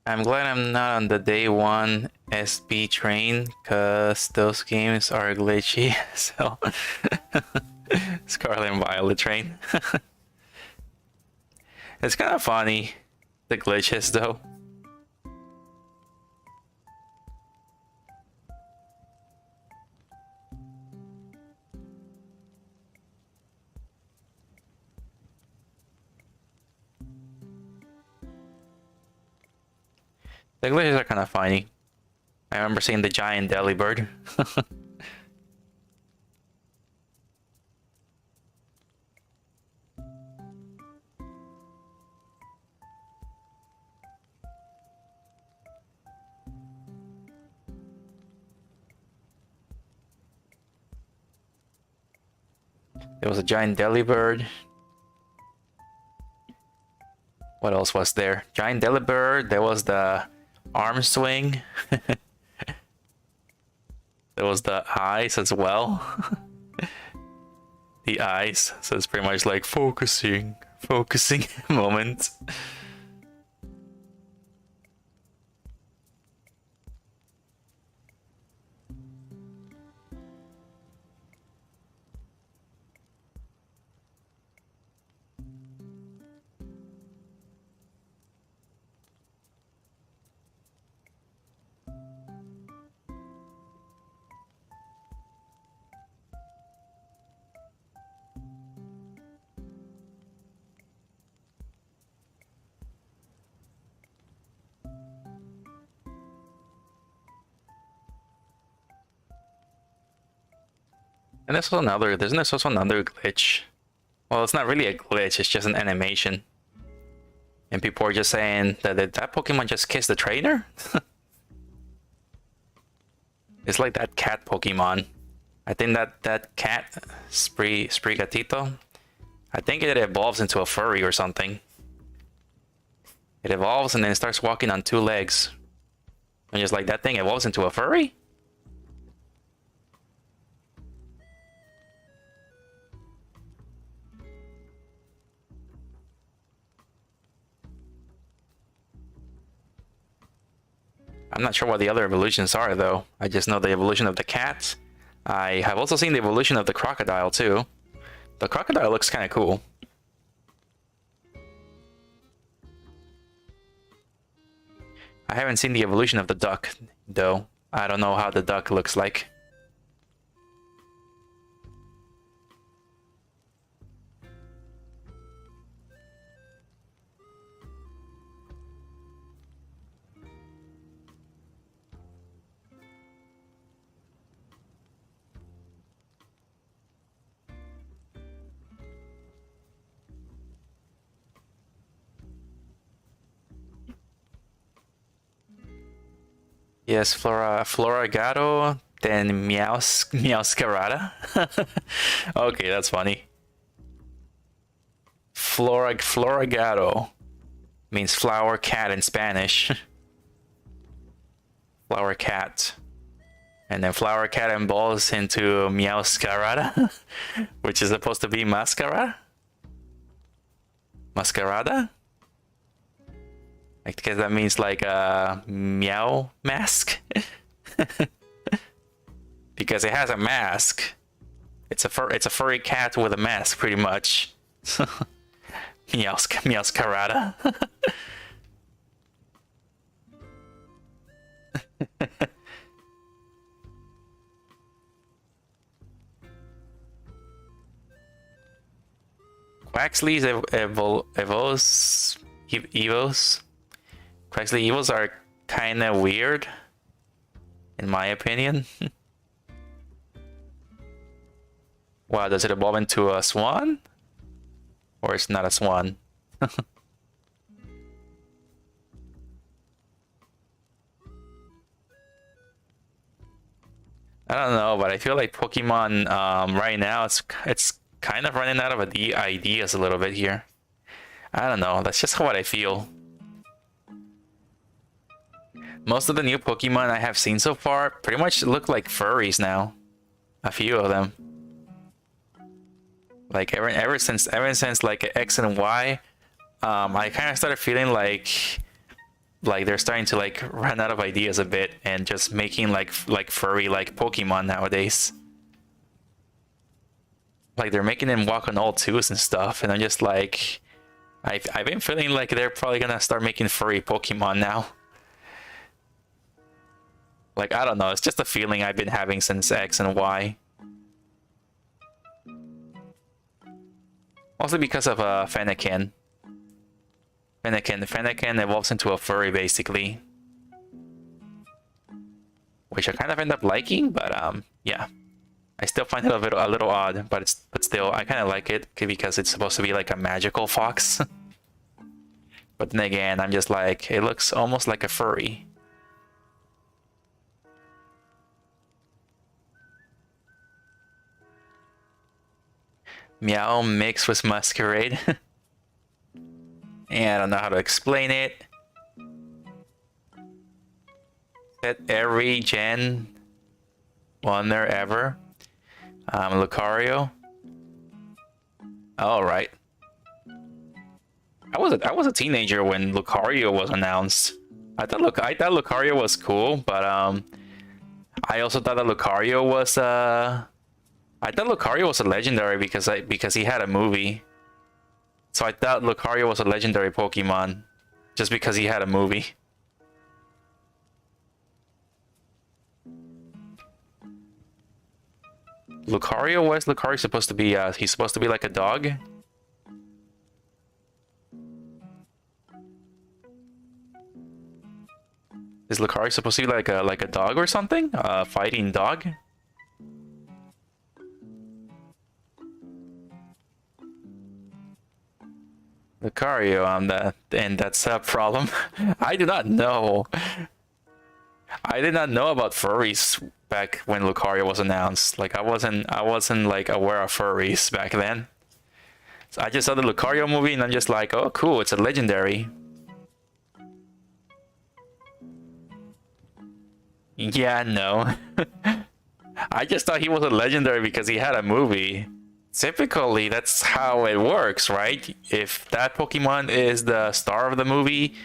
I'm glad I'm not on the day one SB train, cause those games are glitchy. So Scarlet and Violet train. It's kind of funny, the glitches though. The glitches are kind of funny. I remember seeing the giant Delibird. There was a giant Delibird. What else was there? Giant Delibird. There was the arm swing. There was the eyes as well. The eyes. So it's pretty much like focusing moment. And there's also another glitch. Well, it's not really a glitch, it's just an animation. And people are just saying that that Pokemon just kissed the trainer? It's like that cat Pokemon. I think that cat, Sprigatito, I think it evolves into a furry or something. It evolves and then it starts walking on two legs. And just like that thing evolves into a furry? I'm not sure what the other evolutions are, though. I just know the evolution of the cat. I have also seen the evolution of the crocodile, too. The crocodile looks kind of cool. I haven't seen the evolution of the duck, though. I don't know how the duck looks like. Yes, Floragato, then Meowscarada. Okay, that's funny. Floragato means flower cat in Spanish. Flower cat. And then flower cat evolves into Meowscarada, which is supposed to be mascara? Mascarada? I guess that means like a meow mask. Because it has a mask. It's a furry cat with a mask, pretty much. Meowscarada. Quaxley's Evos. Quaxley Evos are kind of weird, in my opinion. Wow, does it evolve into a swan? Or it's not a swan? I don't know, but I feel like Pokemon right now it's kind of running out of ideas a little bit here. I don't know, that's just what I feel. Most of the new Pokemon I have seen so far pretty much look like furries now. A few of them. Like ever since like X and Y, I kind of started feeling like they're starting to like run out of ideas a bit and just making like furry like Pokemon nowadays. Like they're making them walk on all twos and stuff, and I'm just like, I've been feeling like they're probably gonna start making furry Pokemon now. Like, I don't know, it's just a feeling I've been having since X and Y. Mostly because of Fennekin. Fennekin evolves into a furry, basically. Which I kind of end up liking, but yeah. I still find it a little odd, but still, I kind of like it because it's supposed to be like a magical fox. But then again, I'm just like, it looks almost like a furry. Meow mixed with Masquerade. And I don't know how to explain it. Set every gen wonder ever. Lucario. All right. I was a teenager when Lucario was announced. I thought Lucario was cool, but I also thought that Lucario was I thought Lucario was a legendary because he had a movie. So I thought Lucario was a legendary Pokemon just because he had a movie. Lucario, what is Lucario supposed to be? He's supposed to be like a dog? Is Lucario supposed to be like a dog or something? A fighting dog? Lucario, and that's a problem. I do not know. I did not know about furries back when Lucario was announced. Like I wasn't like aware of furries back then. So I just saw the Lucario movie and I'm just like, oh cool, it's a legendary. Yeah, no. I just thought he was a legendary because he had a movie. Typically, that's how it works, right? If that Pokemon is the star of the movie,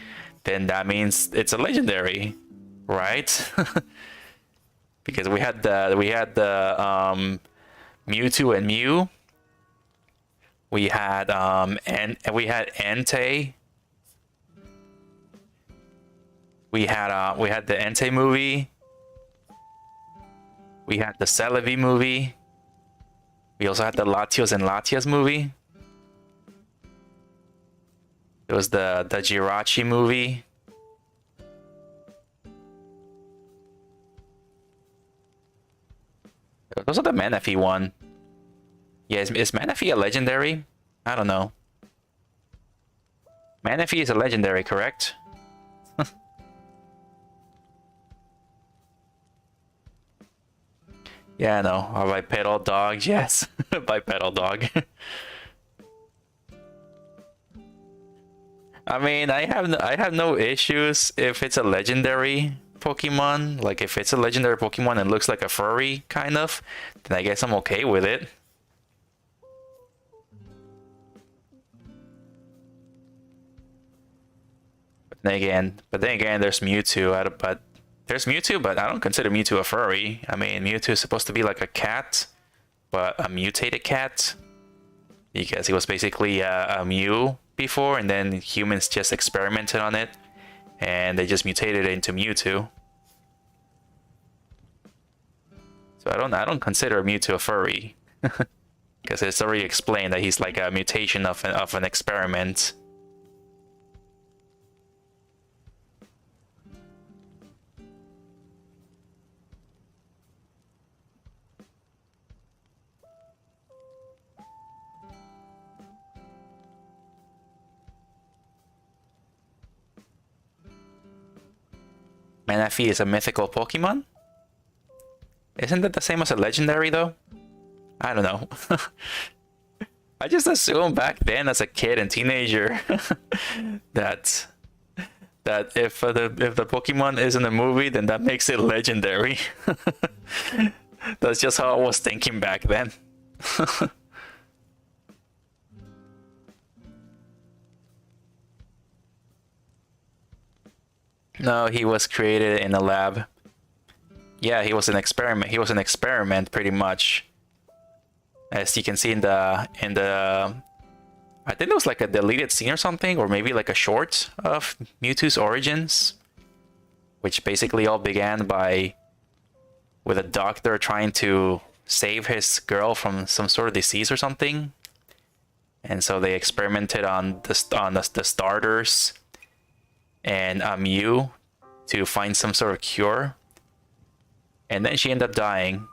then that means it's a legendary, right? Because we had the Mewtwo and Mew. We had we had Entei. We had the Entei movie. We had the Celebi movie. We also had the Latios and Latias movie. There was the Jirachi movie. Those are the Manaphy one. Yeah, is Manaphy a legendary? I don't know. Manaphy is a legendary, correct? Yeah, no, or bipedal dog, yes. Bipedal dog. I mean, I have no issues if it's a legendary Pokemon. Like if it's a legendary Pokemon and looks like a furry kind of, then I guess I'm okay with it. But then again, there's Mewtwo. There's Mewtwo, but I don't consider Mewtwo a furry. I mean, Mewtwo is supposed to be like a cat, but a mutated cat, because he was basically a Mew before, and then humans just experimented on it, and they just mutated it into Mewtwo. So I don't consider Mewtwo a furry, because it's already explained that he's like a mutation of an experiment. Manaphy is a mythical Pokemon? Isn't that the same as a legendary though? I don't know. I just assumed back then as a kid and teenager that if the Pokemon is in a movie, then that makes it legendary. That's just how I was thinking back then. No, he was created in a lab. Yeah, he was an experiment. He was an experiment pretty much. As you can see in the I think it was like a deleted scene or something, or maybe like a short of Mewtwo's origins, which basically all began with a doctor trying to save his girl from some sort of disease or something. And so they experimented on the starters and Mew to find some sort of cure. And then she ended up dying.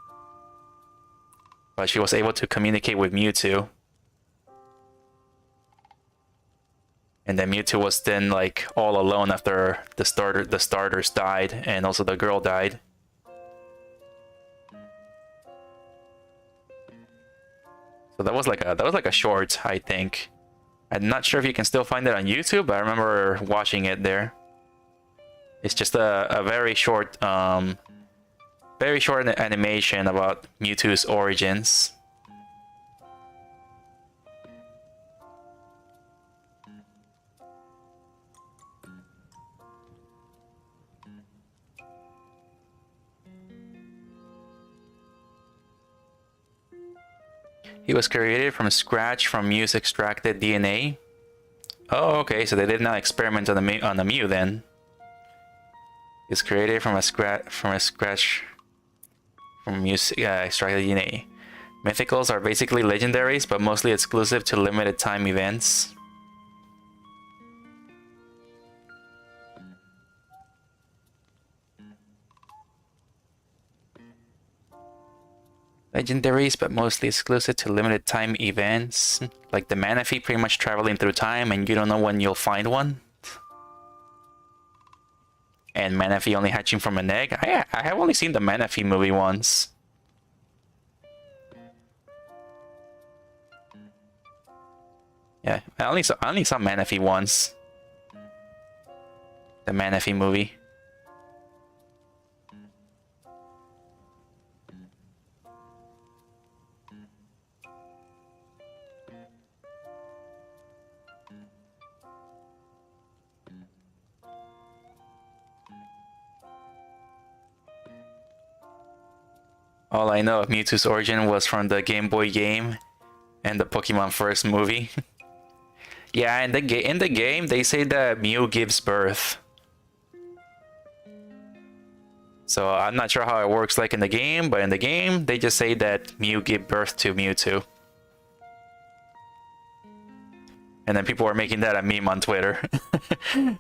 But she was able to communicate with Mewtwo. And then Mewtwo was then like all alone after the starters died, and also the girl died. So that was like a short, I think. I'm not sure if you can still find it on YouTube, but I remember watching it there. It's just a very short animation about Mewtwo's origins. He was created from scratch from Mew's extracted DNA. Oh, okay, so they did not experiment on the Mew then. He's created from Mew's extracted DNA. Mythicals are basically legendaries, but mostly exclusive to limited time events. Legendaries, but mostly exclusive to limited time events. Like the Manaphy pretty much traveling through time and you don't know when you'll find one. And Manaphy only hatching from an egg. I have only seen the Manaphy movie once. Yeah, I only saw Manaphy once. The Manaphy movie. All I know of Mewtwo's origin was from the Game Boy game and the Pokemon First movie. Yeah, in the game they say that Mew gives birth. So I'm not sure how it works like in the game, but in the game they just say that Mew gave birth to Mewtwo. And then people are making that a meme on Twitter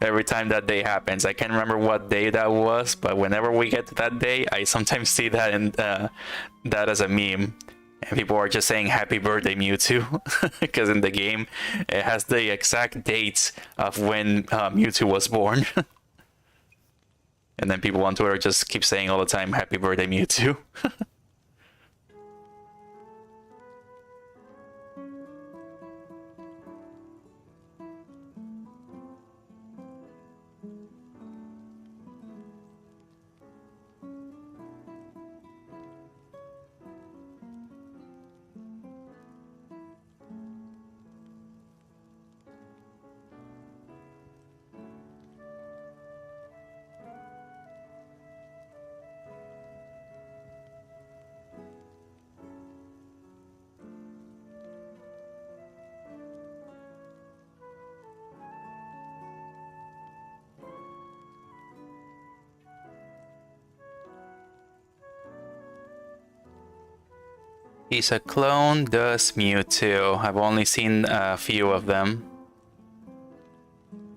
every time that day happens. I can't remember what day that was, but whenever we get to that day, I sometimes see that in that as a meme. And people are just saying happy birthday Mewtwo, because in the game it has the exact dates of when Mewtwo was born. And then people on Twitter just keep saying all the time happy birthday Mewtwo. He's a clone, does Mewtwo. I've only seen a few of them.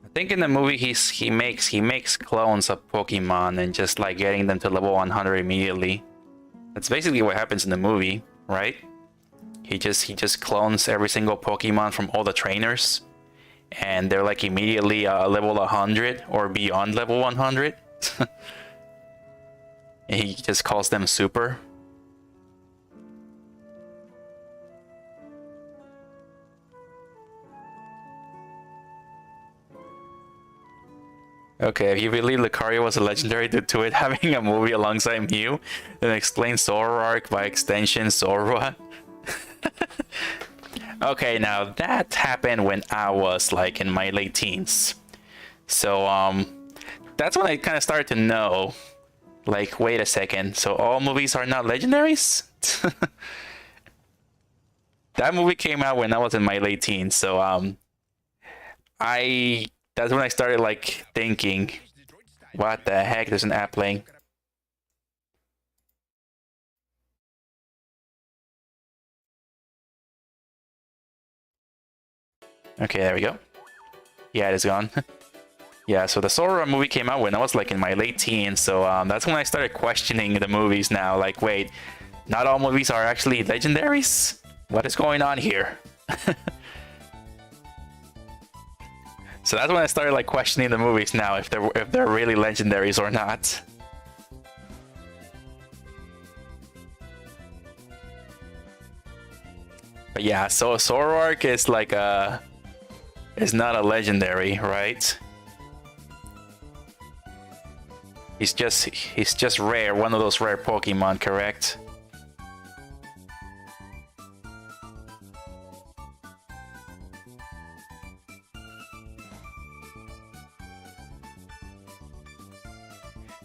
I think in the movie he makes clones of Pokemon and just like getting them to level 100 immediately. That's basically what happens in the movie, right? He just clones every single Pokemon from all the trainers, and they're like immediately level 100 or beyond level 100. And he just calls them super. Okay, if you believe Lucario was a legendary due to it having a movie alongside Mew, then explain Zoroark, by extension Zorua. Okay, now that happened when I was like in my late teens. So that's when I kind of started to know, like, wait a second, so all movies are not legendaries? That movie came out when I was in my late teens, so that's when I started like thinking, what the heck, there's an app playing. Okay, there we go. Yeah, it is gone. Yeah, so the Sora movie came out when I was like in my late teens, so that's when I started questioning the movies now. Like, wait, not all movies are actually legendaries? What is going on here? So that's when I started like questioning the movies now, if they're really legendaries or not. But yeah, so Zoroark is like is not a legendary, right? He's just rare, one of those rare Pokemon, correct?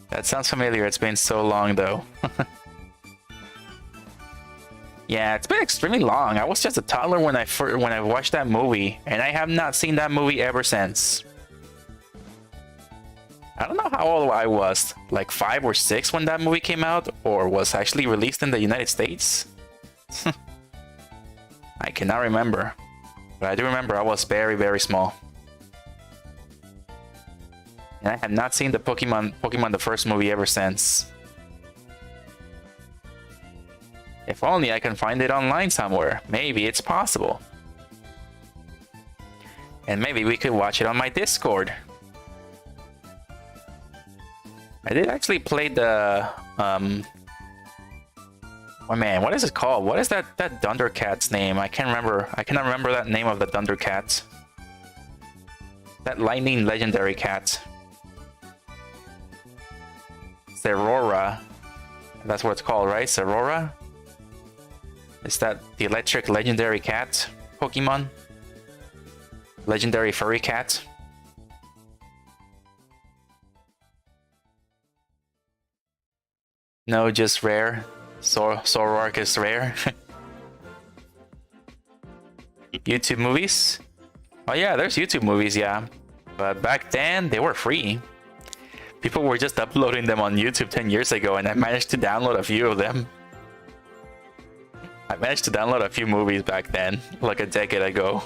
That sounds familiar. It's been so long though. Yeah, it's been extremely long. I was just a toddler when I watched that movie, and I have not seen that movie ever since. I don't know how old I was, like 5 or 6 when that movie came out, or was actually released in the United States. I cannot remember, but I do remember I was very, very small. And I have not seen the Pokemon the first movie ever since. If only I can find it online somewhere. Maybe it's possible. And maybe we could watch it on my Discord. I did actually play the oh man, what is it called? What is that Thundercat's name? I can't remember. I cannot remember that name of the Thundercat. That lightning legendary cat. Zerora. That's what it's called, right? Zerora? Is that the electric legendary cat Pokemon? Legendary furry cat? No, just rare. Zoroark is rare. YouTube movies? Oh yeah, there's YouTube movies, yeah. But back then, they were free. People were just uploading them on YouTube 10 years ago, and I managed to download a few of them. I managed to download a few movies back then, like a decade ago.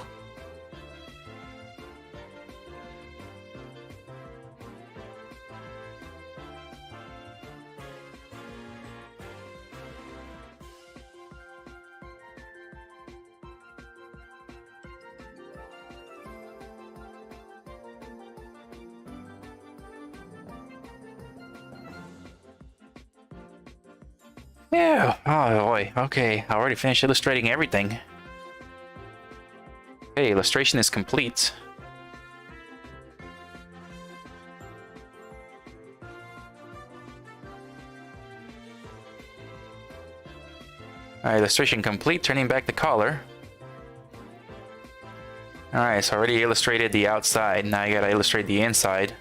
Yeah, oh boy, okay, I already finished illustrating everything. Okay, illustration is complete. Alright, illustration complete, turning back the collar. Alright, so I already illustrated the outside, now I gotta illustrate the inside.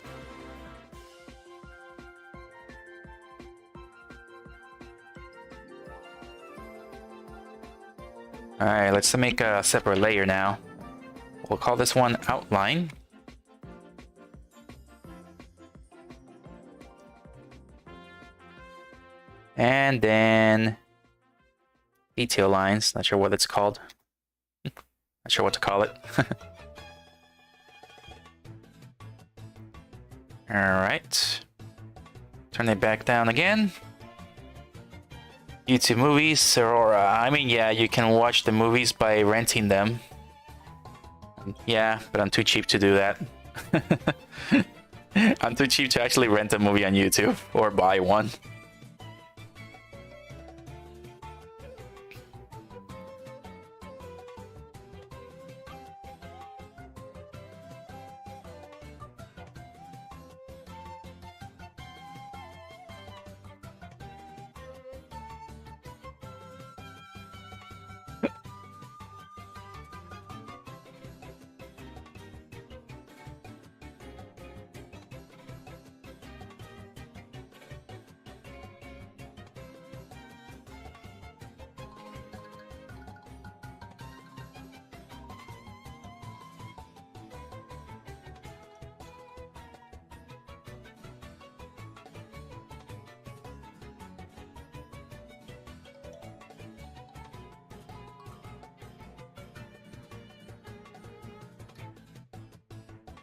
Alright, let's make a separate layer now. We'll call this one outline. And then detail lines. Not sure what it's called. Not sure what to call it. Alright. Turn it back down again. YouTube movies, or I mean, yeah, you can watch the movies by renting them. Yeah, but I'm too cheap to do that. I'm too cheap to actually rent a movie on YouTube or buy one.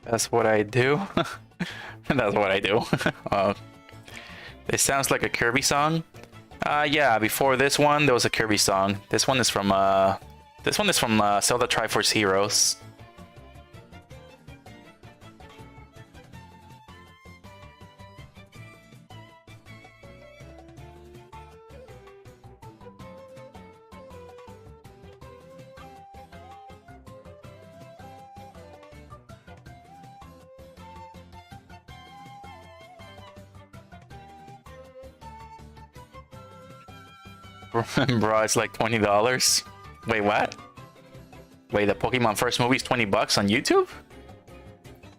That's what I do. That's what I do. It sounds like a Kirby song. Yeah, before this one, there was a Kirby song. This one is from Zelda Triforce Heroes. Bro, it's like $20. Wait, what? Wait, the Pokemon first movie is $20 on YouTube?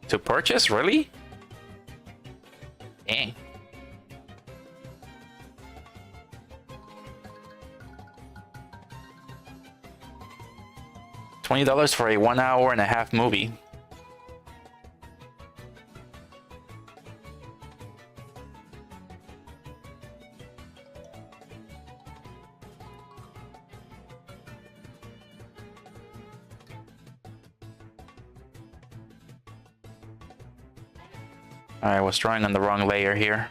To purchase? Really? Dang. $20 for a 1.5-hour movie. I was drawing on the wrong layer here.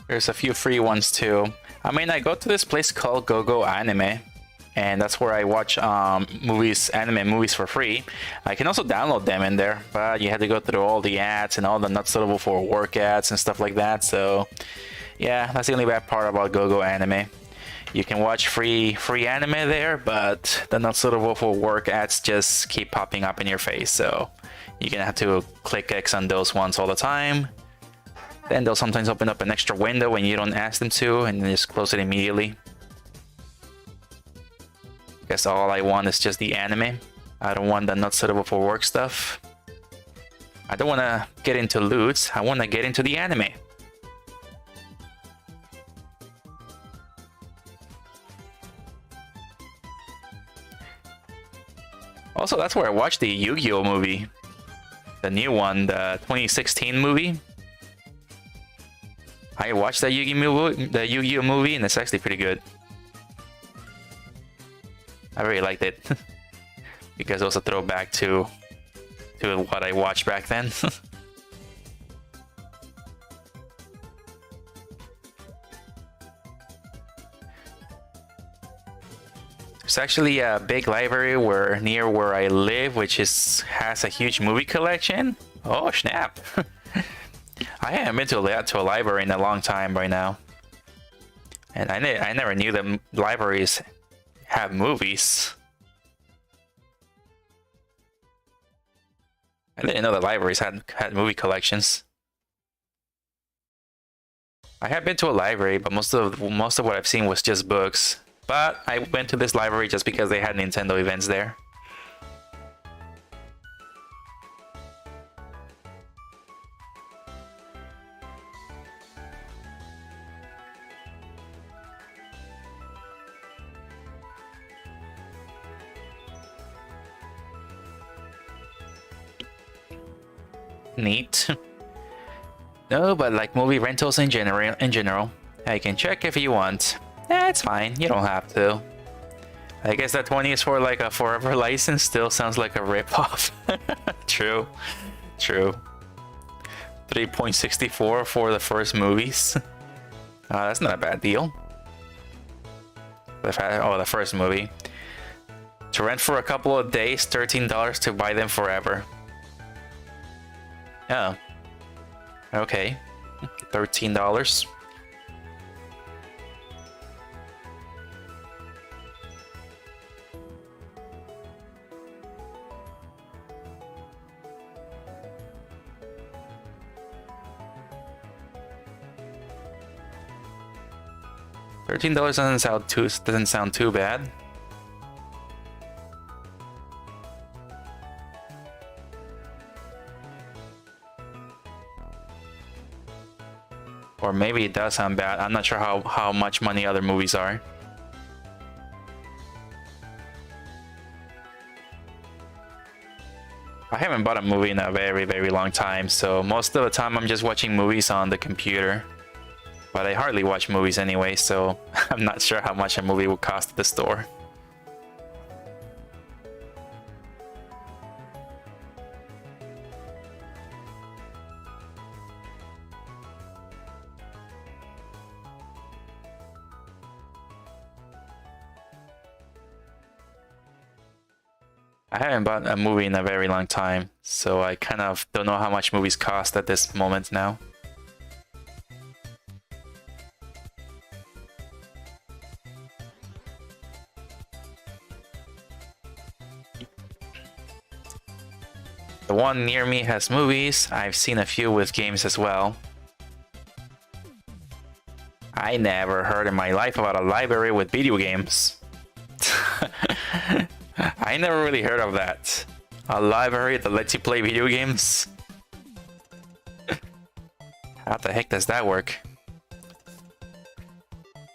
There's a few free ones too. I mean, I go to this place called GoGo Anime, and that's where I watch anime movies for free. I can also download them in there, but you have to go through all the ads and all the not suitable for work ads and stuff like that. So yeah, that's the only bad part about GoGo Anime. You can watch free anime there, but the not suitable for work ads just keep popping up in your face. So you're gonna have to click X on those ones all the time. Then they'll sometimes open up an extra window when you don't ask them to, and then just close it immediately. Guess all I want is just the anime. I don't want the not suitable for work stuff. I don't want to get into loots. I want to get into the anime. Also, that's where I watched the Yu-Gi-Oh movie. The new one, the 2016 movie. I watched that Yu-Gi-Oh movie, and it's actually pretty good. I really liked it because it was a throwback to what I watched back then. There's actually a big library near where I live, which has a huge movie collection. Oh snap! I haven't been to a library in a long time right now, and I never knew that libraries have movies. I didn't know that libraries had movie collections. I have been to a library, but most of what I've seen was just books. But I went to this library just because they had Nintendo events there. Neat. No, but like movie rentals in general, I can check if you want. It's fine. You don't have to. I guess that 20 is for like a forever license. Still sounds like a rip-off. True. True. 3.64 for the first movies. That's not a bad deal. The first movie. To rent for a couple of days, $13 to buy them forever. Oh. Okay. $13. $13 doesn't sound too bad. Or maybe it does sound bad. I'm not sure how much money other movies are. I haven't bought a movie in a very, very long time, so most of the time I'm just watching movies on the computer. But I hardly watch movies anyway, so I'm not sure how much a movie would cost at the store. I haven't bought a movie in a very long time, so I kind of don't know how much movies cost at this moment now. The one near me has movies. I've seen a few with games as well. I never heard in my life about a library with video games. I never really heard of that. A library that lets you play video games? How the heck does that work?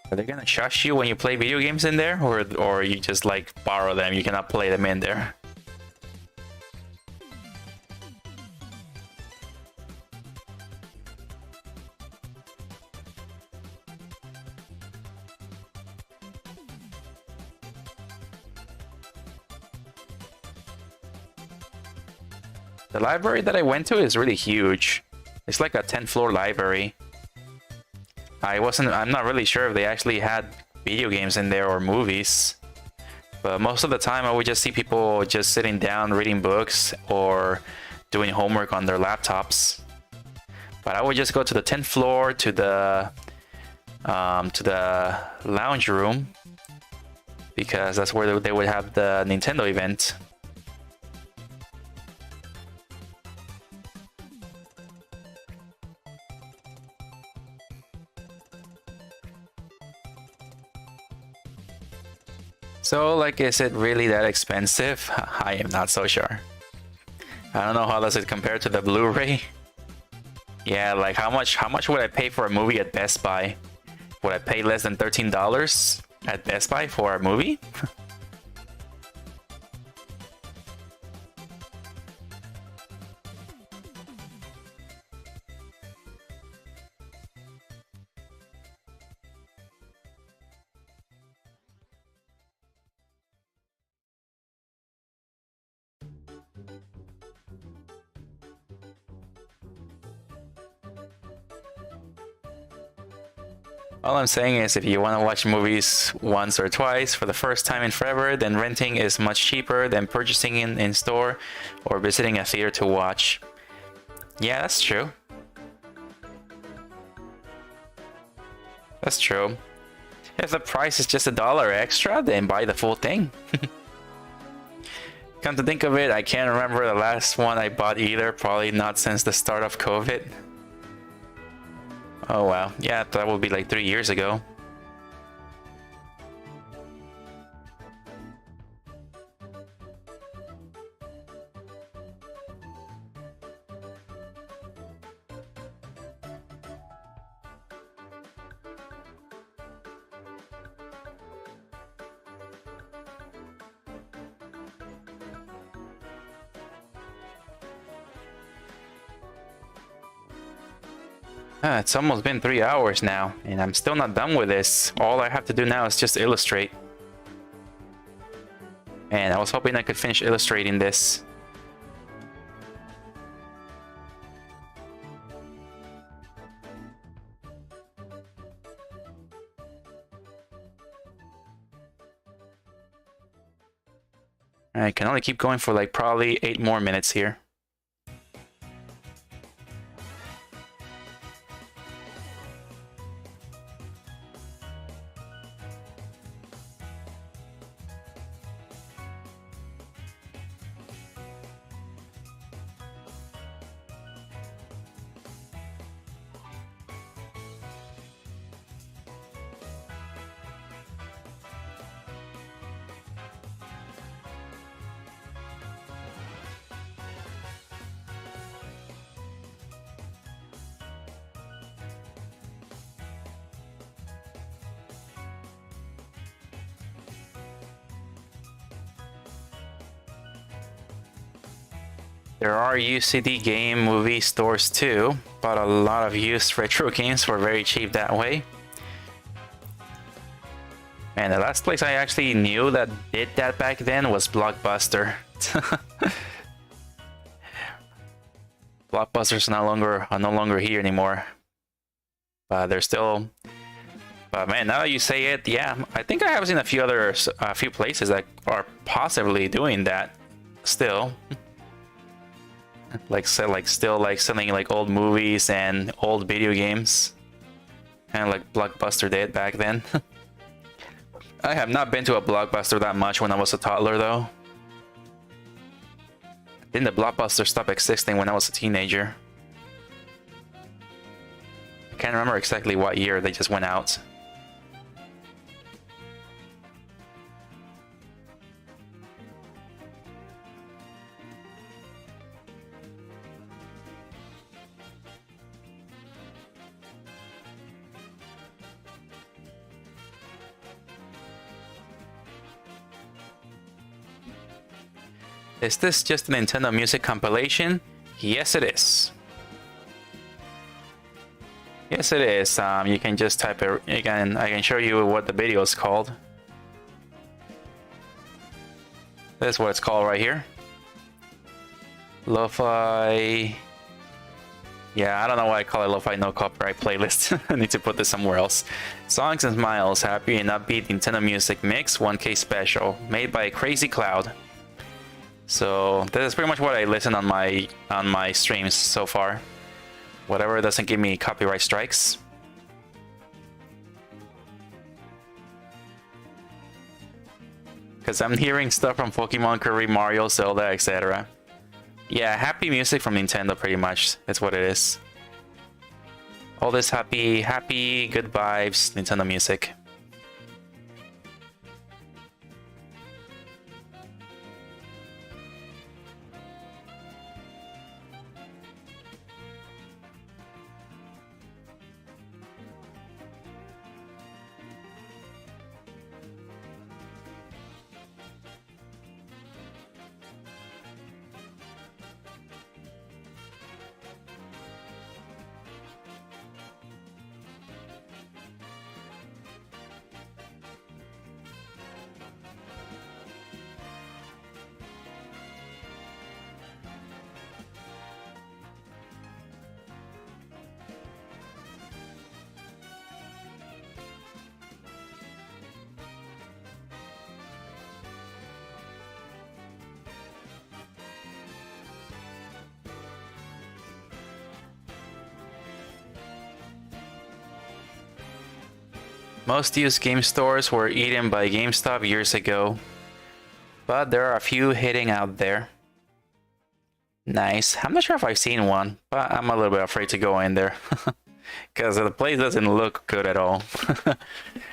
Are they gonna shush you when you play video games in there? Or you just like borrow them, you cannot play them in there? The library that I went to is really huge. It's like a 10-floor library. I'm not really sure if they actually had video games in there or movies. But most of the time I would just see people just sitting down reading books or doing homework on their laptops. But I would just go to the 10th floor to the lounge room because that's where they would have the Nintendo event. So, like, is it really that expensive? I am not so sure. I don't know how does it compare to the Blu-ray. Yeah, like how much would I pay for a movie at Best Buy? Would I pay less than $13 at Best Buy for a movie? All I'm saying is if you want to watch movies once or twice for the first time in forever, then renting is much cheaper than purchasing in store or visiting a theater to watch. Yeah, that's true. That's true. If the price is just $1 extra, then buy the full thing. Come to think of it, I can't remember the last one I bought either, probably not since the start of COVID. Oh wow, yeah, that would be like 3 years ago. It's almost been 3 hours now, and I'm still not done with this. All I have to do now is just illustrate. And I was hoping I could finish illustrating this. I can only keep going for like probably 8 more minutes here. There are UCD game movie stores too, but a lot of used retro games were very cheap that way. And the last place I actually knew that did that back then was Blockbuster. Blockbusters are no longer here anymore. But they're still. But man, now that you say it, yeah, I think I have seen a few places that are possibly doing that still. Still selling like old movies and old video games, kind of like Blockbuster did back then. I have not been to a Blockbuster that much when I was a toddler though. Didn't the Blockbuster stop existing when I was a teenager? I can't remember exactly what year they just went out. Is this just a Nintendo Music compilation? Yes, it is. Yes, it is. You can just type it again. I can show you what the video is called. That's what it's called right here. Lo-fi. Yeah, I don't know why I call it Lo-fi no copyright playlist. I need to put this somewhere else. Songs and Smiles, happy and upbeat Nintendo Music mix, 1K special, made by Crazy Cloud. So this is pretty much what I listen on my streams so far. Whatever doesn't give me copyright strikes. Because I'm hearing stuff from Pokemon, Kirby, Mario, Zelda, etc. Yeah, happy music from Nintendo pretty much. That's what it is. All this happy, good vibes, Nintendo music. Most used game stores were eaten by GameStop years ago, but there are a few hitting out there. Nice. I'm not sure if I've seen one, but I'm a little bit afraid to go in there. because the place doesn't look good at all.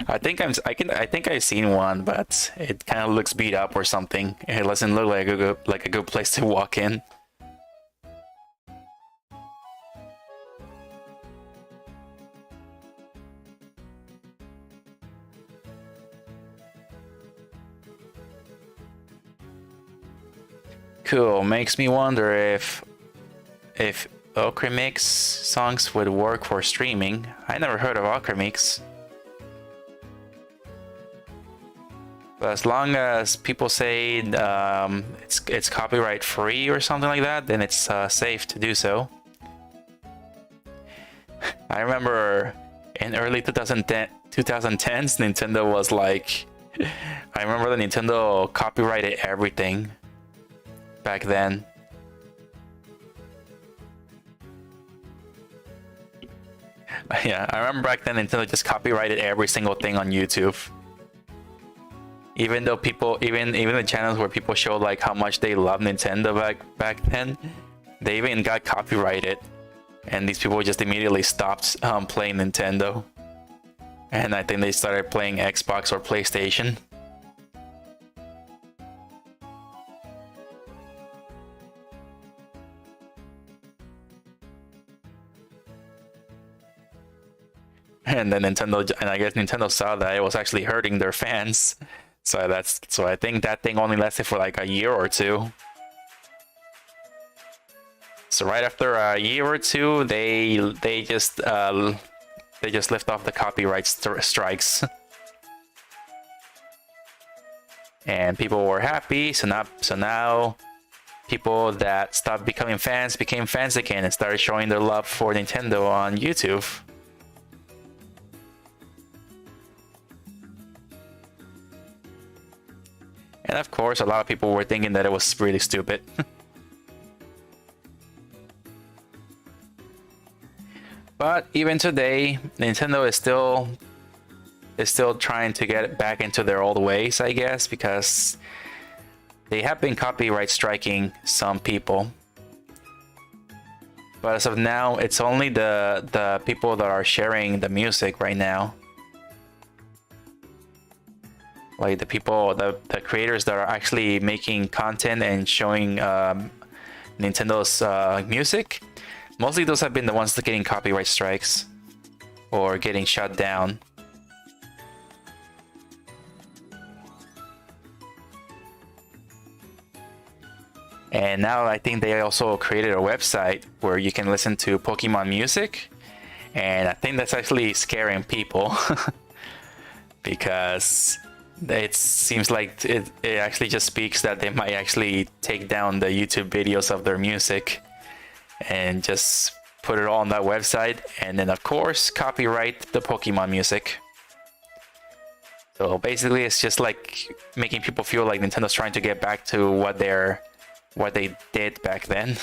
I think I've seen one, but it kind of looks beat up or something. It doesn't look like a good place to walk in. Cool. Makes me wonder if Okremix songs would work for streaming. I never heard of Okremix. But as long as people say it's copyright free or something like that, then it's safe to do so. I remember in early 2010s, Nintendo was like... I remember the Nintendo copyrighted everything back then. Yeah, I remember back then Nintendo just copyrighted every single thing on YouTube. Even though people, even the channels where people show like how much they love Nintendo back then, they even got copyrighted, and these people just immediately stopped playing Nintendo, and I think they started playing Xbox or PlayStation. And then I guess Nintendo saw that it was actually hurting their fans. So I think that thing only lasted for like a year or two. So right after a year or two, they just lift off the copyright strikes. And people were happy, so now people that stopped becoming fans became fans again and started showing their love for Nintendo on YouTube. And of course, a lot of people were thinking that it was really stupid. But even today, Nintendo is still trying to get back into their old ways, I guess, because they have been copyright striking some people. But as of now, it's only the people that are sharing the music right now. Like the people, the creators that are actually making content and showing Nintendo's music. Mostly those have been the ones that are getting copyright strikes or getting shut down. And now I think they also created a website where you can listen to Pokemon music. And I think that's actually scaring people. Because it seems like it actually just speaks that they might actually take down the YouTube videos of their music and just put it all on that website, and then of course copyright the Pokemon music. So basically it's just like making people feel like Nintendo's trying to get back to what they did back then.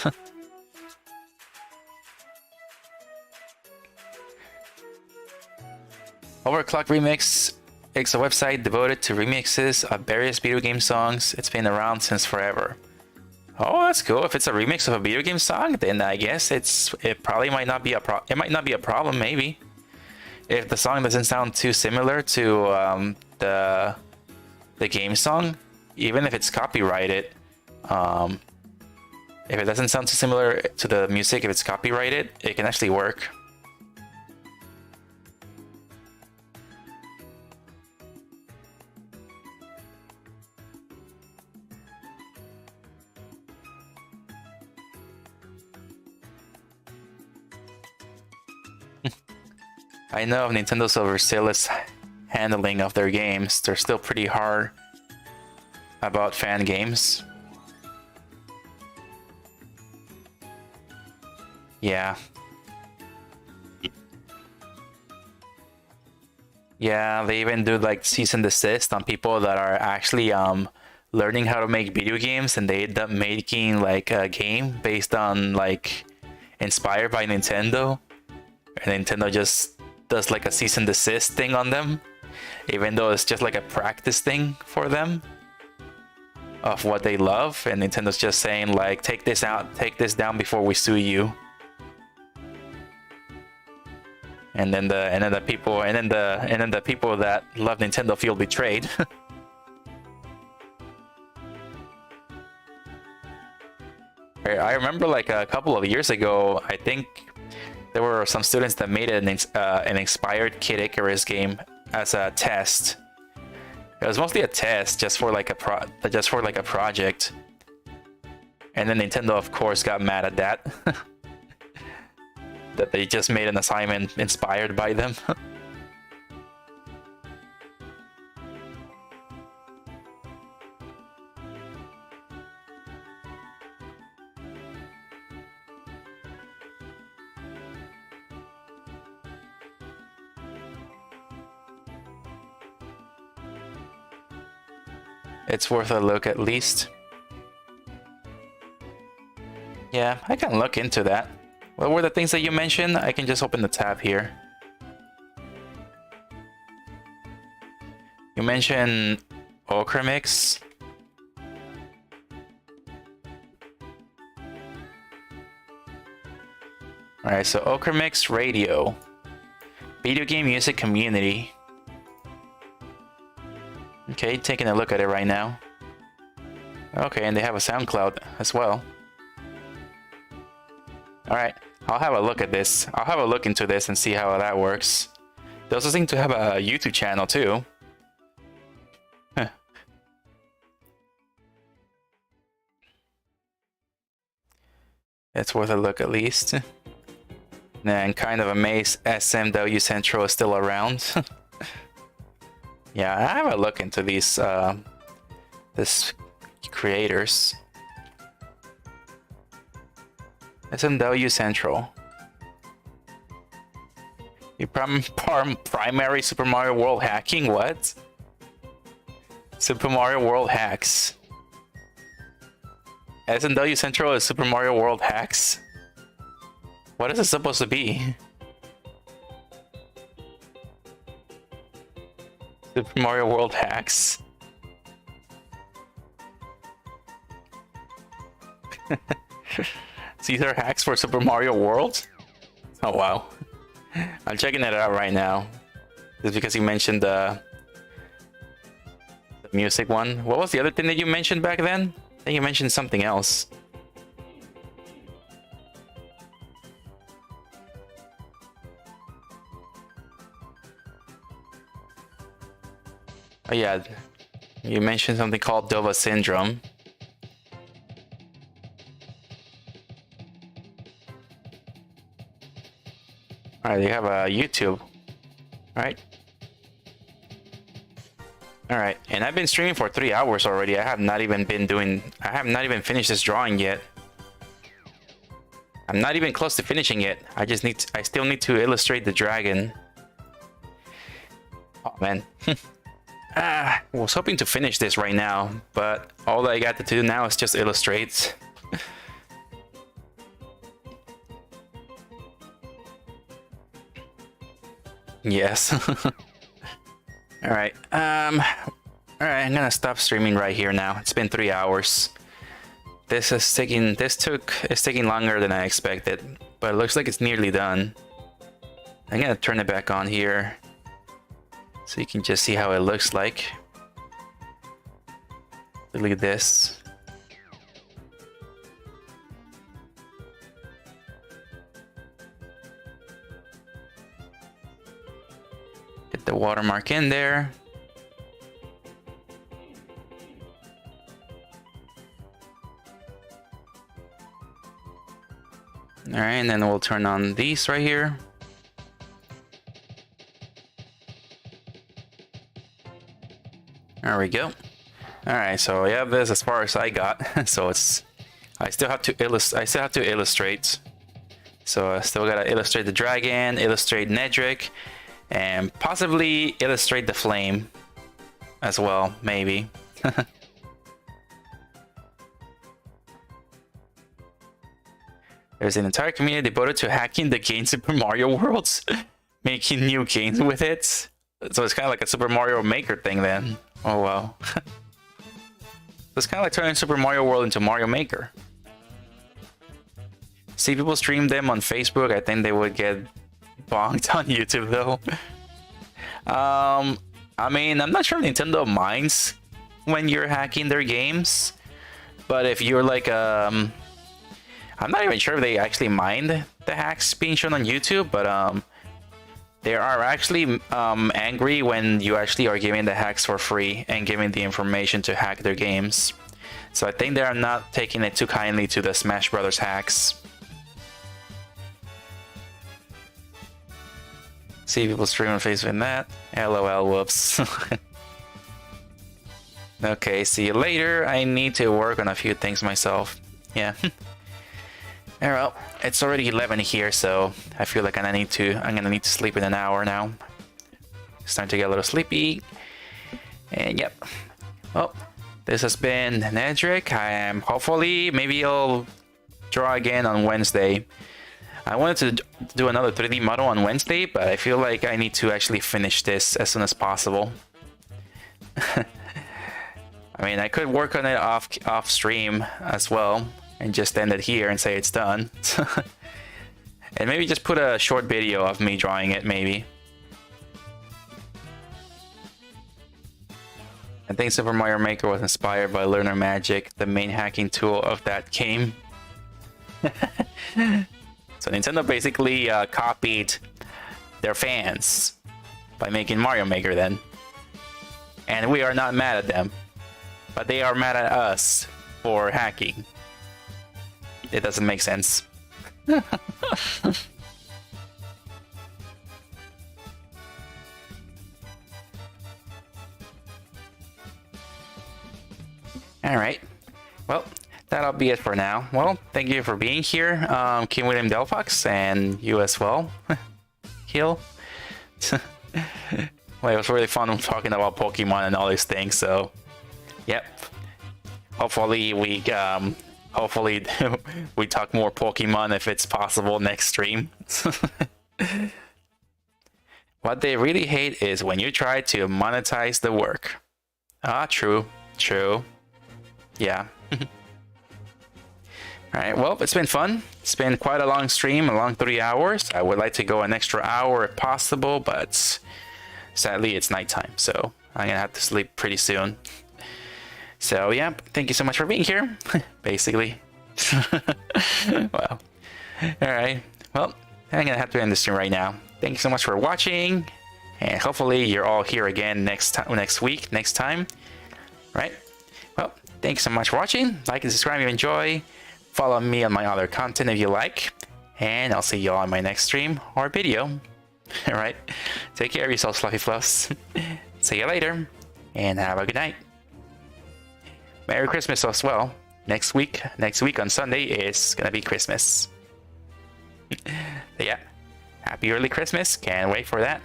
Overclock Remix is a website devoted to remixes of various video game songs. It's been around since forever. Oh, that's cool. If it's a remix of a video game song, then I guess it probably might not be a problem. Maybe if the song doesn't sound too similar to the game song, even if it's copyrighted, if it doesn't sound too similar to the music, if it's copyrighted, it can actually work. I know of Nintendo's overzealous handling of their games. They're still pretty hard about fan games. Yeah. Yeah, they even do like cease and desist on people that are actually learning how to make video games, and they end up making like a game based on like inspired by Nintendo. And Nintendo just does like a cease and desist thing on them, even though it's just like a practice thing for them of what they love, and Nintendo's just saying like, take this down before we sue you. and then the people that love Nintendo feel betrayed. I remember like a couple of years ago, I think there were some students that made an inspired Kid Icarus game as a test. It was mostly a test, just for like a project. And then Nintendo, of course, got mad at that. That they just made an assignment inspired by them. It's worth a look at least. Yeah, I can look into that. What were the things that you mentioned? I can just open the tab here. You mentioned Okra Mix. Alright, so Okra Mix Radio. Video game music community. Okay, taking a look at it right now. Okay, and they have a SoundCloud as well. Alright, I'll have a look at this. I'll have a look into this and see how that works. They also seem to have a YouTube channel too. Huh. It's worth a look at least. And kind of amazed SMW Central is still around. Yeah, I have a look into these this creators. SMW Central. You primary Super Mario World hacking? What? Super Mario World hacks. SMW Central is Super Mario World hacks? What is it supposed to be? Super Mario World hacks. These are hacks for Super Mario World? Oh wow. I'm checking it out right now. Just because you mentioned the music one. What was the other thing that you mentioned back then? I think you mentioned something else. Oh yeah, you mentioned something called Dova Syndrome. Alright, you have a YouTube, right? Alright, and I've been streaming for 3 hours already. I have not even finished this drawing yet. I'm not even close to finishing it. I still need to illustrate the dragon. Oh man. I was hoping to finish this right now, but all I got to do now is just illustrate. Yes. Alright, alright, I'm gonna stop streaming right here now. It's been 3 hours. It's taking longer than I expected, but it looks like it's nearly done. I'm gonna turn it back on here, so you can just see how it looks like. Look at this. Get the watermark in there. All right, and then we'll turn on these right here. There we go. All right, so I have this as far as I got. So I still have to illustrate. So I still gotta illustrate the dragon, illustrate Nedrick, and possibly illustrate the flame as well, maybe. There's an entire community devoted to hacking the game Super Mario Worlds, making new games with it. So it's kind of like a Super Mario Maker thing then. Oh wow. It's kind of like turning Super Mario World into Mario Maker. See people stream them on Facebook, I think they would get debunked on YouTube though. I mean, I'm not sure Nintendo minds when you're hacking their games, but if you're like I'm not even sure if they actually mind the hacks being shown on YouTube, but they are actually angry when you actually are giving the hacks for free and giving the information to hack their games. So I think they are not taking it too kindly to the Smash Brothers hacks. See people streaming facing that. LOL, whoops. Okay, see you later. I need to work on a few things myself. Yeah. Well, it's already 11 here, so I feel like I'm gonna need to sleep in an hour now. Starting to get a little sleepy. And yep. Well, this has been Nedrick. I am maybe I'll draw again on Wednesday. I wanted to do another 3D model on Wednesday, but I feel like I need to actually finish this as soon as possible. I mean, I could work on it off stream as well and just end it here and say it's done. And maybe just put a short video of me drawing it, maybe. I think Super Mario Maker was inspired by Learner Magic, the main hacking tool of that game. So Nintendo basically copied their fans by making Mario Maker then. And we are not mad at them, but they are mad at us for hacking. It doesn't make sense. Alright, well, that'll be it for now. Well, thank you for being here, King William Delphox, and you as well, Hill. Well, it was really fun talking about Pokemon and all these things, so, yep. Hopefully we talk more Pokemon if it's possible next stream. What they really hate is when you try to monetize the work. Ah, true. Yeah. Alright, well, it's been fun. It's been quite a long stream, a long 3 hours. I would like to go an extra hour if possible, but sadly it's nighttime, so I'm gonna have to sleep pretty soon. So yeah, thank you so much for being here, basically. Wow. Alright, well, I'm gonna have to end the stream right now. Thank you so much for watching, and hopefully you're all here again next time. Right? Well, thanks so much for watching. Like and subscribe if you enjoy. Follow me on my other content if you like. And I'll see you all in my next stream or video. Alright? Take care of yourselves, Fluffy Fluffs. See you later. And have a good night. Merry Christmas as well. Next week on Sunday is gonna be Christmas. Yeah. Happy early Christmas. Can't wait for that.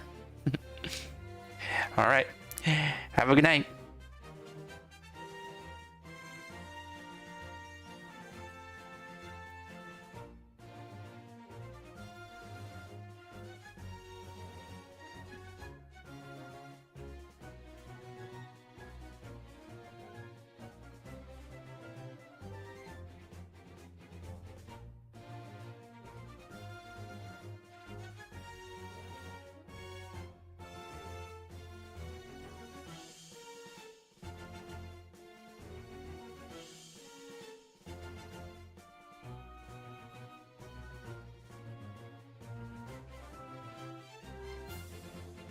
Alright. Have a good night.